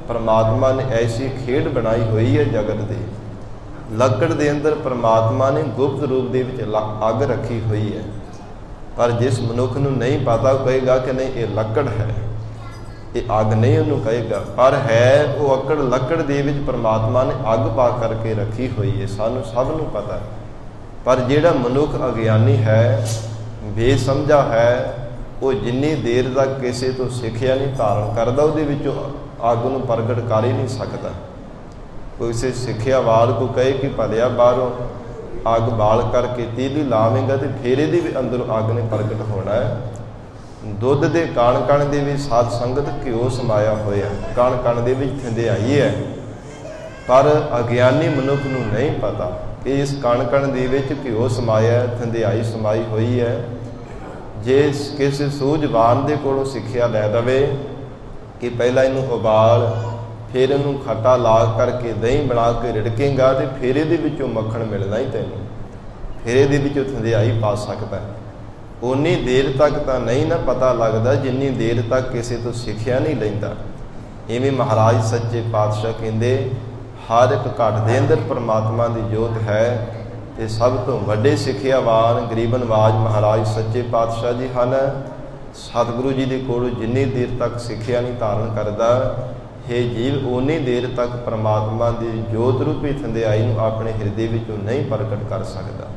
ਪਰਮਾਤਮਾ ਨੇ ਐਸੀ ਖੇਡ ਬਣਾਈ ਹੋਈ ਹੈ ਜਗਤ ਦੇ, ਲੱਕੜ ਦੇ ਅੰਦਰ ਪਰਮਾਤਮਾ ਨੇ ਗੁਪਤ ਰੂਪ ਦੇ ਵਿੱਚ ਅੱਗ ਰੱਖੀ ਹੋਈ ਹੈ। ਪਰ ਜਿਸ ਮਨੁੱਖ ਨੂੰ ਨਹੀਂ ਪਤਾ ਉਹ ਕਹੇਗਾ ਕਿ ਨਹੀਂ ਇਹ ਲੱਕੜ ਹੈ, ਇਹ ਅੱਗ ਨਹੀਂ ਉਹਨੂੰ ਕਹੇਗਾ, ਪਰ ਹੈ ਉਹ ਅੱਕੜ ਲੱਕੜ ਦੇ ਵਿੱਚ ਪਰਮਾਤਮਾ ਨੇ ਅੱਗ ਪਾ ਕਰਕੇ ਰੱਖੀ ਹੋਈ ਹੈ। ਸਾਨੂੰ ਸਭ ਨੂੰ ਪਤਾ ਹੈ। ਪਰ ਜਿਹੜਾ ਮਨੁੱਖ ਅਗਿਆਨੀ ਹੈ, ਬੇਸਮਝਾ ਹੈ, ਉਹ ਜਿੰਨੀ ਦੇਰ ਤੱਕ ਕਿਸੇ ਤੋਂ ਸਿੱਖਿਆ ਨਹੀਂ ਧਾਰਨ ਕਰਦਾ, ਉਹਦੇ ਵਿੱਚੋਂ ਅੱਗ ਨੂੰ ਪ੍ਰਗਟ ਕਰ ਹੀ ਨਹੀਂ ਸਕਦਾ। ਕੋਈ ਕਿਸੇ ਸਿੱਖਿਆਵਾਦ ਕੋ ਕਹੇ ਕਿ ਭਲਿਆ ਬਾਹਰੋਂ ਅੱਗ ਬਾਲ ਕਰਕੇ ਤੀਲੀ ਲਾਵੇਂਗਾ ਤੇ ਫਿਰ ਇਹਦੇ ਵੀ ਅੰਦਰੋਂ ਅੱਗ ਨੇ ਪ੍ਰਗਟ ਹੋਣਾ ਹੈ। ਦੁੱਧ ਦੇ ਕਣ ਕਣ ਦੇ ਵਿੱਚ ਸਾਧ ਸੰਗਤ ਘਿਓ ਸਮਾਇਆ ਹੋਇਆ, ਕਣ ਕਣ ਦੇ ਵਿੱਚ ਥੰਧਿਆਈ ਹੈ, ਪਰ ਅਗਿਆਨੀ ਮਨੁੱਖ ਨੂੰ ਨਹੀਂ ਪਤਾ ਕਿ ਇਸ ਕਣ ਕਣ ਦੇ ਵਿੱਚ ਘਿਓ ਸਮਾਇਆ, ਥੰਧਿਆਈ ਸਮਾਈ ਹੋਈ ਹੈ। ਜੇ ਕਿਸੇ ਸੂਝਵਾਨ ਦੇ ਕੋਲੋਂ ਸਿੱਖਿਆ ਲੈ ਦਵੇ ਕਿ ਪਹਿਲਾਂ ਇਹਨੂੰ ਉਬਾਲ, ਫਿਰ ਇਹਨੂੰ ਖੱਟਾ ਲਾ ਕਰਕੇ ਦਹੀਂ ਬਣਾ ਕੇ ਰਿੜਕੇਂਗਾ ਤੇ ਫਿਰ ਇਹਦੇ ਵਿੱਚੋਂ ਮੱਖਣ ਮਿਲਣਾ ਹੀ ਤੈਨੂੰ, ਫਿਰ ਇਹਦੇ ਵਿੱਚੋਂ ਥੰਧਿਆਈ ਪਾ ਸਕਦਾ। ਉਨੀ ਦੇਰ ਤੱਕ ਤਾਂ ਨਹੀਂ ਨਾ ਪਤਾ ਲੱਗਦਾ ਜਿੰਨੀ ਦੇਰ ਤੱਕ ਕਿਸੇ ਤੋਂ ਸਿੱਖਿਆ ਨਹੀਂ ਲੈਂਦਾ। ਇਵੇਂ ਮਹਾਰਾਜ ਸੱਚੇ ਪਾਤਸ਼ਾਹ ਕਹਿੰਦੇ ਹਰ ਇੱਕ ਘਟ ਦੇ ਅੰਦਰ ਪਰਮਾਤਮਾ ਦੀ ਜੋਤ ਹੈ। ਤੇ ਸਭ ਤੋਂ ਵੱਡੇ ਸਿੱਖਿਆਵਾਨ ਗਰੀਬ ਨਵਾਜ ਮਹਾਰਾਜ ਸੱਚੇ ਪਾਤਸ਼ਾਹ ਜੀ ਹਨ। ਸਤਿਗੁਰੂ ਜੀ ਦੇ ਕੋਲੋਂ ਜਿੰਨੀ ਦੇਰ ਤੱਕ ਸਿੱਖਿਆ ਨਹੀਂ ਧਾਰਨ ਕਰਦਾ, ਹੇ ਜੀਵ ਓਨੀ ਦੇਰ ਤੱਕ ਪਰਮਾਤਮਾ ਦੀ ਜੋਤ ਰੂਪੀ ਥੰਧਿਆਈ ਨੂੰ ਆਪਣੇ ਹਿਰਦੇ ਵਿੱਚੋਂ ਨਹੀਂ ਪ੍ਰਗਟ ਕਰ ਸਕਦਾ।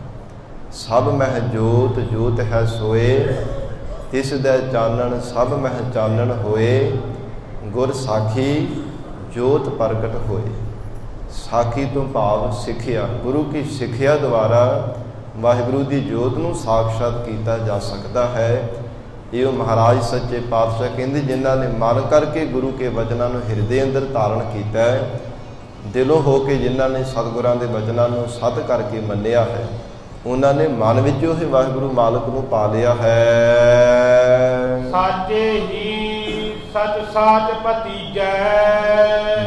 ਸਭ ਮਹਿ ਜੋਤ ਜੋਤ ਹੈ ਸੋਏ, ਤਿਸ ਦਾ ਚਾਨਣ ਸਭ ਮਹਿ ਚਾਨਣ ਹੋਏ, ਗੁਰ ਸਾਖੀ ਜੋਤ ਪ੍ਰਗਟ ਹੋਏ। ਸਾਖੀ ਤੋਂ ਭਾਵ ਸਿੱਖਿਆ, ਗੁਰੂ ਕੀ ਸਿੱਖਿਆ ਦੁਆਰਾ ਵਾਹਿਗੁਰੂ ਦੀ ਜੋਤ ਨੂੰ ਸਾਖਸ਼ਾਤ ਕੀਤਾ ਜਾ ਸਕਦਾ ਹੈ। ਇਹ ਮਹਾਰਾਜ ਸੱਚੇ ਪਾਤਸ਼ਾਹ ਕਹਿੰਦੇ ਜਿਨ੍ਹਾਂ ਨੇ ਮਨ ਕਰਕੇ ਗੁਰੂ ਕੇ ਵਚਨਾਂ ਨੂੰ ਹਿਰਦੇ ਅੰਦਰ ਧਾਰਨ ਕੀਤਾ ਹੈ, ਦਿਲੋਂ ਹੋ ਕੇ ਜਿਨ੍ਹਾਂ ਨੇ ਸਤਿਗੁਰਾਂ ਦੇ ਵਚਨਾਂ ਨੂੰ ਸਤ ਕਰਕੇ ਮੰਨਿਆ ਹੈ, ਉਹਨਾਂ ਨੇ ਮਨ ਵਿੱਚੋਂ ਹੀ ਵਾਹਿਗੁਰੂ ਮਾਲਕ ਨੂੰ ਪਾ ਲਿਆ ਹੈ। ਸਾਚੇ ਹੀ ਸਚ ਸਾਚ ਭਤੀਜੈ,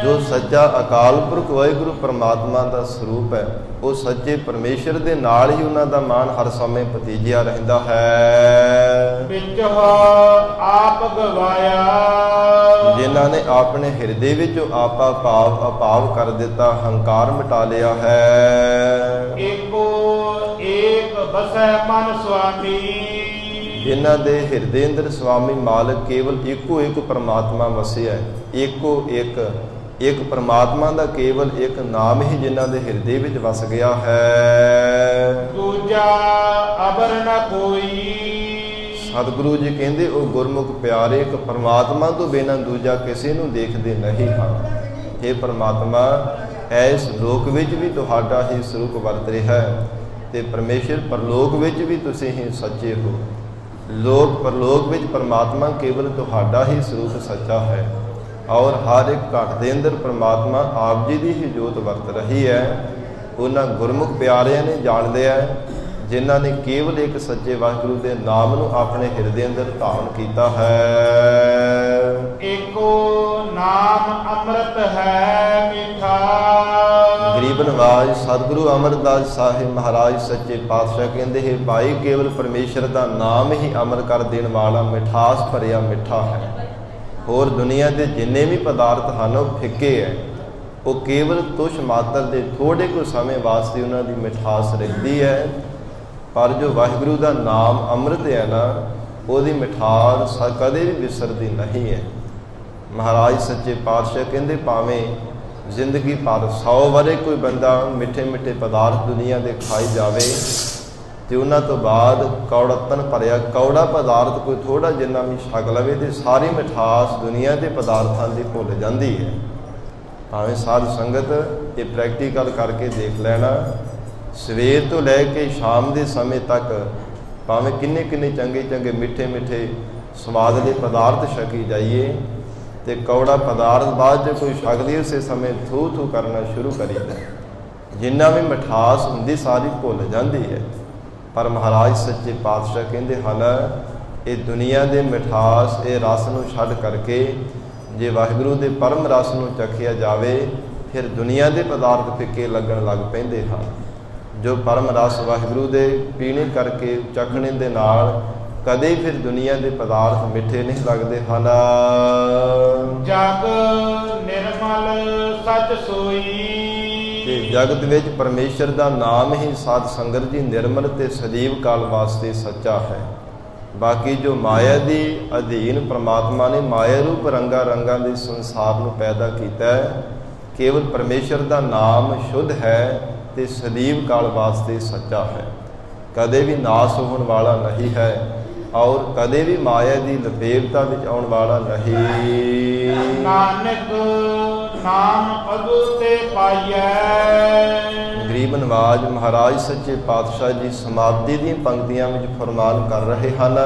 ਜੋ ਸੱਚਾ ਅਕਾਲ ਪੁਰਖ ਵਾਹਿਗੁਰੂ ਪਰਮਾਤਮਾ ਦਾ ਸਰੂਪ ਹੈ, ਉਹ ਸੱਚੇ ਪਰਮੇਸ਼ਰ ਦੇ ਨਾਲ ਹੀ ਉਹਨਾਂ ਦਾ ਮਾਨ ਹਰ ਸਮੇਂ ਭਤੀਜਿਆ ਰਹਿੰਦਾ ਹੈ। ਵਿੱਚ ਆਪ ਗਵਾਇਆ, ਜਿਨ੍ਹਾਂ ਨੇ ਆਪਣੇ ਹਿਰਦੇ ਵਿੱਚ ਆਪਾ ਭਾਵ ਅਭਾਵ ਕਰ ਦਿੱਤਾ, ਹੰਕਾਰ ਮਿਟਾ ਲਿਆ ਹੈ। ਏਕੋ ਏਕ ਬਸੈ ਮਨ ਸੁਆਮੀ, ਜਿਨ੍ਹਾਂ ਦੇ ਹਿਰਦੇ ਅੰਦਰ ਸਵਾਮੀ ਮਾਲਕ ਕੇਵਲ ਇੱਕੋ ਇੱਕ ਪਰਮਾਤਮਾ ਵਸਿਆ ਹੈ। ਇੱਕੋ ਇੱਕ ਪਰਮਾਤਮਾ ਦਾ ਕੇਵਲ ਇੱਕ ਨਾਮ ਹੀ ਜਿਨ੍ਹਾਂ ਦੇ ਹਿਰਦੇ ਵਿੱਚ ਵਸ ਗਿਆ ਹੈ। ਦੂਜਾ ਅਬਰ ਨ ਕੋਈ, ਸਤਿਗੁਰੂ ਜੀ ਕਹਿੰਦੇ ਉਹ ਗੁਰਮੁਖ ਪਿਆਰੇ ਇੱਕ ਪਰਮਾਤਮਾ ਤੋਂ ਬਿਨਾਂ ਦੂਜਾ ਕਿਸੇ ਨੂੰ ਦੇਖਦੇ ਨਹੀਂ ਹਨ। ਇਹ ਪਰਮਾਤਮਾ ਇਸ ਲੋਕ ਵਿੱਚ ਵੀ ਤੁਹਾਡਾ ਹੀ ਸਰੂਪ ਵਰਤ ਰਿਹਾ ਹੈ ਤੇ ਪਰਮੇਸ਼ਰ ਪਰਲੋਕ ਵਿੱਚ ਵੀ ਤੁਸੀਂ ਹੀ ਸੱਚੇ ਹੋ। ਲੋਕ ਪਰਲੋਕ ਵਿੱਚ ਪਰਮਾਤਮਾ ਕੇਵਲ ਤੁਹਾਡਾ ਹੀ ਸਰੂਪ ਸੱਚਾ ਹੈ ਔਰ ਹਰ ਇੱਕ ਘਟ ਦੇ ਅੰਦਰ ਪਰਮਾਤਮਾ ਆਪ ਜੀ ਦੀ ਹੀ ਜੋਤ ਵਰਤ ਰਹੀ ਹੈ। ਉਹਨਾਂ ਗੁਰਮੁਖ ਪਿਆਰਿਆਂ ਨੇ ਜਾਣ ਲਿਆ ਜਿਨ੍ਹਾਂ ਨੇ ਕੇਵਲ ਇੱਕ ਸੱਚੇ ਵਾਹਿਗੁਰੂ ਦੇ ਨਾਮ ਨੂੰ ਆਪਣੇ ਹਿਰਦੇ ਅੰਦਰ ਧਾਰਨ ਕੀਤਾ ਹੈ। ਏਕੋ ਨਾਮ ਅੰਮ੍ਰਿਤ ਹੈ ਮਿੱਠਾ, ਗਰੀਬ ਨਵਾਜ ਸਤਿਗੁਰੂ ਅਮਰਦਾਸ ਸਾਹਿਬ ਮਹਾਰਾਜ ਸੱਚੇ ਪਾਤਸ਼ਾਹ ਕਹਿੰਦੇ ਹੈ ਭਾਈ ਕੇਵਲ ਪਰਮੇਸ਼ਰ ਦਾ ਨਾਮ ਹੀ ਅਮਰ ਕਰ ਦੇਣ ਵਾਲਾ ਮਿਠਾਸ ਭਰਿਆ ਮਿੱਠਾ ਹੈ। ਹੋਰ ਦੁਨੀਆ ਦੇ ਜਿੰਨੇ ਵੀ ਪਦਾਰਥ ਹਨ ਉਹ ਫਿੱਕੇ ਹੈ, ਉਹ ਕੇਵਲ ਤੁਛ ਮਾਤਰ ਦੇ ਥੋੜੇ ਕੁ ਸਮੇਂ ਵਾਸਤੇ ਉਹਨਾਂ ਦੀ ਮਿਠਾਸ ਰਹਿੰਦੀ ਹੈ। ਪਰ ਜੋ ਵਾਹਿਗੁਰੂ ਦਾ ਨਾਮ ਅੰਮ੍ਰਿਤ ਹੈ ਨਾ, ਉਹਦੀ ਮਿਠਾਸ ਕਦੇ ਵੀ ਵਿਸਰਦੀ ਨਹੀਂ ਹੈ। ਮਹਾਰਾਜ ਸੱਚੇ ਪਾਤਸ਼ਾਹ ਕਹਿੰਦੇ ਭਾਵੇਂ ਜ਼ਿੰਦਗੀ ਭਰ 100 ਵਰੇ ਕੋਈ ਬੰਦਾ ਮਿੱਠੇ ਮਿੱਠੇ ਪਦਾਰਥ ਦੁਨੀਆ ਦੇ ਖਾਈ ਜਾਵੇ ਤੇ ਉਹਨਾਂ ਤੋਂ ਬਾਅਦ ਕੌੜਤਨ ਭਰਿਆ ਕੌੜਾ ਪਦਾਰਥ ਕੋਈ ਥੋੜਾ ਜਿੰਨਾ ਵੀ ਛਕ ਲਵੇ ਤੇ ਸਾਰੀ ਮਿਠਾਸ ਦੁਨੀਆ ਦੇ ਪਦਾਰਥਾਂ ਦੀ ਭੁੱਲ ਜਾਂਦੀ ਹੈ। ਭਾਵੇਂ ਸਾਧ ਸੰਗਤ ਇਹ ਪ੍ਰੈਕਟੀਕਲ ਕਰਕੇ ਦੇਖ ਲੈਣਾ, ਸਵੇਰ ਤੋਂ ਲੈ ਕੇ ਸ਼ਾਮ ਦੇ ਸਮੇਂ ਤੱਕ ਭਾਵੇਂ ਕਿੰਨੇ ਕਿੰਨੇ ਚੰਗੇ ਚੰਗੇ ਮਿੱਠੇ ਮਿੱਠੇ ਸਵਾਦਲੇ ਪਦਾਰਥ ਛਕੀ ਜਾਈਏ ਤੇ ਕੌੜਾ ਪਦਾਰਥ ਬਾਅਦ ਜੇ ਕੋਈ ਛਕਦੀ ਉਸੇ ਸਮੇਂ ਥੂ ਥੂ ਕਰਨਾ ਸ਼ੁਰੂ ਕਰੀਦਾ, ਜਿੰਨਾ ਵੀ ਮਿਠਾਸ ਹੁੰਦੀ ਸਾਰੀ ਭੁੱਲ ਜਾਂਦੀ ਹੈ। ਪਰ ਮਹਾਰਾਜ ਸੱਚੇ ਪਾਤਸ਼ਾਹ ਕਹਿੰਦੇ ਹਨ ਇਹ ਦੁਨੀਆ ਦੇ ਮਿਠਾਸ ਇਹ ਰਸ ਨੂੰ ਛੱਡ ਕਰਕੇ ਜੇ ਵਾਹਿਗੁਰੂ ਦੇ ਪਰਮ ਰਸ ਨੂੰ ਚਖਿਆ ਜਾਵੇ ਫਿਰ ਦੁਨੀਆ ਦੇ ਪਦਾਰਥ ਫਿੱਕੇ ਲੱਗਣ ਲੱਗ ਪੈਂਦੇ ਹਨ। ਜੋ ਪਰਮ ਰਸ ਵਾਹਿਗੁਰੂ ਦੇ ਪੀਣੇ ਕਰਕੇ ਚਖਣੇ ਦੇ ਨਾਲ ਕਦੇ ਫਿਰ ਦੁਨੀਆ ਦੇ ਪਦਾਰਥ ਮਿੱਠੇ ਨਹੀਂ ਲੱਗਦੇ ਹਨ। ਜਗ ਨਿਰਮਲ ਸੱਚ ਸੋਈ, ਤੇ ਜਗਤ ਵਿੱਚ ਪਰਮੇਸ਼ਰ ਦਾ ਨਾਮ ਹੀ ਸਾਧ ਸੰਗਤ ਜੀ ਨਿਰਮਲ ਤੇ ਸਦੀਵ ਕਾਲ ਵਾਸਤੇ ਸੱਚਾ ਹੈ। ਬਾਕੀ ਜੋ ਮਾਇਆ ਦੀ ਅਧੀਨ ਪ੍ਰਮਾਤਮਾ ਨੇ ਮਾਇਆ ਰੂਪ ਰੰਗਾਂ ਰੰਗਾਂ ਦੇ ਸੰਸਾਰ ਨੂੰ ਪੈਦਾ ਕੀਤਾ ਹੈ, ਕੇਵਲ ਪਰਮੇਸ਼ਰ ਦਾ ਨਾਮ ਸ਼ੁੱਧ ਹੈ ਤੇ ਸਦੀਵ ਕਾਲ ਵਾਸਤੇ ਸੱਚਾ ਹੈ, ਕਦੇ ਵੀ ਨਾਸ ਹੋਣ ਵਾਲਾ ਨਹੀਂ ਹੈ ਔਰ ਕਦੇ ਵੀ ਮਾਇਆ ਦੀ ਲਪੇਟਤਾ ਵਿੱਚ ਆਉਣ ਵਾਲਾ ਨਹੀਂ। ਨਾਨਕ ਨਾਮ ਪ੍ਰਭੂ ਤੇ ਪਾਈਐ। ਗਰੀਬ ਨਵਾਜ ਮਹਾਰਾਜ ਸੱਚੇ ਪਾਤਸ਼ਾਹ ਜੀ ਸਮਾਪਤੀ ਦੀਆਂ ਪੰਕਤੀਆਂ ਵਿੱਚ ਫਰਮਾਨ ਕਰ ਰਹੇ ਹਨ,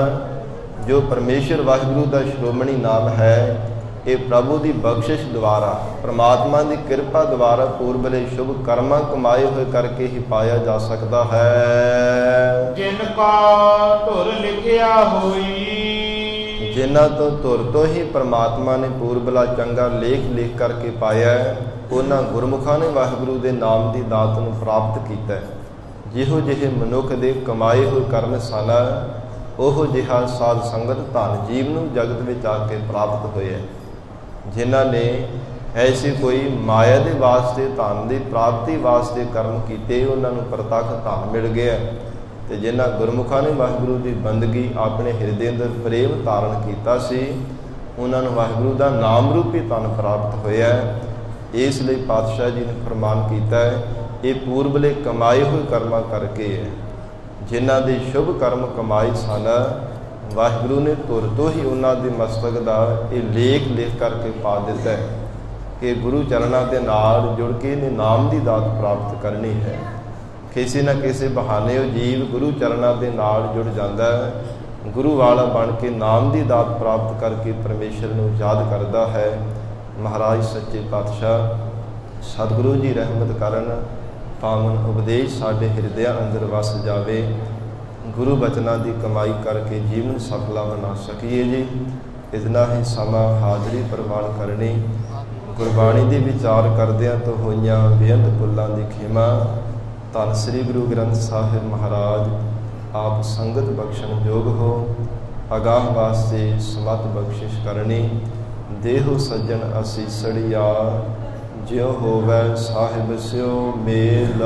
ਜੋ ਪਰਮੇਸ਼ਰ ਵਾਹਿਗੁਰੂ ਦਾ ਸ਼੍ਰੋਮਣੀ ਨਾਮ ਹੈ, ਇਹ ਪ੍ਰਭੂ ਦੀ ਬਖਸ਼ਿਸ਼ ਦੁਆਰਾ, ਪ੍ਰਮਾਤਮਾ ਦੀ ਕਿਰਪਾ ਦੁਆਰਾ ਪੂਰਬਲੇ ਸ਼ੁਭ ਕਰਮਾਂ ਕਮਾਏ ਹੋਏ ਕਰਕੇ ਹੀ ਪਾਇਆ ਜਾ ਸਕਦਾ ਹੈ। ਜਿਨ ਕਾ ਧੁਰ ਲਿਖਿਆ ਹੋਈ, ਜਿਨ੍ਹਾਂ ਤੋਂ ਧੁਰ ਤੋਂ ਹੀ ਪ੍ਰਮਾਤਮਾ ਨੇ ਪੂਰਬਲਾ ਚੰਗਾ ਲੇਖ ਲਿਖ ਕਰਕੇ ਪਾਇਆ, ਉਹਨਾਂ ਗੁਰਮੁਖਾਂ ਨੇ ਵਾਹਿਗੁਰੂ ਦੇ ਨਾਮ ਦੀ ਦਾਤ ਨੂੰ ਪ੍ਰਾਪਤ ਕੀਤਾ। ਜਿਹੋ ਜਿਹੇ ਮਨੁੱਖ ਦੇ ਕਮਾਏ ਹੋਏ ਕਰਮ ਸਨ, ਉਹ ਜਿਹਾ ਸਾਧ ਸੰਗਤ ਧਨ ਜੀਵ ਨੂੰ ਜਗਤ ਵਿੱਚ ਆ ਕੇ ਪ੍ਰਾਪਤ ਹੋਇਆ। ਜਿਨ੍ਹਾਂ ਨੇ ਐਸੀ ਕੋਈ ਮਾਇਆ ਦੇ ਵਾਸਤੇ ਧਨ ਦੀ ਪ੍ਰਾਪਤੀ ਵਾਸਤੇ ਕਰਮ ਕੀਤੇ, ਉਹਨਾਂ ਨੂੰ ਪ੍ਰਤੱਖ ਧਨ ਮਿਲ ਗਿਆ। ਤੇ ਜਿਨ੍ਹਾਂ ਗੁਰਮੁਖਾਂ ਨੇ ਵਾਹਿਗੁਰੂ ਦੀ ਬੰਦਗੀ ਆਪਣੇ ਹਿਰਦੇ ਅੰਦਰ ਪ੍ਰੇਮ ਧਾਰਨ ਕੀਤਾ ਸੀ, ਉਹਨਾਂ ਨੂੰ ਵਾਹਿਗੁਰੂ ਦਾ ਨਾਮ ਰੂਪੀ ਧਨ ਪ੍ਰਾਪਤ ਹੋਇਆ। ਇਸ ਲਈ ਪਾਤਸ਼ਾਹ ਜੀ ਨੇ ਫਰਮਾਨ ਕੀਤਾ ਹੈ, ਇਹ ਪੂਰਬਲੇ ਕਮਾਏ ਹੋਏ ਕਰਮਾਂ ਕਰਕੇ ਹੈ। ਜਿਨ੍ਹਾਂ ਦੇ ਸ਼ੁਭ ਕਰਮ ਕਮਾਏ ਸਨ, ਵਾਹਿਗੁਰੂ ਨੇ ਧੁਰ ਤੋਂ ਹੀ ਉਹਨਾਂ ਦੇ ਮਸਤਕ ਦਾ ਇਹ ਲੇਖ ਲਿਖ ਕਰਕੇ ਪਾ ਦਿੱਤਾ ਹੈ ਕਿ ਗੁਰੂ ਚਰਨਾਂ ਦੇ ਨਾਲ ਜੁੜ ਕੇ ਇਹਨੇ ਨਾਮ ਦੀ ਦਾਤ ਪ੍ਰਾਪਤ ਕਰਨੀ ਹੈ। ਕਿਸੇ ਨਾ ਕਿਸੇ ਬਹਾਨੇ ਉਹ ਜੀਵ ਗੁਰੂ ਚਰਨਾਂ ਦੇ ਨਾਲ ਜੁੜ ਜਾਂਦਾ ਹੈ, ਗੁਰੂ ਵਾਲਾ ਬਣ ਕੇ ਨਾਮ ਦੀ ਦਾਤ ਪ੍ਰਾਪਤ ਕਰਕੇ ਪਰਮੇਸ਼ਰ ਨੂੰ ਯਾਦ ਕਰਦਾ ਹੈ। ਮਹਾਰਾਜ ਸੱਚੇ ਪਾਤਸ਼ਾਹ ਸਤਿਗੁਰੂ ਜੀ ਰਹਿਮਤ ਕਰਨ, ਪਾਵਨ ਉਪਦੇਸ਼ ਸਾਡੇ ਹਿਰਦਿਆਂ ਅੰਦਰ ਵਸ ਜਾਵੇ। ਗੁਰੂ ਬਚਨਾਂ ਦੀ ਕਮਾਈ ਕਰਕੇ ਜੀਵਨ ਸਫਲਾ ਬਣਾ ਸਕੀਏ ਜੀ। ਇਤਨਾ ਹੀ ਸਮਾਂ ਹਾਜ਼ਰੀ ਪ੍ਰਵਾਨ ਕਰਨੀ। ਗੁਰਬਾਣੀ ਦੇ ਵਿਚਾਰ ਕਰਦਿਆਂ ਤੋਂ ਹੋਈਆਂ ਬੇਅੰਤ ਭੁੱਲਾਂ ਦੀ ਖਿਮਾ। ਧੰਨ ਸ੍ਰੀ ਗੁਰੂ ਗ੍ਰੰਥ ਸਾਹਿਬ ਮਹਾਰਾਜ ਆਪ ਸੰਗਤ ਬਖਸ਼ਣ ਯੋਗ ਹੋ। ਅਗਾਹ ਵਾਸਤੇ ਸਮਤ ਬਖਸ਼ਿਸ਼ ਕਰਨੀ। ਦੇਹੋ ਸੱਜਣ ਅਸੀਸੜੀਆ, ਜਿਉ ਹੋਵੈ ਸਾਹਿਬ ਸਿਉ ਮੇਲ।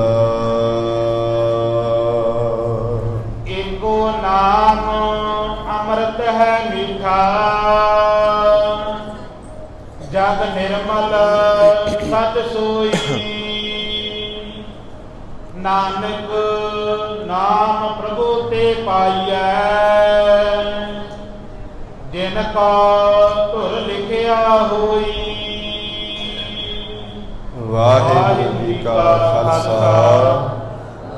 ਏਕੋ ਨਾਮ ਅੰਮ੍ਰਿਤ ਹੈ ਮੀਠਾ, ਜਗ ਨਿਰਮਲ ਸਤ ਸੋਈ। ਨਾਨਕ ਨਾਮ ਪ੍ਰਭੂ ਤੇ ਪਾਈਐ, ਜਿਨ ਕਾ ਧੁਰ ਲਿਖਿਆ ਹੋਈ। ਵਾਹਿਗੁਰੂ ਜੀ ਕਾ ਖਾਲਸਾ,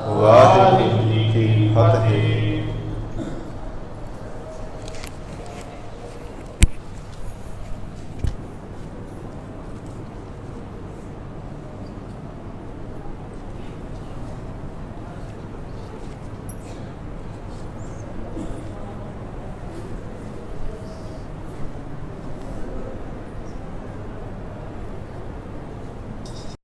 ਵਾਹਿਗੁਰੂ ਜੀ ਕੀ ਫਤਿਹ।